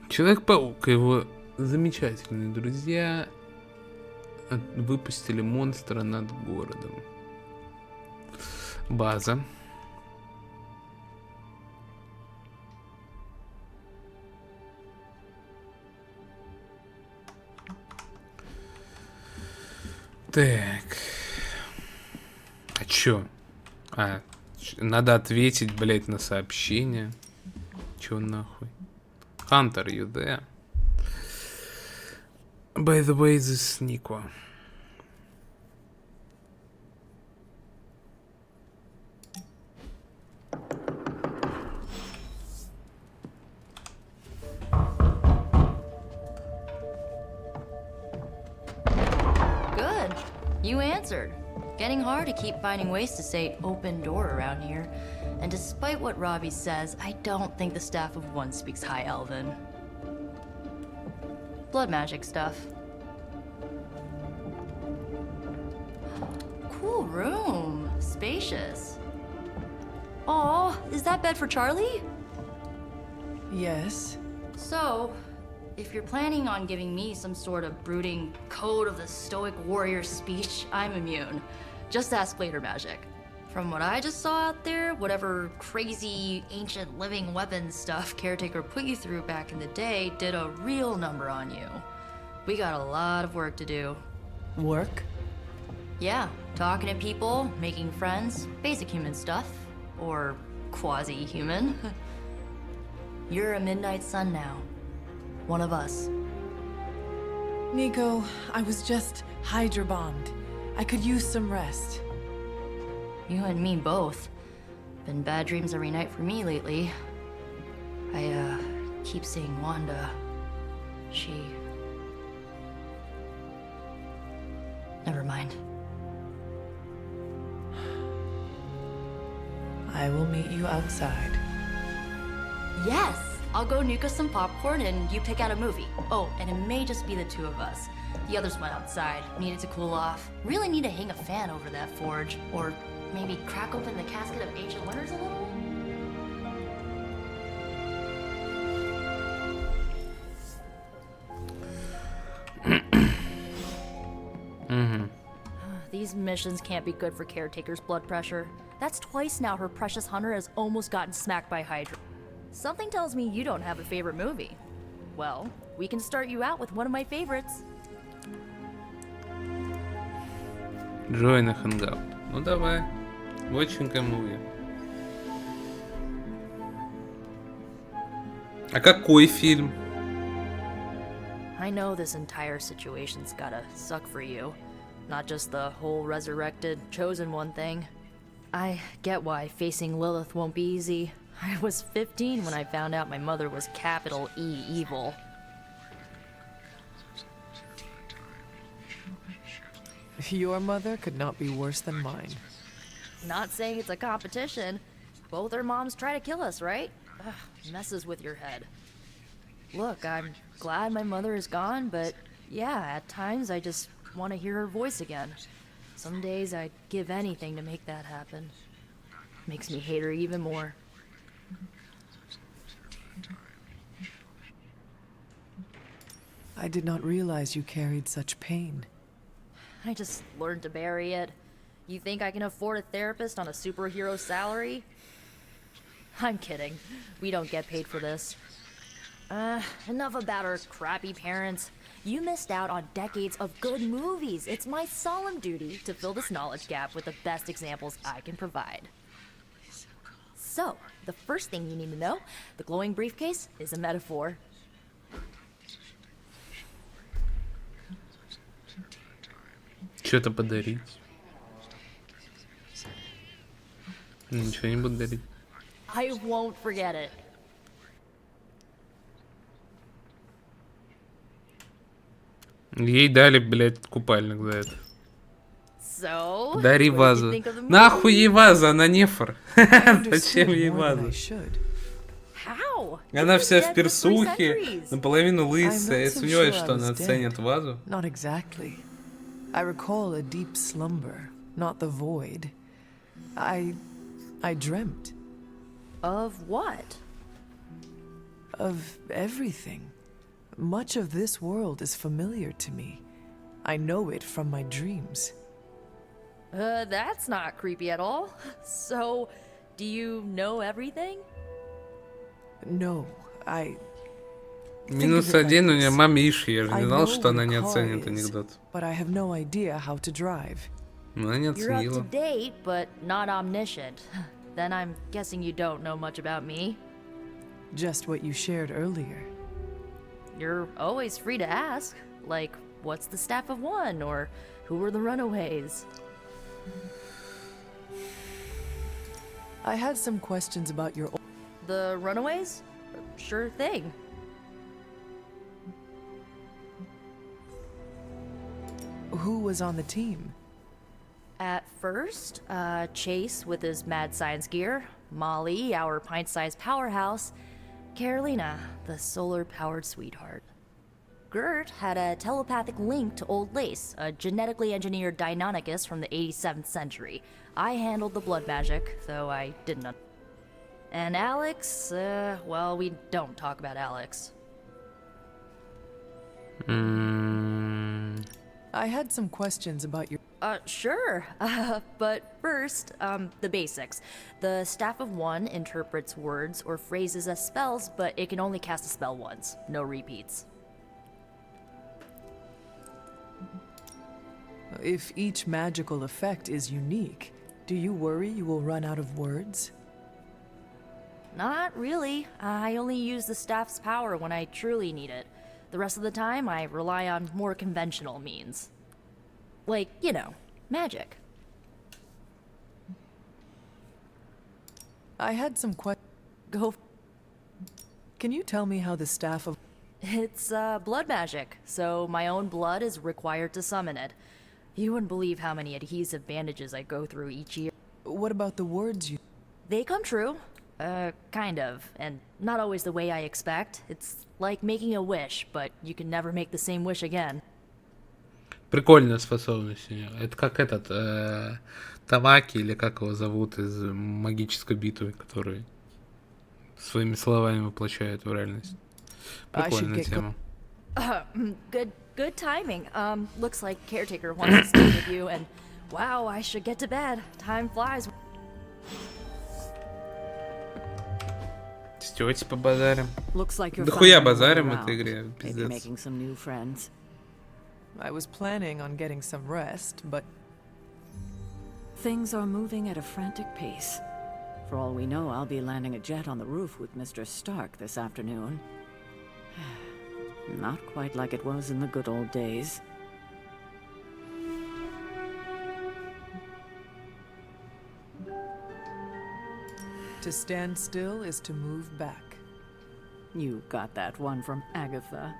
Человек-паук и его замечательные друзья выпустили монстра над городом. База. Так. А чё? Надо ответить, блять, на сообщение. Чё нахуй? Hunter, you there? By the way, this is Nico. Good. You answered. Getting hard to keep finding ways to say open door around here. And despite what Robbie says, I don't think the staff of One speaks High Elven. Blood magic stuff. Cool room. Spacious. Aw, is that bed for Charlie? Yes. So, if you're planning on giving me some sort of brooding code of the stoic warrior speech, I'm immune. Just ask later, Magic. From what I just saw out there, whatever crazy ancient living weapons stuff Caretaker put you through back in the day did a real number on you. We got a lot of work to do. Work? Yeah, talking to people, making friends, basic human stuff. Or quasi-human. You're a Midnight Sun now. One of us. Nico, I was just Hydra bombed. I could use some rest. You and me both. Been bad dreams every night for me lately. I, keep seeing Wanda. She... Never mind. I will meet you outside. Yes! I'll go nuke us some popcorn and you pick out a movie. Oh, and it may just be the two of us. The others went outside, needed to cool off. Really need to hang a fan over that forge. Or maybe crack open the casket of Ancient Wonders a little? These missions can't be good for Caretaker's blood pressure. That's twice now her precious hunter has almost gotten smacked by Hydra. Something tells me you don't have a favorite movie. Well, we can start you out with one of my favorites. Join a hangout. Ну давай. Watching a movie. А какой фильм? I know this entire situation's gotta suck for you. Not just the whole resurrected, chosen one thing. I get why facing Lilith won't be easy. I was 15 when I found out my mother was capital E evil. Your mother could not be worse than mine. Not saying it's a competition. Both our moms try to kill us, right? Ugh, messes with your head. Look, I'm glad my mother is gone, but yeah, at times I just want to hear her voice again. Some days I'd give anything to make that happen. Makes me hate her even more. I did not realize you carried such pain. I just learned to bury it. You think I can afford a therapist on a superhero salary? I'm kidding. We don't get paid for this. Enough about our crappy parents. You missed out on decades of good movies. It's my solemn duty to fill this knowledge gap with the best examples I can provide. So, the first thing you need to know, the glowing briefcase is a metaphor. Что-то подарить. Ничего не буду дарить. I won't forget it. Ей дали, блядь, купальник за это. So, Дари вазу. Нахуй ей ваза, она нефор. Зачем ей ваза? How? Она вся в персухе, наполовину лысая. Я сомневаюсь, что она ценит вазу. Not exactly. I recall a deep slumber, not the void. I dreamt. Of what? Of everything. Much of this world is familiar to me. I know it from my dreams. That's not creepy at all. So, do you know everything? No, I... -1 у нее мамиша, я же не знал, что она не оценит анекдот. But I have no idea how to drive. Она не You're up оценила. to date, but not omniscient. Then I'm guessing you don't know much about me. Just what you shared earlier. You're always free to ask. Like, what's the staff of one? Or who were the runaways? I had some questions about your... The runaways? Sure thing. Who was on the team? At first, Chase with his mad science gear, Molly, our pint-sized powerhouse, Carolina, the solar-powered sweetheart. Gert had a telepathic link to Old Lace, a genetically engineered Deinonychus from the 87th century. I handled the blood magic, though I didn't. And Alex, well, we don't talk about Alex. I had some questions about your... Sure. But first, the basics. The Staff of One interprets words or phrases as spells, but it can only cast a spell once. No repeats. If each magical effect is unique, do you worry you will run out of words? Not really. I only use the staff's power when I truly need it. The rest of the time, I rely on more conventional means. Like, you know, magic. I had some Go. Can you tell me how the Staff of... It's, blood magic, so my own blood is required to summon it. You wouldn't believe how many adhesive bandages I go through each year. What about the words you... They come true. Kind of. And not always the way I expect. It's like making a wish, but you can never make the same wish again. Прикольная способность у нее. Это как этот Тамаки, или как его зовут, из магической битвы, который своими словами воплощает в реальность. Прикольная тема. Good timing. Looks like Caretaker wants to stay with you, and wow, I should get to bed. Time flies. С тётей побазарим. Да хуя базарим в этой игре, пиздец. Making some new friends. I was planning on getting some rest, but... Things are moving at a frantic pace. For all we know, I'll be landing a jet on the roof with Mr. Stark this afternoon. Not quite like it was in the good old days. To stand still is to move back. You got that one from Agatha.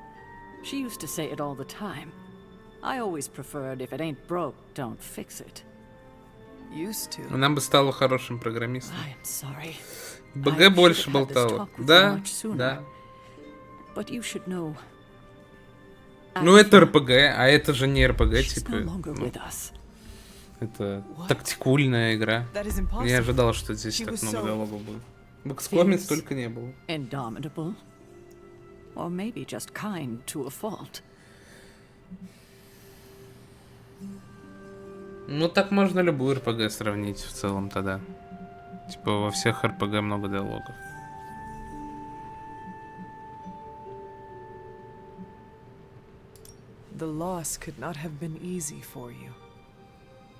She used to say it all the time. I always preferred if it ain't broke, don't fix it. Used to. Она бы стала хорошим программистом. I'm sorry. БГ больше болтала. Да, да. But you should know. Ну это РПГ, а это же не РПГ, типа. Это тактикульная игра. Я ожидал, что здесь так много диалогов будет. В XCOM столько не было. Indomitable. Or maybe just kind to a fault. Ну так можно любую РПГ сравнить в целом тогда. Типа во всех РПГ много диалогов. The loss could not have been easy for you.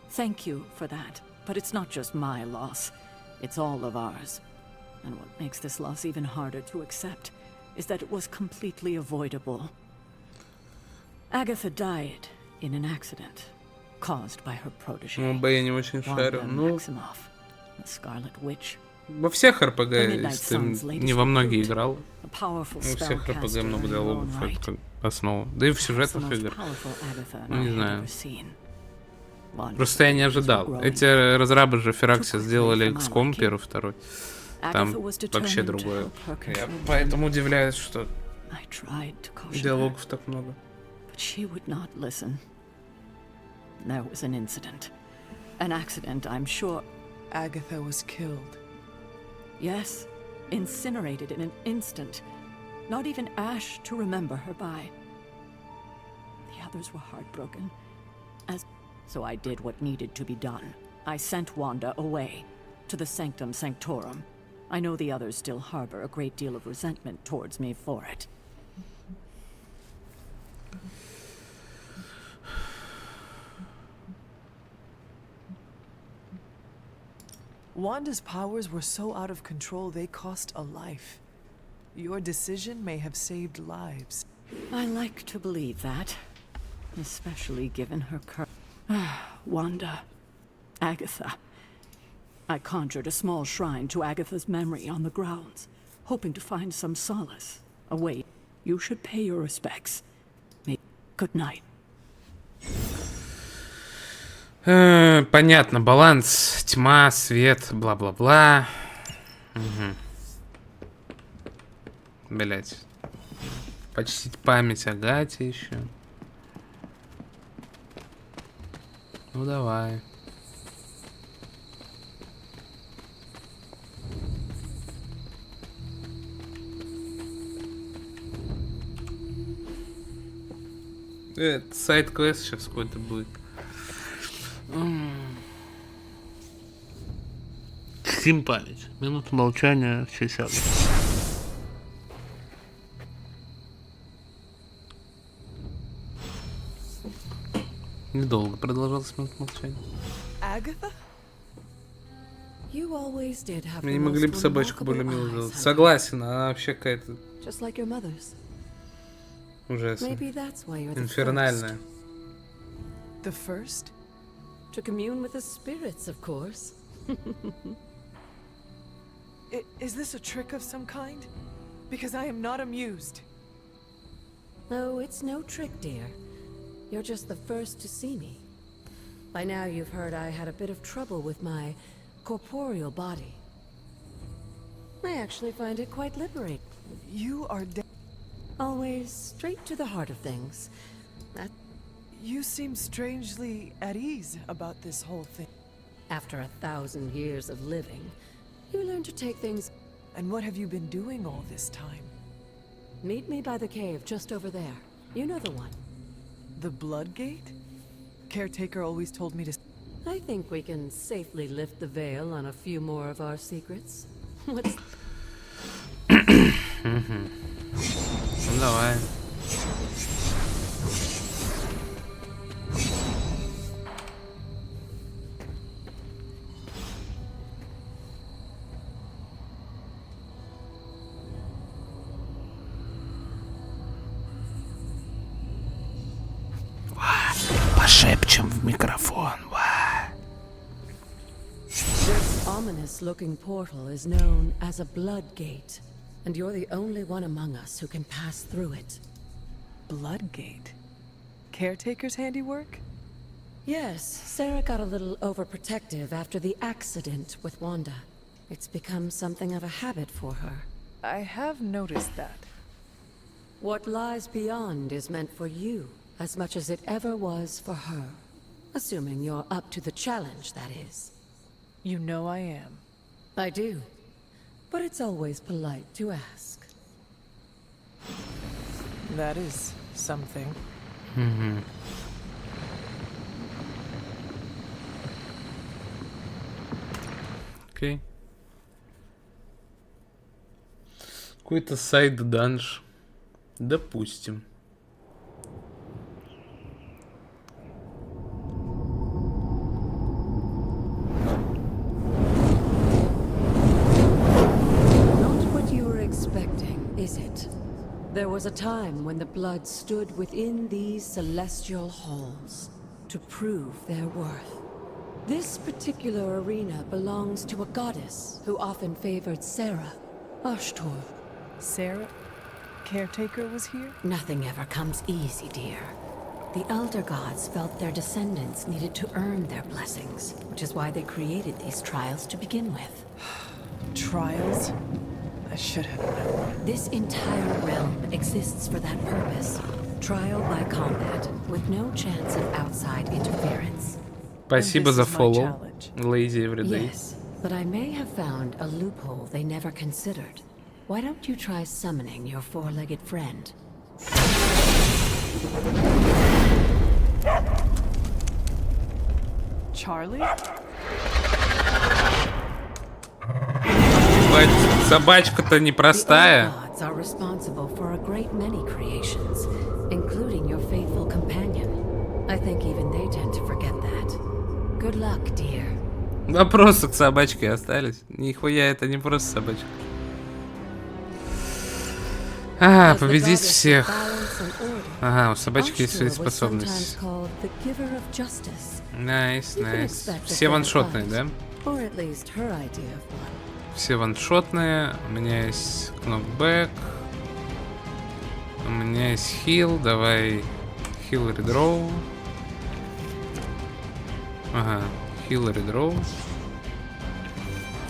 Thank you for that, but it's not just my loss. It's all of ours. And what makes this loss even harder to accept is that it was completely avoidable. Agatha died in an accident caused by her protege. Ну, я не очень шарю. Ну, the Scarlet Witch. Во всех РПГ, если ты не во многие играл, во всех РПГ много диалогов, это как основа. Да и в сюжетных играх. Ну, не знаю. Просто я не ожидал. Эти разрабы же Firaxis сделали XCOM 1-2. Там вообще другое. Я поэтому удивляюсь, что диалогов так много. There was an incident. An accident, I'm sure. Agatha was killed. Yes, incinerated in an instant. Not even ash to remember her by. The others were heartbroken. So I did what needed to be done. I sent Wanda away, to the Sanctum Sanctorum. I know the others still harbor a great deal of resentment towards me for it. Wanda's powers were so out of control they cost a life. Your decision may have saved lives. I like to believe that, especially given her Wanda. Agatha. I conjured a small shrine to Agatha's memory on the grounds, hoping to find some solace. Away. You should pay your respects. Good night. Понятно, баланс, тьма, свет, бла-бла-бла. Угу. Блять. Почтить память Агате еще. Ну давай. Сайд-квест сейчас какой-то будет. Steam память. Минута молчания в честь Агаты. Недолго продолжалась минута молчания. Мы не могли бы собачку более мило сделать. Согласен, она вообще какая-то ужасная. Инфернальная. The first? To commune with the spirits, of course. Is this a trick of some kind? Because I am not amused. No, it's no trick, dear. You're just the first to see me. By now you've heard I had a bit of trouble with my corporeal body. I actually find it quite liberating. You are always straight to the heart of things. You seem strangely at ease about this whole thing. After 1,000 years of living, you learn to take things. And what have you been doing all this time? Meet me by the cave just over there. You know the one. The Blood Gate? Caretaker always told me to... I think we can safely lift the veil on a few more of our secrets. What's... Давай. Пошепчем в микрофон. This ominous-looking portal is known as a blood gate, and you're the only one among us who can pass through it. Blood Gate? Caretaker's handiwork? Yes, Sarah got a little overprotective after the accident with Wanda. It's become something of a habit for her. I have noticed that. What lies beyond is meant for you as much as it ever was for her. Assuming you're up to the challenge, that is. You know I am. I do. But it's always polite to ask. That is something. Окей. Какой-то сайд-данж. Допустим. Is it? There was a time when the blood stood within these celestial halls to prove their worth. This particular arena belongs to a goddess who often favored Sarah, Ashtor. Sarah? Caretaker was here? Nothing ever comes easy, dear. The Elder Gods felt their descendants needed to earn their blessings, which is why they created these trials to begin with. Trials? I should have known. This entire realm exists for that purpose. Trial by combat, with no chance of outside interference. Спасибо за follow, Lazy Everyday. Yes, but I may have found a loophole they never considered. Why don't you try summoning your four-legged friend? Charlie? Собачка-то непростая. The are responsible for a great many creations, including your faithful companion. I think even they tend to forget that. Good luck, dear. Вопросы к собачке остались. Нихуя, это не просто собачка. А, победить всех. Ага, у собачки есть свои способности. Найс, найс. Все ваншотные, да? Все ваншотные. У меня есть кнокбэк. У меня есть хил. Давай хил редроу. Ага, хил редроу.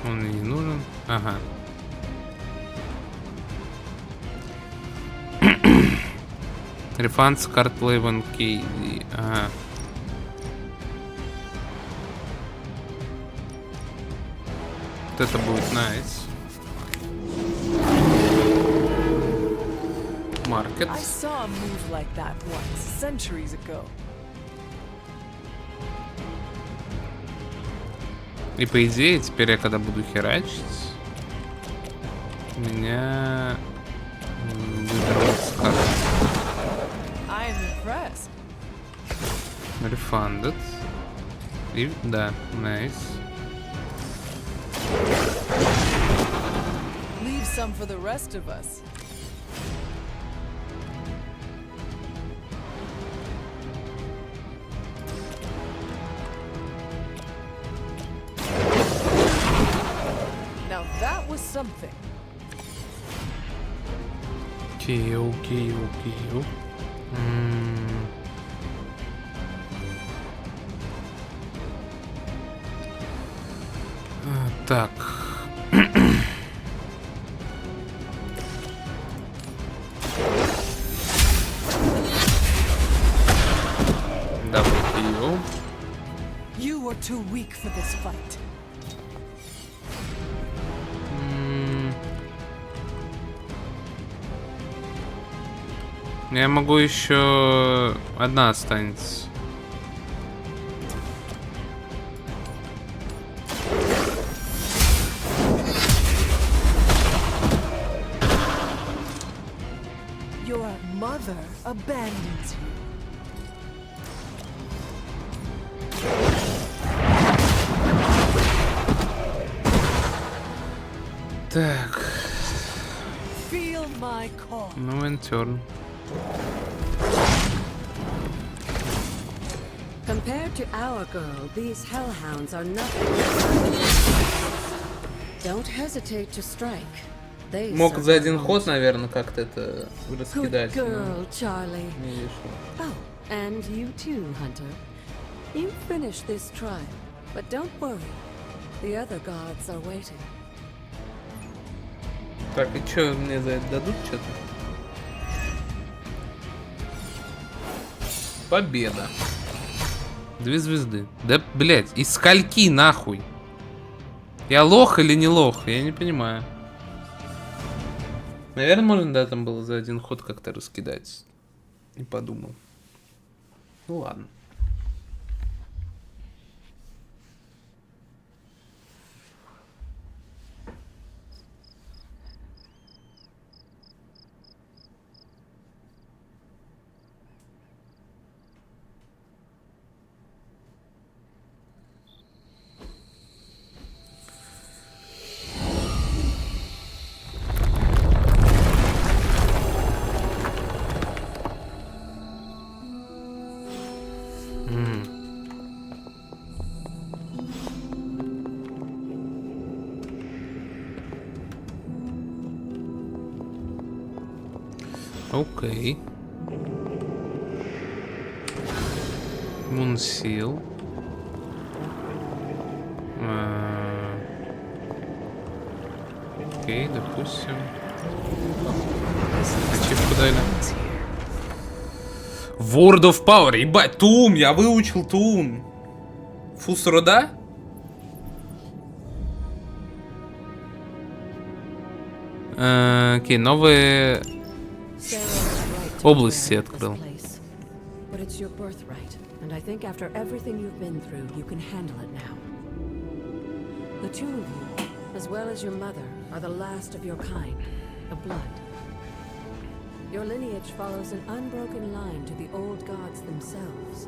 Он мне не нужен. Ага. Рефанс карт Лейвен Кейди. Ага. Вот это будет найс. Маркет. I saw a move like that once, centuries ago. И по идее, теперь я когда буду херачить, меня выберут с карты. Refunded. И да, nice. Leave some for the rest of us. Now that was something. Kill. Так. Double. You were too weak for this fight. Я могу еще одна останется. Your mother abandons you. Так. Feel my call. Ну, turn. Compared to our girl, these hellhounds are nothing. Don't hesitate to strike. They Мог за один ход, наверное, как-то это раскидать. Good girl, Charlie. Oh, and you too, Hunter. You finished this trial, but don't worry. The other gods are waiting. Так, и чё, мне за это дадут что-то? Победа. 2 звезды. Да, блять, из скольки нахуй? Я лох или не лох? Я не понимаю. Наверное, можно, да, там было за один ход как-то раскидать. Не подумал. Ну ладно. Окей. Мунсил. Окей, допустим. Ачивку дали. World of Power, ебать, Тум, я выучил Тум. Фусрода? Окей, новые области открыл. But it's your birthright, and I think after everything you've been through, you can handle it now. The two of you, as well as your mother, are the last of your kind, the blood. Your lineage follows an unbroken line to the old gods themselves.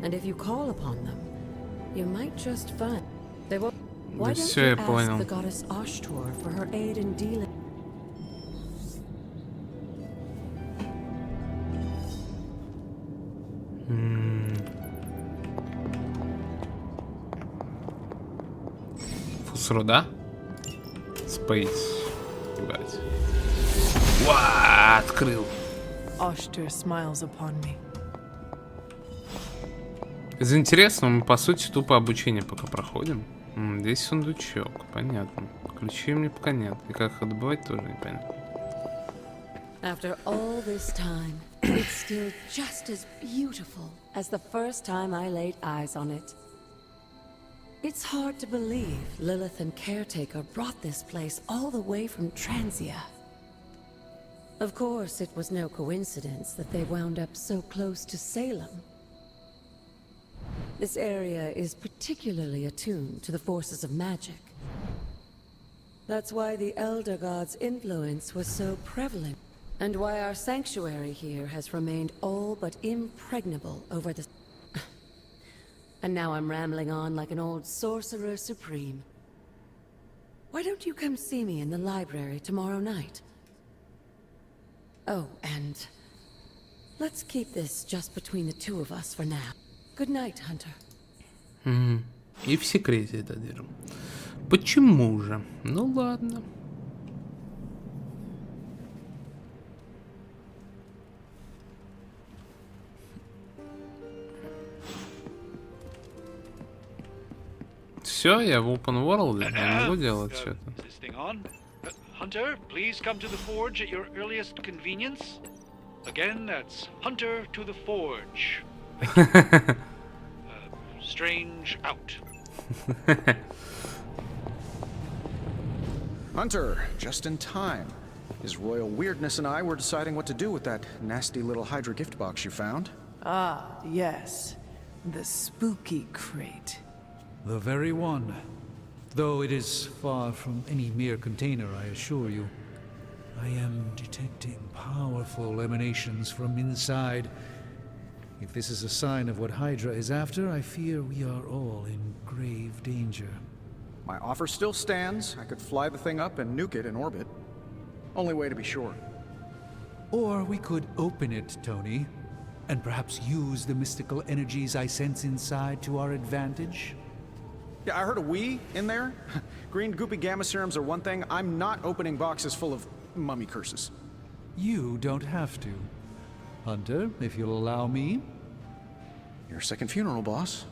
And if you call upon them, you might just find they will. Why don't you ask the goddess Ashtor for her aid in dealing? Фусрода? Space. Ебать. Уа, открыл. Ashtor smiles upon me. Из интересного мы, по сути, тупо обучение пока проходим. Здесь сундучок, понятно. Ключи мне пока нет. И как их добывать тоже непонятно. After all this time, it's still just as beautiful as the first time I laid eyes on it. It's hard to believe Lilith and Caretaker brought this place all the way from Transia. Of course, it was no coincidence that they wound up so close to Salem. This area is particularly attuned to the forces of magic. That's why the Elder God's influence was so prevalent, and why our sanctuary here has remained all but impregnable over the... And now I'm rambling on like an old sorcerer supreme. Why don't you come see me in the library tomorrow night? Oh, and let's keep this just between the two of us for now. Good night, Hunter. И в секрете это держим. Почему же? Ну ладно. Все, я в open world, я могу делать все это. Hunter, please come to the forge at your earliest convenience. Again, that's Hunter to the forge. Strange out. Hunter, just in time. His royal weirdness and I were deciding what to do with that nasty little Hydra gift box you found. Ah, yes. The spooky crate. The very one. Though it is far from any mere container, I assure you. I am detecting powerful emanations from inside. If this is a sign of what Hydra is after, I fear we are all in grave danger. My offer still stands. I could fly the thing up and nuke it in orbit. Only way to be sure. Or we could open it, Tony, and perhaps use the mystical energies I sense inside to our advantage. Yeah, I heard a we in there. Green goopy gamma serums are one thing. I'm not opening boxes full of mummy curses. You don't have to. Hunter, if you'll allow me. Your second funeral, boss.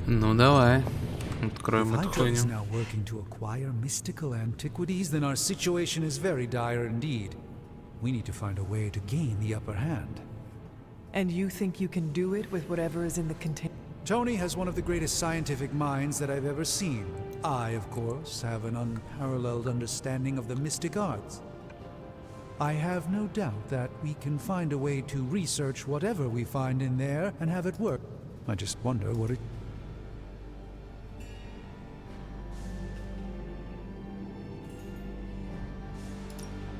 Ну давай. Откроем эту Hydra is хуйню. now working to acquire mystical antiquities, then our situation is very dire indeed. We need to find a way to gain the upper hand. And you think you can do it with whatever is in the container? Tony has one of the greatest scientific minds that I've ever seen. I, of course, have an unparalleled understanding of the mystic arts. I have no doubt that we can find a way to research whatever we find in there and have it work. I just wonder what it...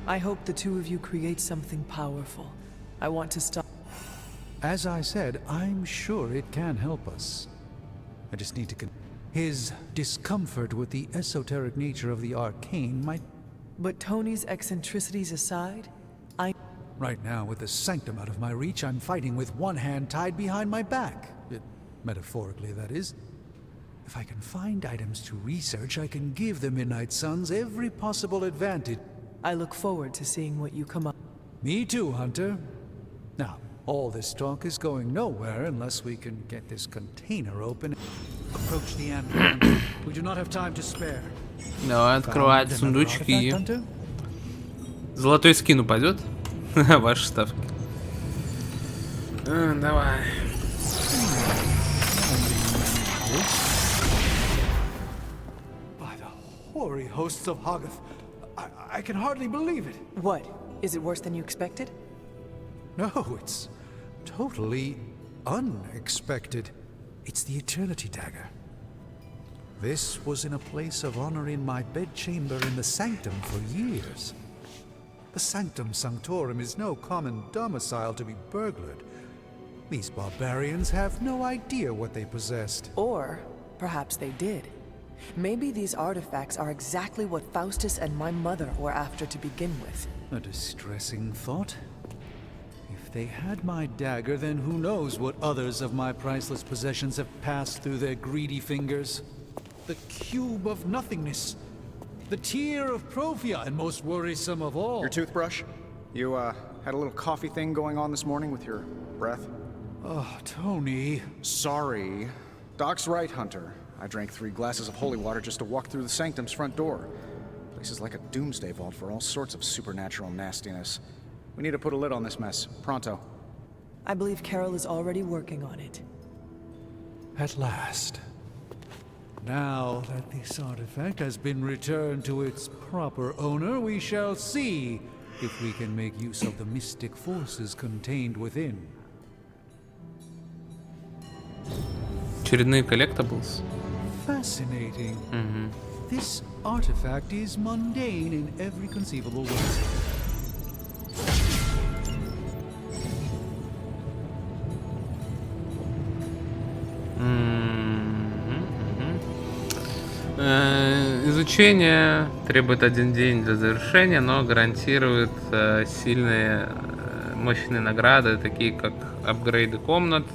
I hope the two of you create something powerful. I want to stop. As I said, I'm sure it can help us. I just need to his discomfort with the esoteric nature of the arcane might... But Tony's eccentricities aside, Right now, with the sanctum out of my reach, I'm fighting with one hand tied behind my back. Metaphorically, that is. If I can find items to research, I can give the Midnight Suns every possible advantage. I look forward to seeing what you come up. Me too, Hunter. Now, all this talk is going nowhere unless we can get this container open. Approach the end. We do not have time to spare. Давай открывать сундучки. Золотой скин упадет. Ваши ставки. Давай. By the hoary hosts of Hoggoth, I can hardly believe it. What? Is it worse than you expected? No, it's totally unexpected. It's the Eternity Dagger. This was in a place of honor in my bedchamber in the Sanctum for years. The Sanctum Sanctorum is no common domicile to be burglared. These barbarians have no idea what they possessed. Or perhaps they did. Maybe these artifacts are exactly what Faustus and my mother were after to begin with. A distressing thought. If they had my dagger, then who knows what others of my priceless possessions have passed through their greedy fingers. The cube of nothingness. The tear of Profia, and most worrisome of all. Your toothbrush? You, had a little coffee thing going on this morning with your breath? Oh, Tony. Sorry. Doc's right, Hunter. I drank 3 glasses of holy water just to walk through the Sanctum's front door. Place is like a doomsday vault for all sorts of supernatural nastiness. We need to put a lid on this mess. Pronto. I believe Carol is already working on it. At last. Now that this artifact has been returned to its proper owner, we shall see if we can make use of the mystic forces contained within. очередные collectibles. Fascinating. This artifact is mundane in every conceivable way. Изучение требует 1 день для завершения, но гарантирует сильные, мощные награды, такие как апгрейды комнат,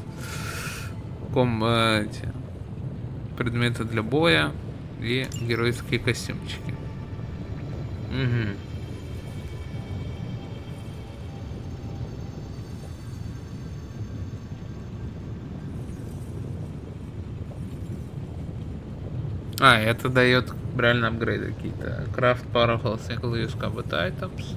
предметы для боя и геройские костюмчики. Это дает реально апгрейды какие-то. Craft powerful single-use combat items.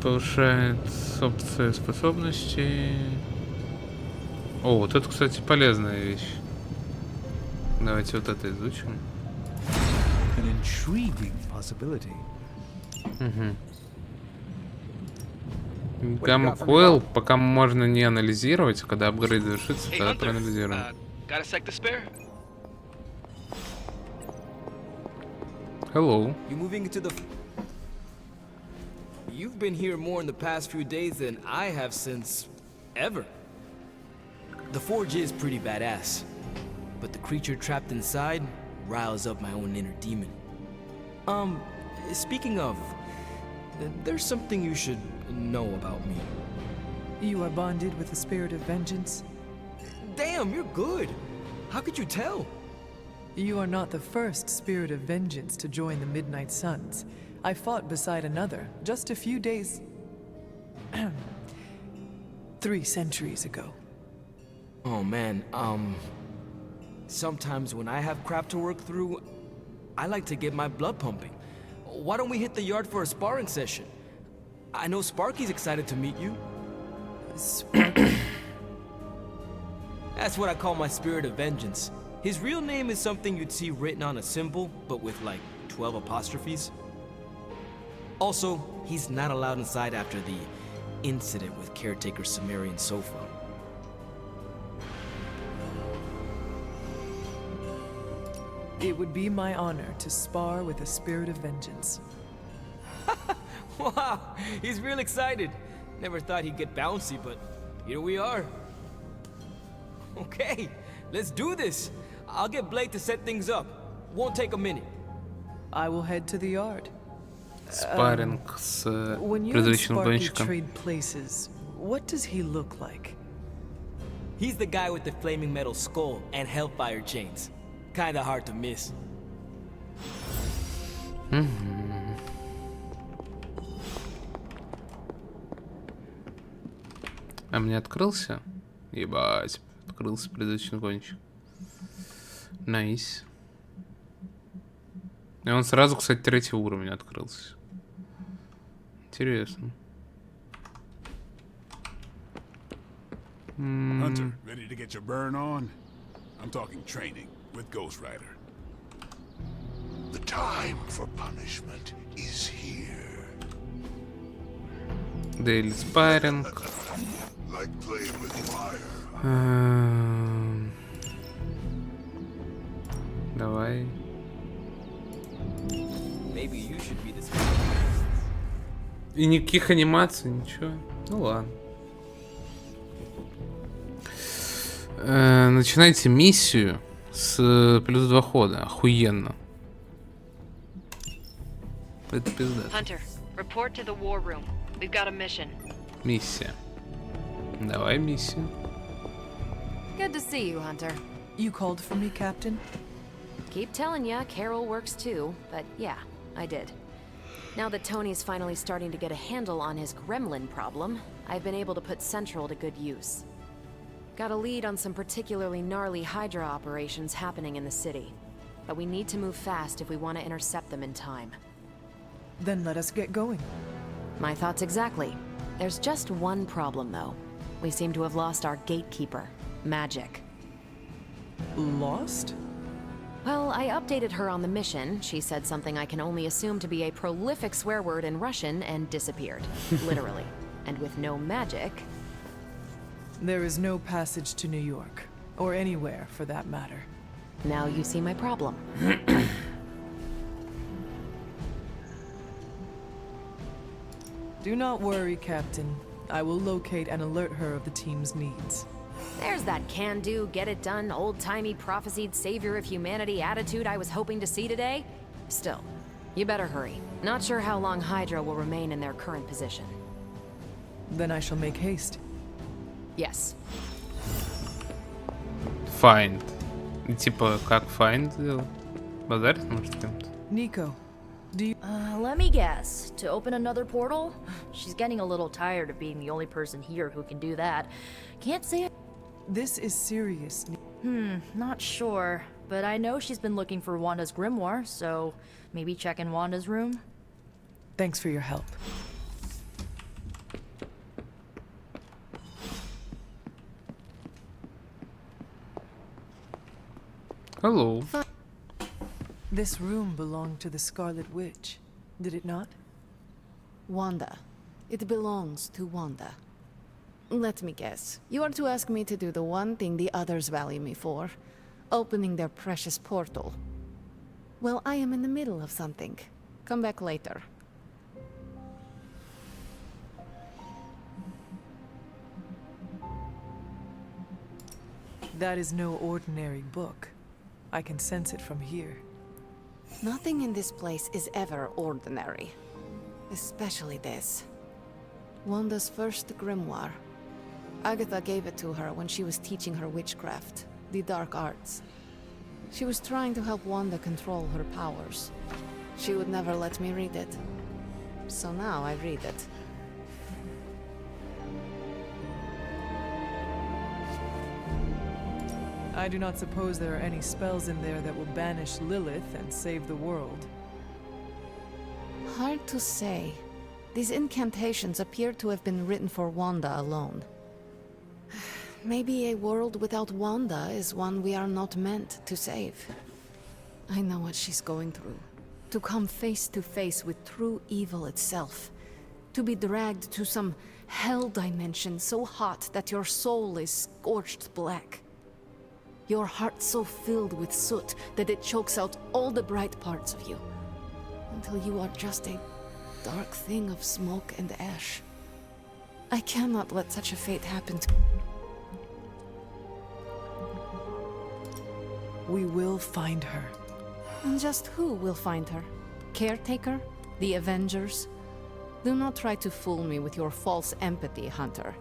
Повышает опции способностей. О, вот это, кстати, полезная вещь. Давайте вот это изучим. An intriguing possibility. Гамма койл пока можно не анализировать, когда апгрейд завершится, тогда проанализируем. Got a sec to spare? Hello. You moving into the... You've been here more in the past few days than I have since... ever. The forge is pretty badass, but the creature trapped inside riles up my own inner demon. Speaking of, there's something you should know about me. You are bonded with the spirit of vengeance? Damn, you're good! How could you tell? You are not the first spirit of vengeance to join the Midnight Suns. I fought beside another just a few days... 3 centuries ago. Oh man, sometimes when I have crap to work through, I like to get my blood pumping. Why don't we hit the yard for a sparring session? I know Sparky's excited to meet you. Sparky? That's what I call my spirit of vengeance. His real name is something you'd see written on a symbol, but with like 12 apostrophes. Also, he's not allowed inside after the incident with caretaker Sumerian sofa. It would be my honor to spar with a spirit of vengeance. Wow, he's real excited. Never thought he'd get bouncy, but here we are. Okay, let's do this. I'll get Blake to set things up. Won't take a minute. I will head to the yard. Спарринг с When you and Sparky trade places, what does he look like? He's the guy with the flaming metal skull and hellfire chains. Kinda hard to miss. А мне открылся? Ебать, открылся предыдущий гонщик. Найс. И он сразу, кстати, 3-го уровня открылся. Интересно. Hunter, ready to get your burn on? I'm talking training with Ghost Rider. The time for punishment is here. Дейли спарринг. Like playing with fire. Давай. Maybe you should be this. И никаких анимаций, ничего. Ну ладно. Начинайте миссию с плюс 2 хода. Охуенно. Это пизда. Hunter, report to the war room. We've got a mission. Миссия. Давай миссию. Good to see you, Hunter. You called for me, Captain? Keep telling ya, Carol works too, but yeah, I did. Now that Tony's finally starting to get a handle on his gremlin problem, I've been able to put Central to good use. Got a lead on some particularly gnarly Hydra operations happening in the city. But we need to move fast if we want to intercept them in time. Then let us get going. My thoughts exactly. There's just one problem, though. We seem to have lost our gatekeeper, Magic. Lost? Well, I updated her on the mission. She said something I can only assume to be a prolific swear word in Russian and disappeared. Literally. And with no magic... There is no passage to New York, or anywhere for that matter. Now you see my problem. Do not worry, Captain. I will locate and alert her of the team's needs. There's that can-do, get-it-done, old-timey prophesied savior of humanity attitude I was hoping to see today. Still, you better hurry. Not sure how long Hydra will remain in their current position. Then I shall make haste. Yes. Find. Типа, как find? Базарить, может, с кем-то? Nico, do you... Let me guess. To open another portal? She's getting a little tired of being the only person here who can do that. Can't say it. This is serious. Not sure. But I know she's been looking for Wanda's grimoire, so maybe check in Wanda's room? Thanks for your help. Hello. This room belonged to the Scarlet Witch, did it not? Wanda. It belongs to Wanda. Let me guess. You are to ask me to do the one thing the others value me for. Opening their precious portal. Well, I am in the middle of something. Come back later. That is no ordinary book. I can sense it from here. Nothing in this place is ever ordinary. Especially this. Wanda's first grimoire. Agatha gave it to her when she was teaching her witchcraft, the dark arts. She was trying to help Wanda control her powers. She would never let me read it. So now I read it. I do not suppose there are any spells in there that will banish Lilith and save the world. Hard to say. These incantations appear to have been written for Wanda alone. Maybe a world without Wanda is one we are not meant to save. I know what she's going through. To come face to face with true evil itself. To be dragged to some hell dimension so hot that your soul is scorched black. Your heart so filled with soot that it chokes out all the bright parts of you. Until you are just a dark thing of smoke and ash. I cannot let such a fate happen to... We will find her. And just who will find her? Caretaker? The Avengers? Do not try to fool me with your false empathy, Hunter.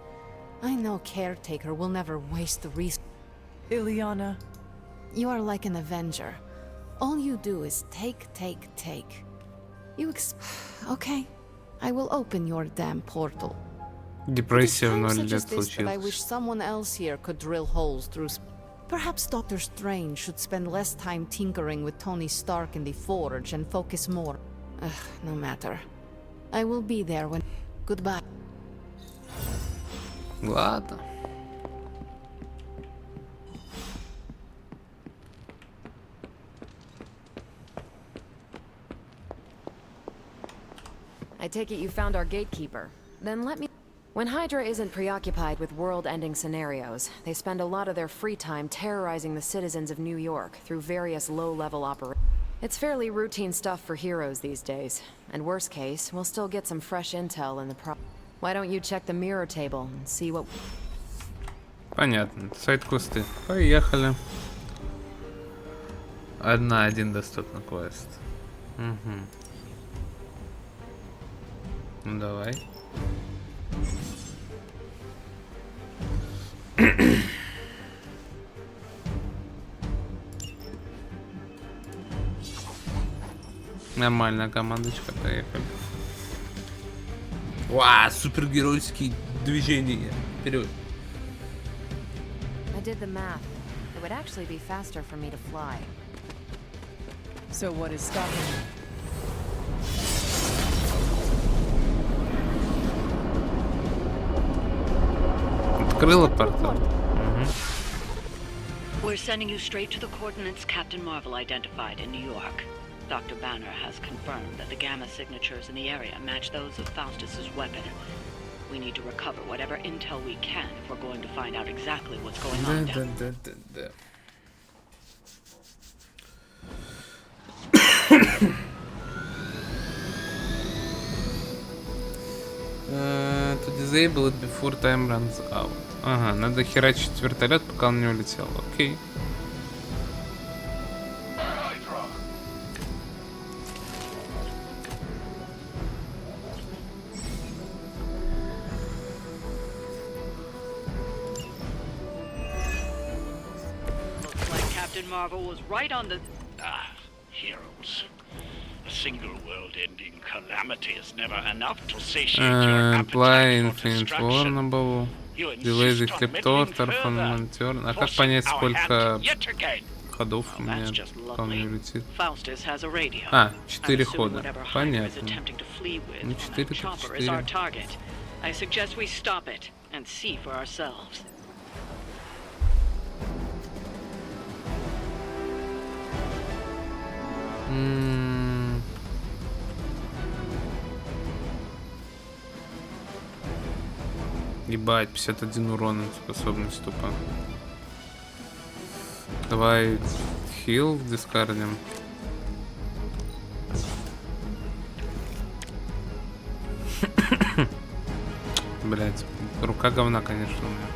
I know Caretaker will never waste the resources. Ileana. You are like an Avenger. All you do is take. You Okay. I will open your damn portal. Депрессия в 0 such лет as this that I случилась. wish someone else here could drill holes through. Perhaps Doctor Strange should spend less time tinkering with Tony Stark in the Forge and focus more. No matter. I will be there when... Goodbye. Ладно. I take it you found our gatekeeper. Then let me... When Hydra isn't preoccupied with world-ending scenarios, they spend a lot of their free time terrorizing the citizens of New York through various low-level operations. It's fairly routine stuff for heroes these days. And worst case, we'll still get some fresh intel in the Why don't you check the mirror table and see what... Понятно. Сайд-квесты. Поехали. Один доступный квест. Угу. Ну давай. Нормальная командочка, поехали. Вау, супергеройские движения. Вперед. I did the math. It would actually be faster for me to fly. So what is stopping you? Открыла портал. We're sending you straight to the coordinates Captain Marvel identified in New York. Dr. Banner has confirmed that the gamma signatures in the area match those of Faustus's weapon. We need to recover whatever intel we can if we're going to find out exactly what's going on down there. To disable it before time runs out. Ага, надо херачить вертолет, пока он не улетел. Окей. Captain Marvel was right on the... heroes. A single world-ending calamity is never enough to satiate your appetite for destruction. Delay the Cliptorter from Monteur. А как понять, сколько ходов у меня пока не улетит? А, 4 хода. Понятно. Ну, 4 так 4. I suggest we stop it and see for ourselves. Ебать, 51 урона способность тупо. Давай хил дискардим. Блять, рука говна, конечно, у меня.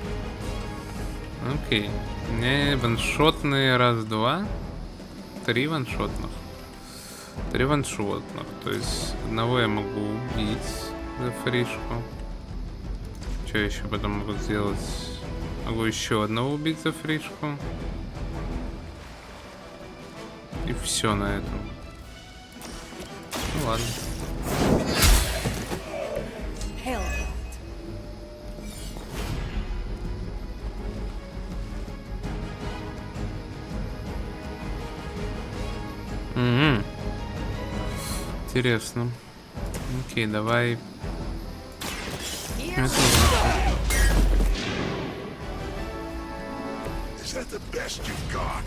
Окей. Не ваншотные раз-два. 3 ваншотных. 3 ваншотных. То есть одного я могу убить за фришку. Что я еще потом могу сделать? Могу еще одного убить за фришку. И все на этом. Ну ладно. Интересно. Окей, давай. Is that the best you've got?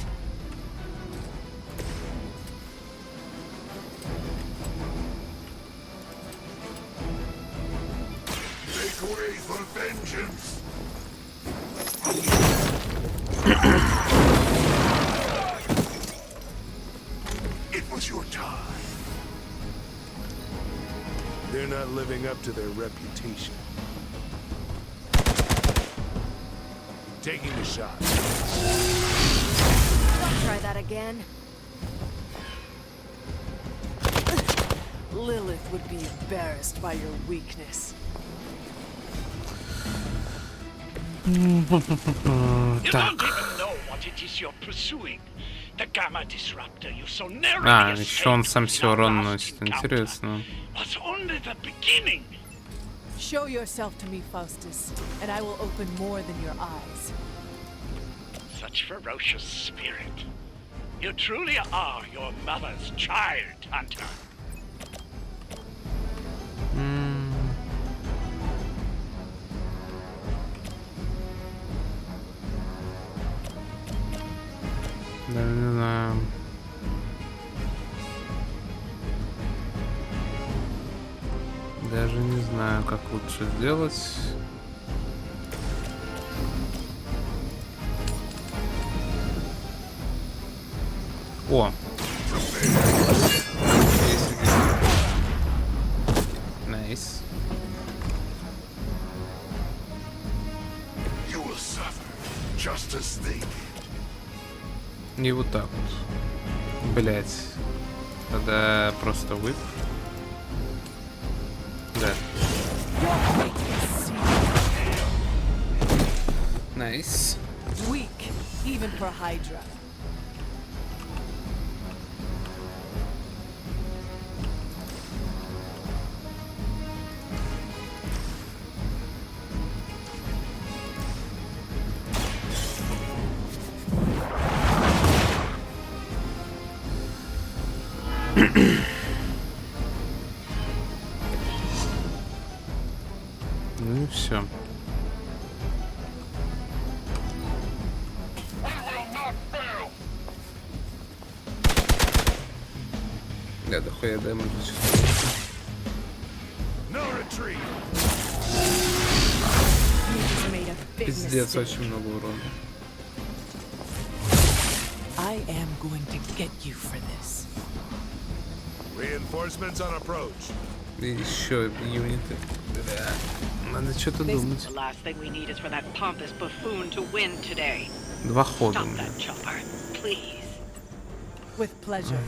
Make way for vengeance. It was your time. They're not living up to their reputation. Taking a shot. Don't try that again. Lilith would be embarrassed by your weakness. You don't even know what it is you're pursuing. The gamma disruptor you so narrowly еще он сам себе урон носит. Интересно. was only the beginning. Show yourself to me, Faustus, and I will open more than your eyes. Such ferocious spirit. You truly are your mother's child, Hunter. Да, не знаю. Даже не знаю, как лучше сделать. О! Найс. И вот так вот. Блять. Тогда просто whip. Да. Nice. Weak, even for Hydra. Ну и все. Да, дохуя дэмэджа. No retreat. Пиздец, очень много урона. I am going to get you for this. Reinforcements on approach. И еще юниты. Да. Надо что-то думать. The last thing we need is for that pompous buffoon to win today. 2 хода. Stop that chopper, please. With pleasure.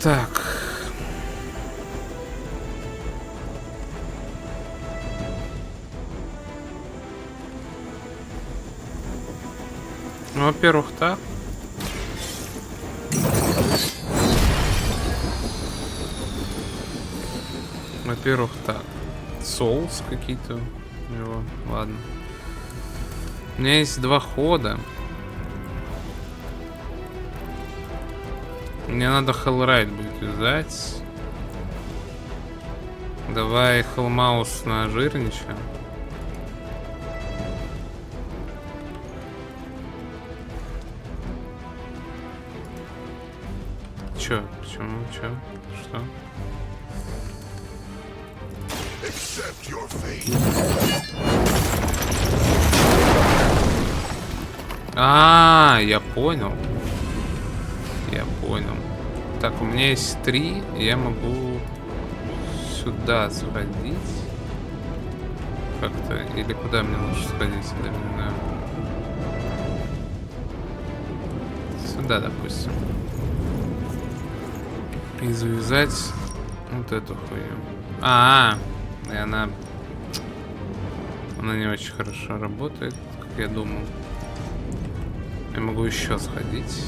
Так. Ну, во-первых, так. Во-первых, так. Соус какие-то у него. Ладно. У меня есть 2 хода. Мне надо Hellride будет вязать. Давай Hellmaus на жирнича. Чё? Почему? Чё? Что? Я понял. Я понял. Так, у меня есть 3, и я могу сюда сходить. Как-то. Или куда мне лучше сходить? Я не знаю. Сюда, допустим. И завязать вот эту хуйню. И она не очень хорошо работает, как я думал. Я могу еще сходить.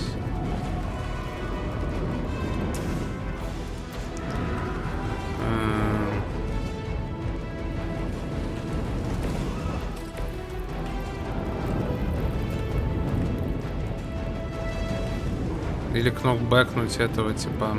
Или кнопбэкнуть этого типа.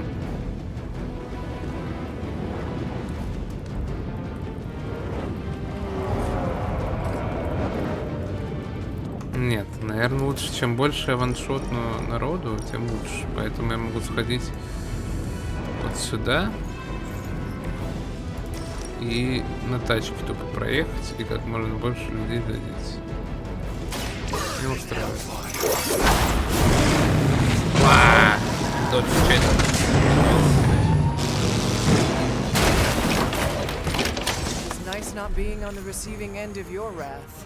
Нет, наверное, лучше, чем больше я ваншотну народу, тем лучше. Поэтому я могу сходить вот сюда и на тачке тупо проехать и как можно больше людей дадить. Не устраивает. It's nice not being on the receiving end of your wrath.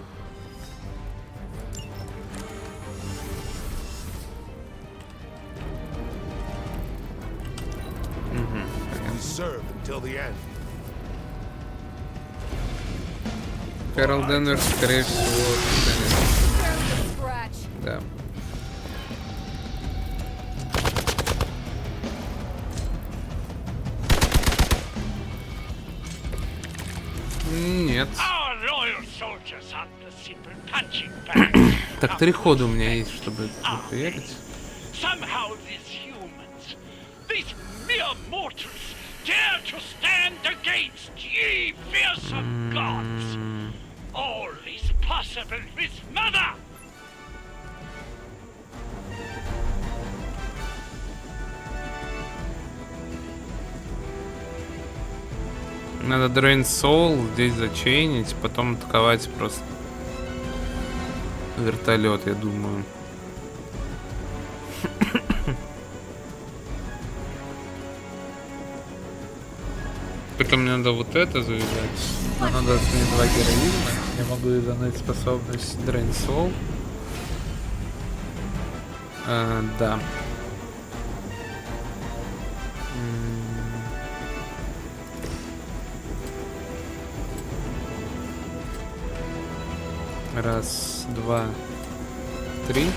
Serve until the end. Карл Денвер, скорее всего, да. Нет. Так 3 хода у меня есть, чтобы приехать. Dare to stand against ye fearsome gods. All is possible with mother. Надо Drain Soul здесь зачейнить, потом атаковать просто вертолет, я думаю. Потом мне надо вот это завязать. Но надо сменить 2 героизма. Я могу занять способность Drain Soul. Да. Раз, 2, 3.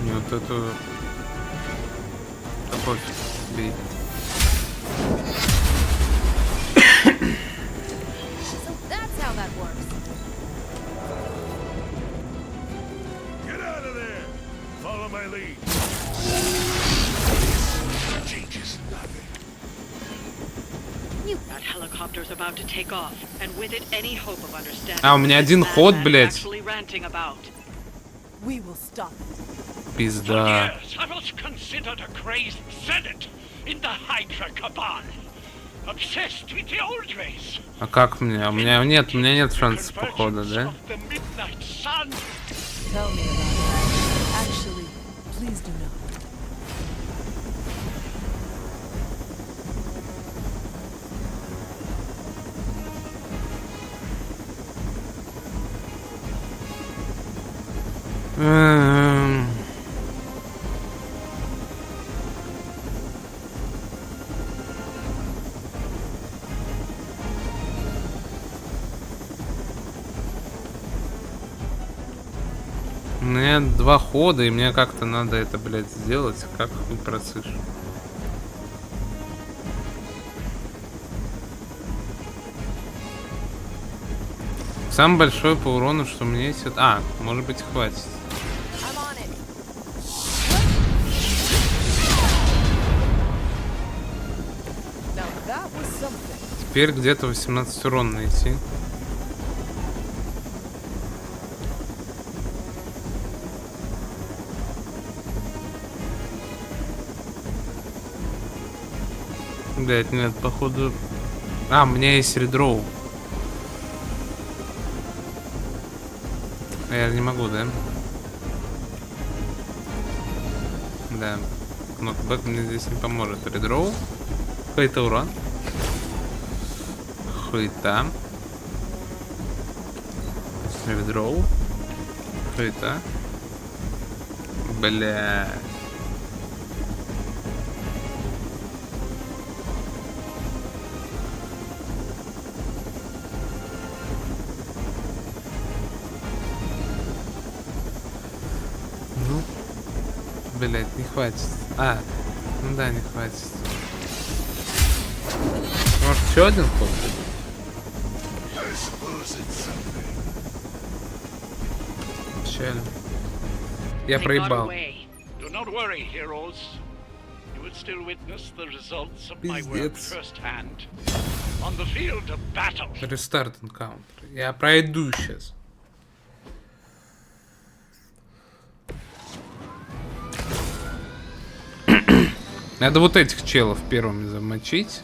Вот эту... Да пофиг, бей. my lead. Changes nothing. That helicopter's about to take off, and with it any hope of understanding. А, у меня один ход, блядь. Actually ranting about. We will stop it. Пизда. Yes, I was considered a crazed zealot in the Hydra cabal. Obsessed with the old race. А как мне? У меня нет шансов похода, да? The midnight sun. Tell me about it. Actually, please do not. У меня 2 хода, и мне как-то надо это, блядь, сделать. Как хуй просышь? Самое большое по урону, что у меня есть... А, может быть, хватит. Теперь где-то 18 урон найти. Блять, нет, походу... А, у меня есть редроу. Я не могу, да? Да. Нокбэк мне здесь не поможет. Редроу. Какой-то урон. Хуйта. Редроу. Хуйта. Бля. Блять, не хватит. А, ну да, не хватит. Может, еще один ход? Печально. Я проебал. Рестарт энкаунтер. Я пройду сейчас. Надо вот этих челов первыми замочить.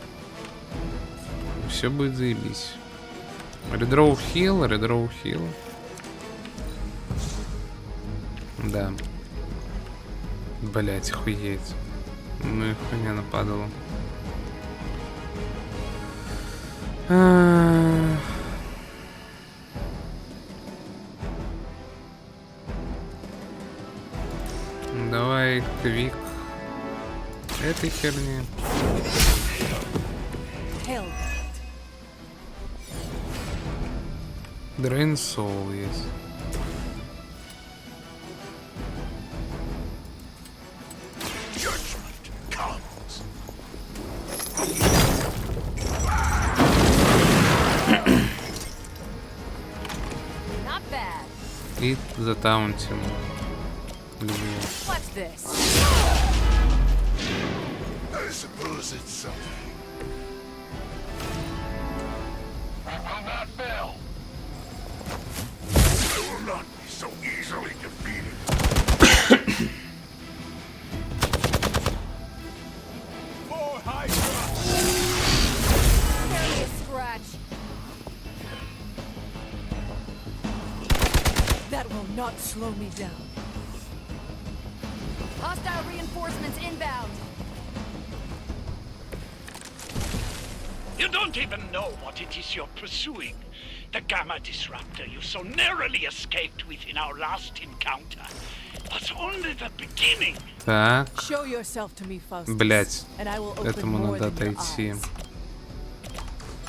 Все будет заебись. Редроу хил, редроу хил. Да. Блять, охуеть. Ну и хуйня нападала. Давай, квик. Этой херни. Дрейн Соул есть. И затаунтим. I suppose it's something. I will not fail. I will not be so easily defeated. For Hydra! Barely a scratch. That will not slow me down. Hostile reinforcements inbound. You don't even know what it is you're pursuing. The Gamma Disruptor you so narrowly escaped within our last encounter was only the beginning. Так. Show yourself to me, Faustus, Блять. and I will open Этому more надо than your отойти. eyes.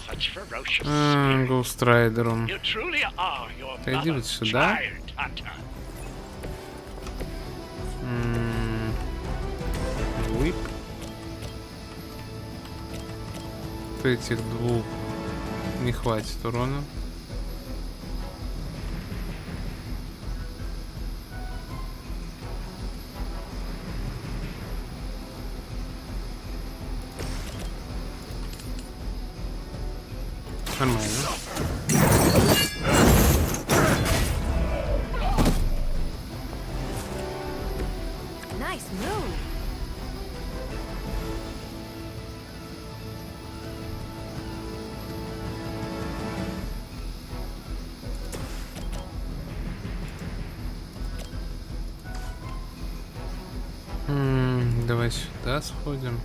Such ferocious Гоустрайдером. You truly are your Иди вот mother's сюда. child hunter. Whip. Этих двух не хватит урона. Нормально. Nice move. Давай сюда сходим.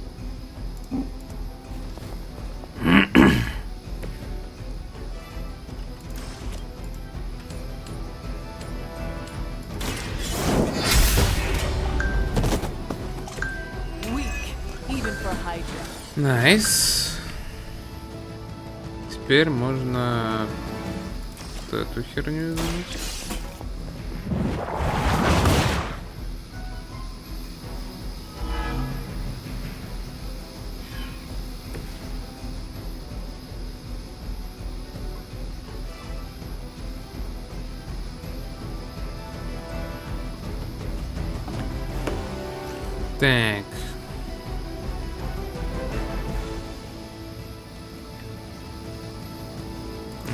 Найс. Теперь можно вот эту херню изменить. Так.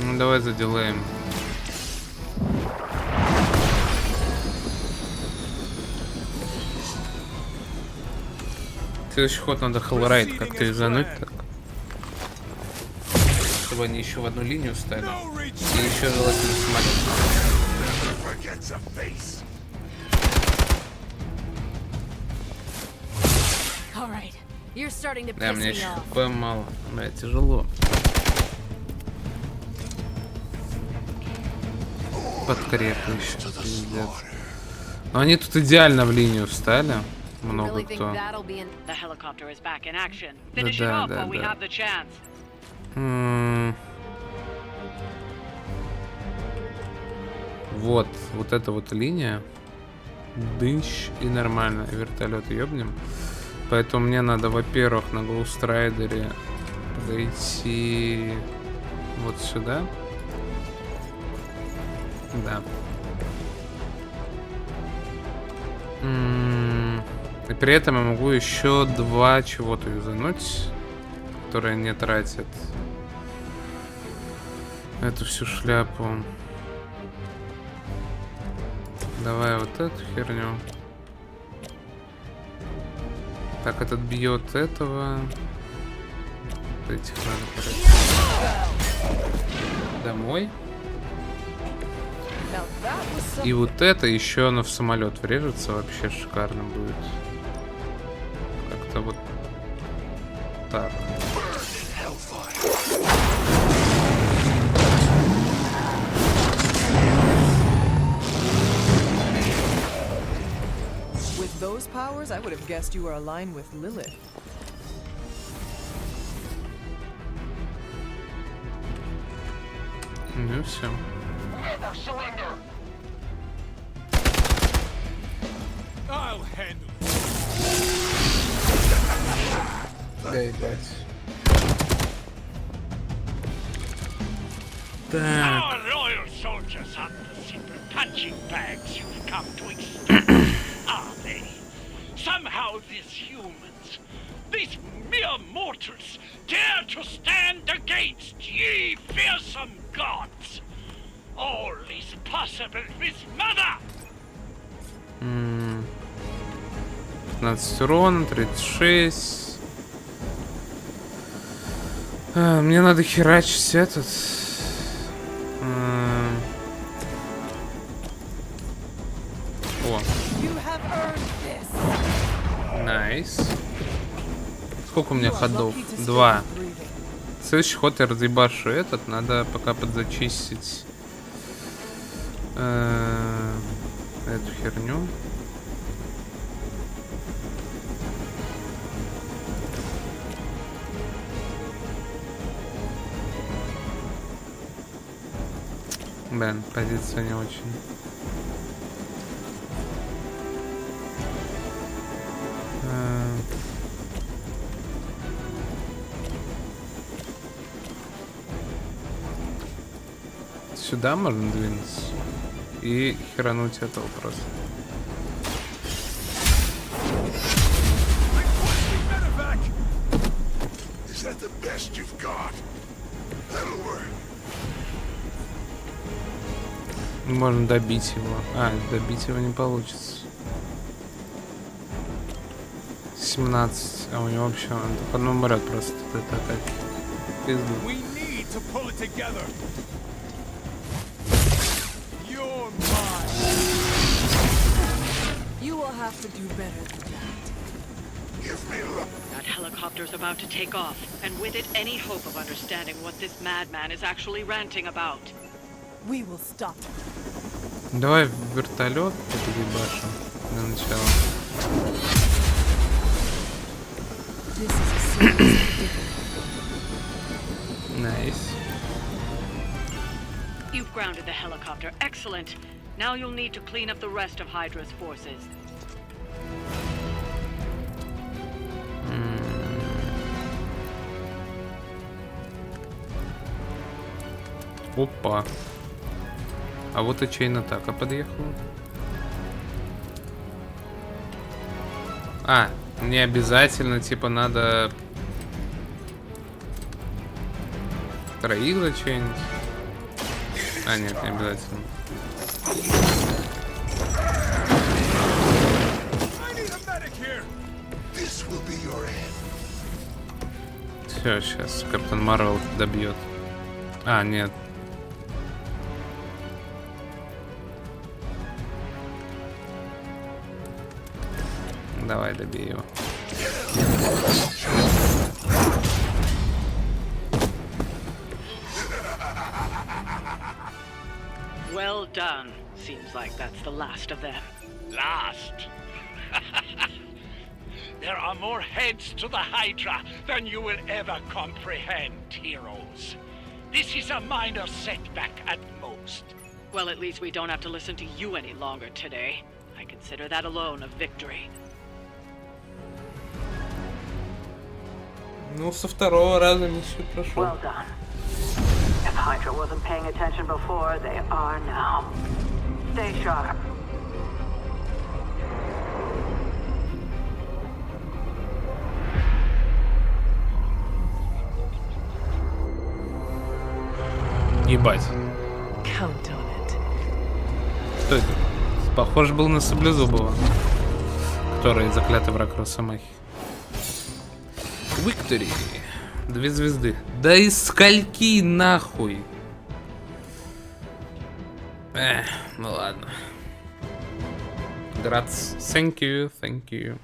Ну давай заделаем. Следующий ход надо Hellride как-то изануть так. Чтобы они еще в одну линию стали. И еще желательно самолет. Да, мне еще хп мало. Бля, тяжело. Подкрепно еще, пиздец. Но они тут идеально в линию встали. Много кто. Да. Вот эта вот линия. Дынщ и нормально. Вертолет ёбнем. Поэтому мне надо, во-первых, на Гоустрайдере подойти вот сюда. Да. И при этом я могу еще 2 чего-то юзануть, которые не тратят эту всю шляпу. Давай вот эту херню. Так, этот бьет этого. Этих надо короче. Домой. И вот это еще оно в самолет врежется, вообще шикарно будет. Как-то вот так. With those powers, I would have guessed you were aligned with Lilith. Ну и все. Да, ебать. Так. Our loyal soldiers aren't the simple punching bags you've come to expect, are they? Somehow these humans, these mere mortals, dare to stand against ye fearsome gods. All is possible with Mother! 15 урона, 36. Мне надо херачить этот. О. Найс. Сколько у меня ходов? 2. Следующий ход я разъебашу этот. Надо пока подзачистить эту херню. Блин, позиция не очень. Сюда можно двинуться и херануть этого просто. Можно добить его. А, добить его не получится. 17. А у него вообще он только умрет просто от этой атаки. Пизду. You will have to do better than that. That helicopter's about to take off, and with it, any hope of understanding what this madman is actually ranting about. We will stop. Давай в вертолет перебашим для начала. Nice. You've grounded the helicopter. Excellent. Now you'll need to clean up the rest of Hydra's forces. Опа. А вот и чейн-атака подъехала. А, не обязательно, типа, надо троих зачейнить. А, нет, не обязательно. Все, сейчас Капитан Марвел добьет. А, нет. Давай, добей его. Well done. Seems like that's the last of them. Last? There are more heads to the Hydra than you will ever comprehend, heroes. This is a minor setback at most. Well, at least we don't have to listen to you any longer today. I consider that alone a victory. Ну, со второго раза миссию прошел. Well done. If Hydra wasn't paying attention before, they are now. Stay sharp. Ебать. Count on it. Что это? Похож был на Саблезубова, который заклятый враг Росомахи. Victory. 2 звезды. Да из скольки нахуй? Ну ладно. Грац. Thank you, thank you.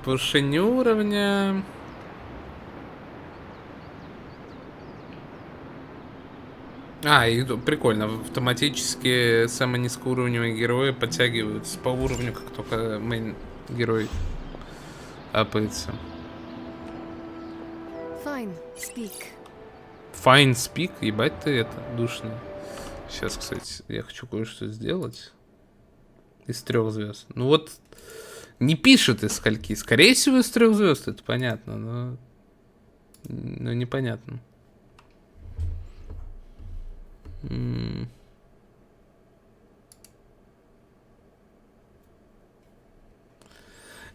Повышение уровня. А, и прикольно. Автоматически самые низкоуровневые герои подтягиваются по уровню, как только мейн герой апается. Fine, speak. Fine speak? Ебать ты это, душно. Сейчас, кстати, я хочу кое-что сделать. Из 3 звезд. Ну вот, не пишет из скольки. Скорее всего, из 3 звезд, это понятно, но непонятно.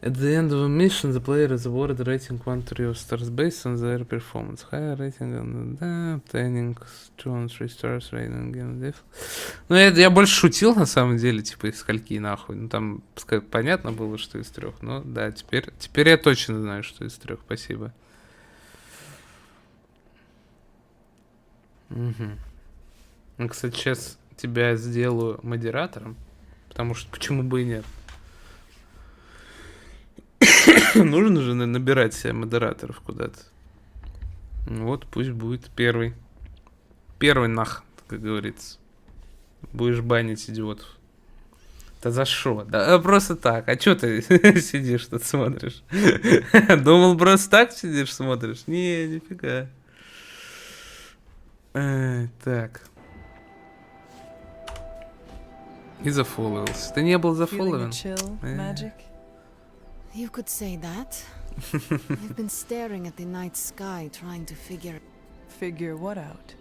At the end of a mission, the player is awarded rating 1-3 of stars based on their performance. Higher rating on the obtaining 2-3 stars rating game diff. Ну, я больше шутил, на самом деле, типа, из скольки нахуй. Ну, там понятно было, что из 3. Но, да, теперь я точно знаю, что из 3. Спасибо. Угу. Ну, кстати, сейчас тебя сделаю модератором, потому что почему бы и нет. Нужно же набирать себе модераторов куда-то. Вот, пусть будет первый. Первый нах, как говорится. Будешь банить идиотов. Да за шо? Да просто так. А чё ты сидишь тут смотришь? Думал, просто так сидишь смотришь? Не, нифига. Так. И зафолловился. Ты не был зафолловен? You could say that. I've been staring at the night sky trying to figure... Figure what out?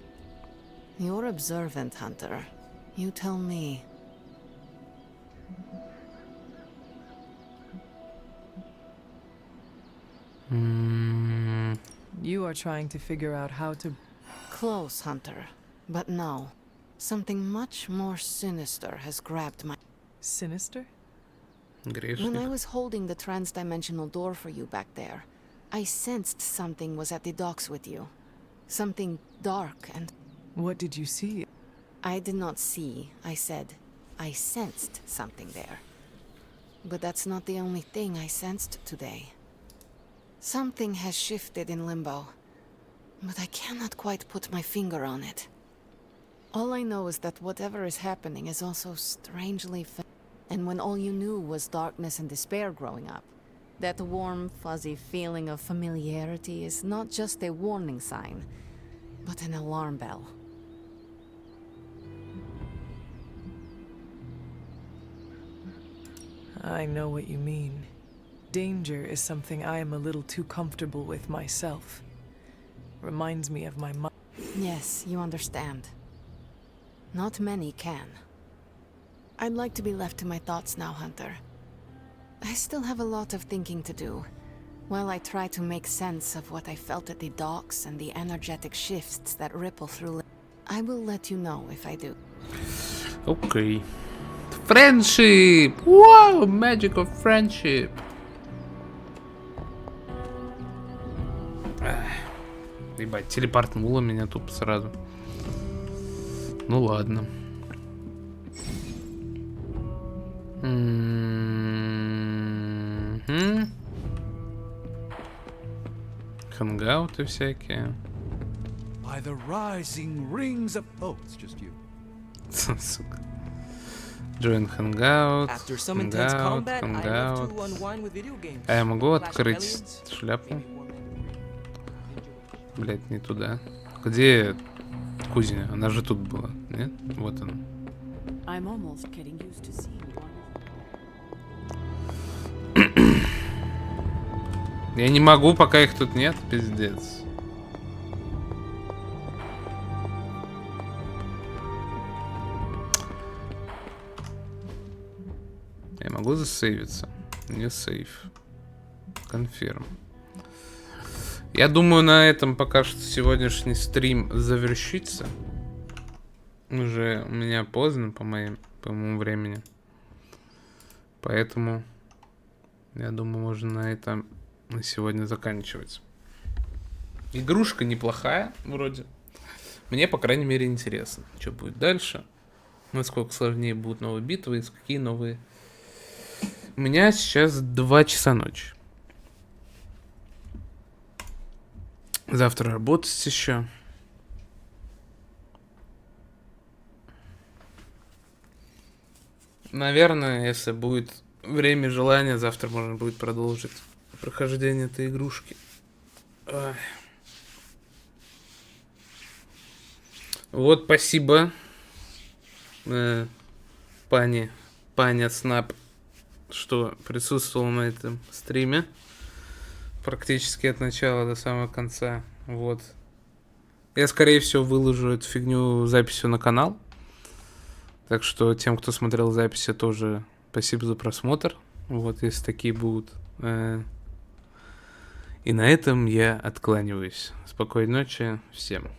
You're observant, Hunter. You tell me. You are trying to figure out how to... Close, Hunter. But no. Something much more sinister has grabbed my... Sinister? When I was holding the trans-dimensional door for you back there, I sensed something was at the docks with you. Something dark and... What did you see? I did not see. I said, I sensed something there. But that's not the only thing I sensed today. Something has shifted in Limbo, but I cannot quite put my finger on it. All I know is that whatever is happening is also strangely and when all you knew was darkness and despair growing up, that warm, fuzzy feeling of familiarity is not just a warning sign, but an alarm bell. I know what you mean. Danger is something I am a little too comfortable with myself. Reminds me of my mother. Yes, you understand. Not many can. I'd like to be left to my thoughts now, Hunter. I still have a lot of thinking to do, while I try to make sense of what I felt at the docks and the energetic shifts that ripple through. I will let you know if I do. Okay. Friendship! Wow! Magic of friendship! Ебать, телепортнуло меня тупо сразу. Ну ладно. Хангауты всякие. By the rising rings of... Oh, it's just you. Сука. Join Hangout. After some intense combat, I love to unwind with video games. А я могу открыть шляпу? Блять, не туда. Где кузня? Она же тут была, нет? Вот она. I'm almost getting used to seeing you. Я не могу, пока их тут нет, пиздец. Я могу засейвиться? Не сейв. Конфирм. Я думаю, на этом пока что сегодняшний стрим завершится. Уже у меня поздно по моему времени. Поэтому я думаю, можно на этом на сегодня заканчивать. Игрушка неплохая, вроде. Мне, по крайней мере, интересно, что будет дальше. Насколько сложнее будут новые битвы и какие новые. У меня сейчас 2 часа ночи. Завтра работать еще. Наверное, если будет время и желание, завтра можно будет продолжить прохождение этой игрушки. Ой. Вот, спасибо, паня Снап, что присутствовал на этом стриме. Практически от начала до самого конца. Вот. Я, скорее всего, выложу эту фигню записью на канал. Так что тем, кто смотрел записи, тоже спасибо за просмотр. Вот, если такие будут. И на этом я откланиваюсь. Спокойной ночи всем.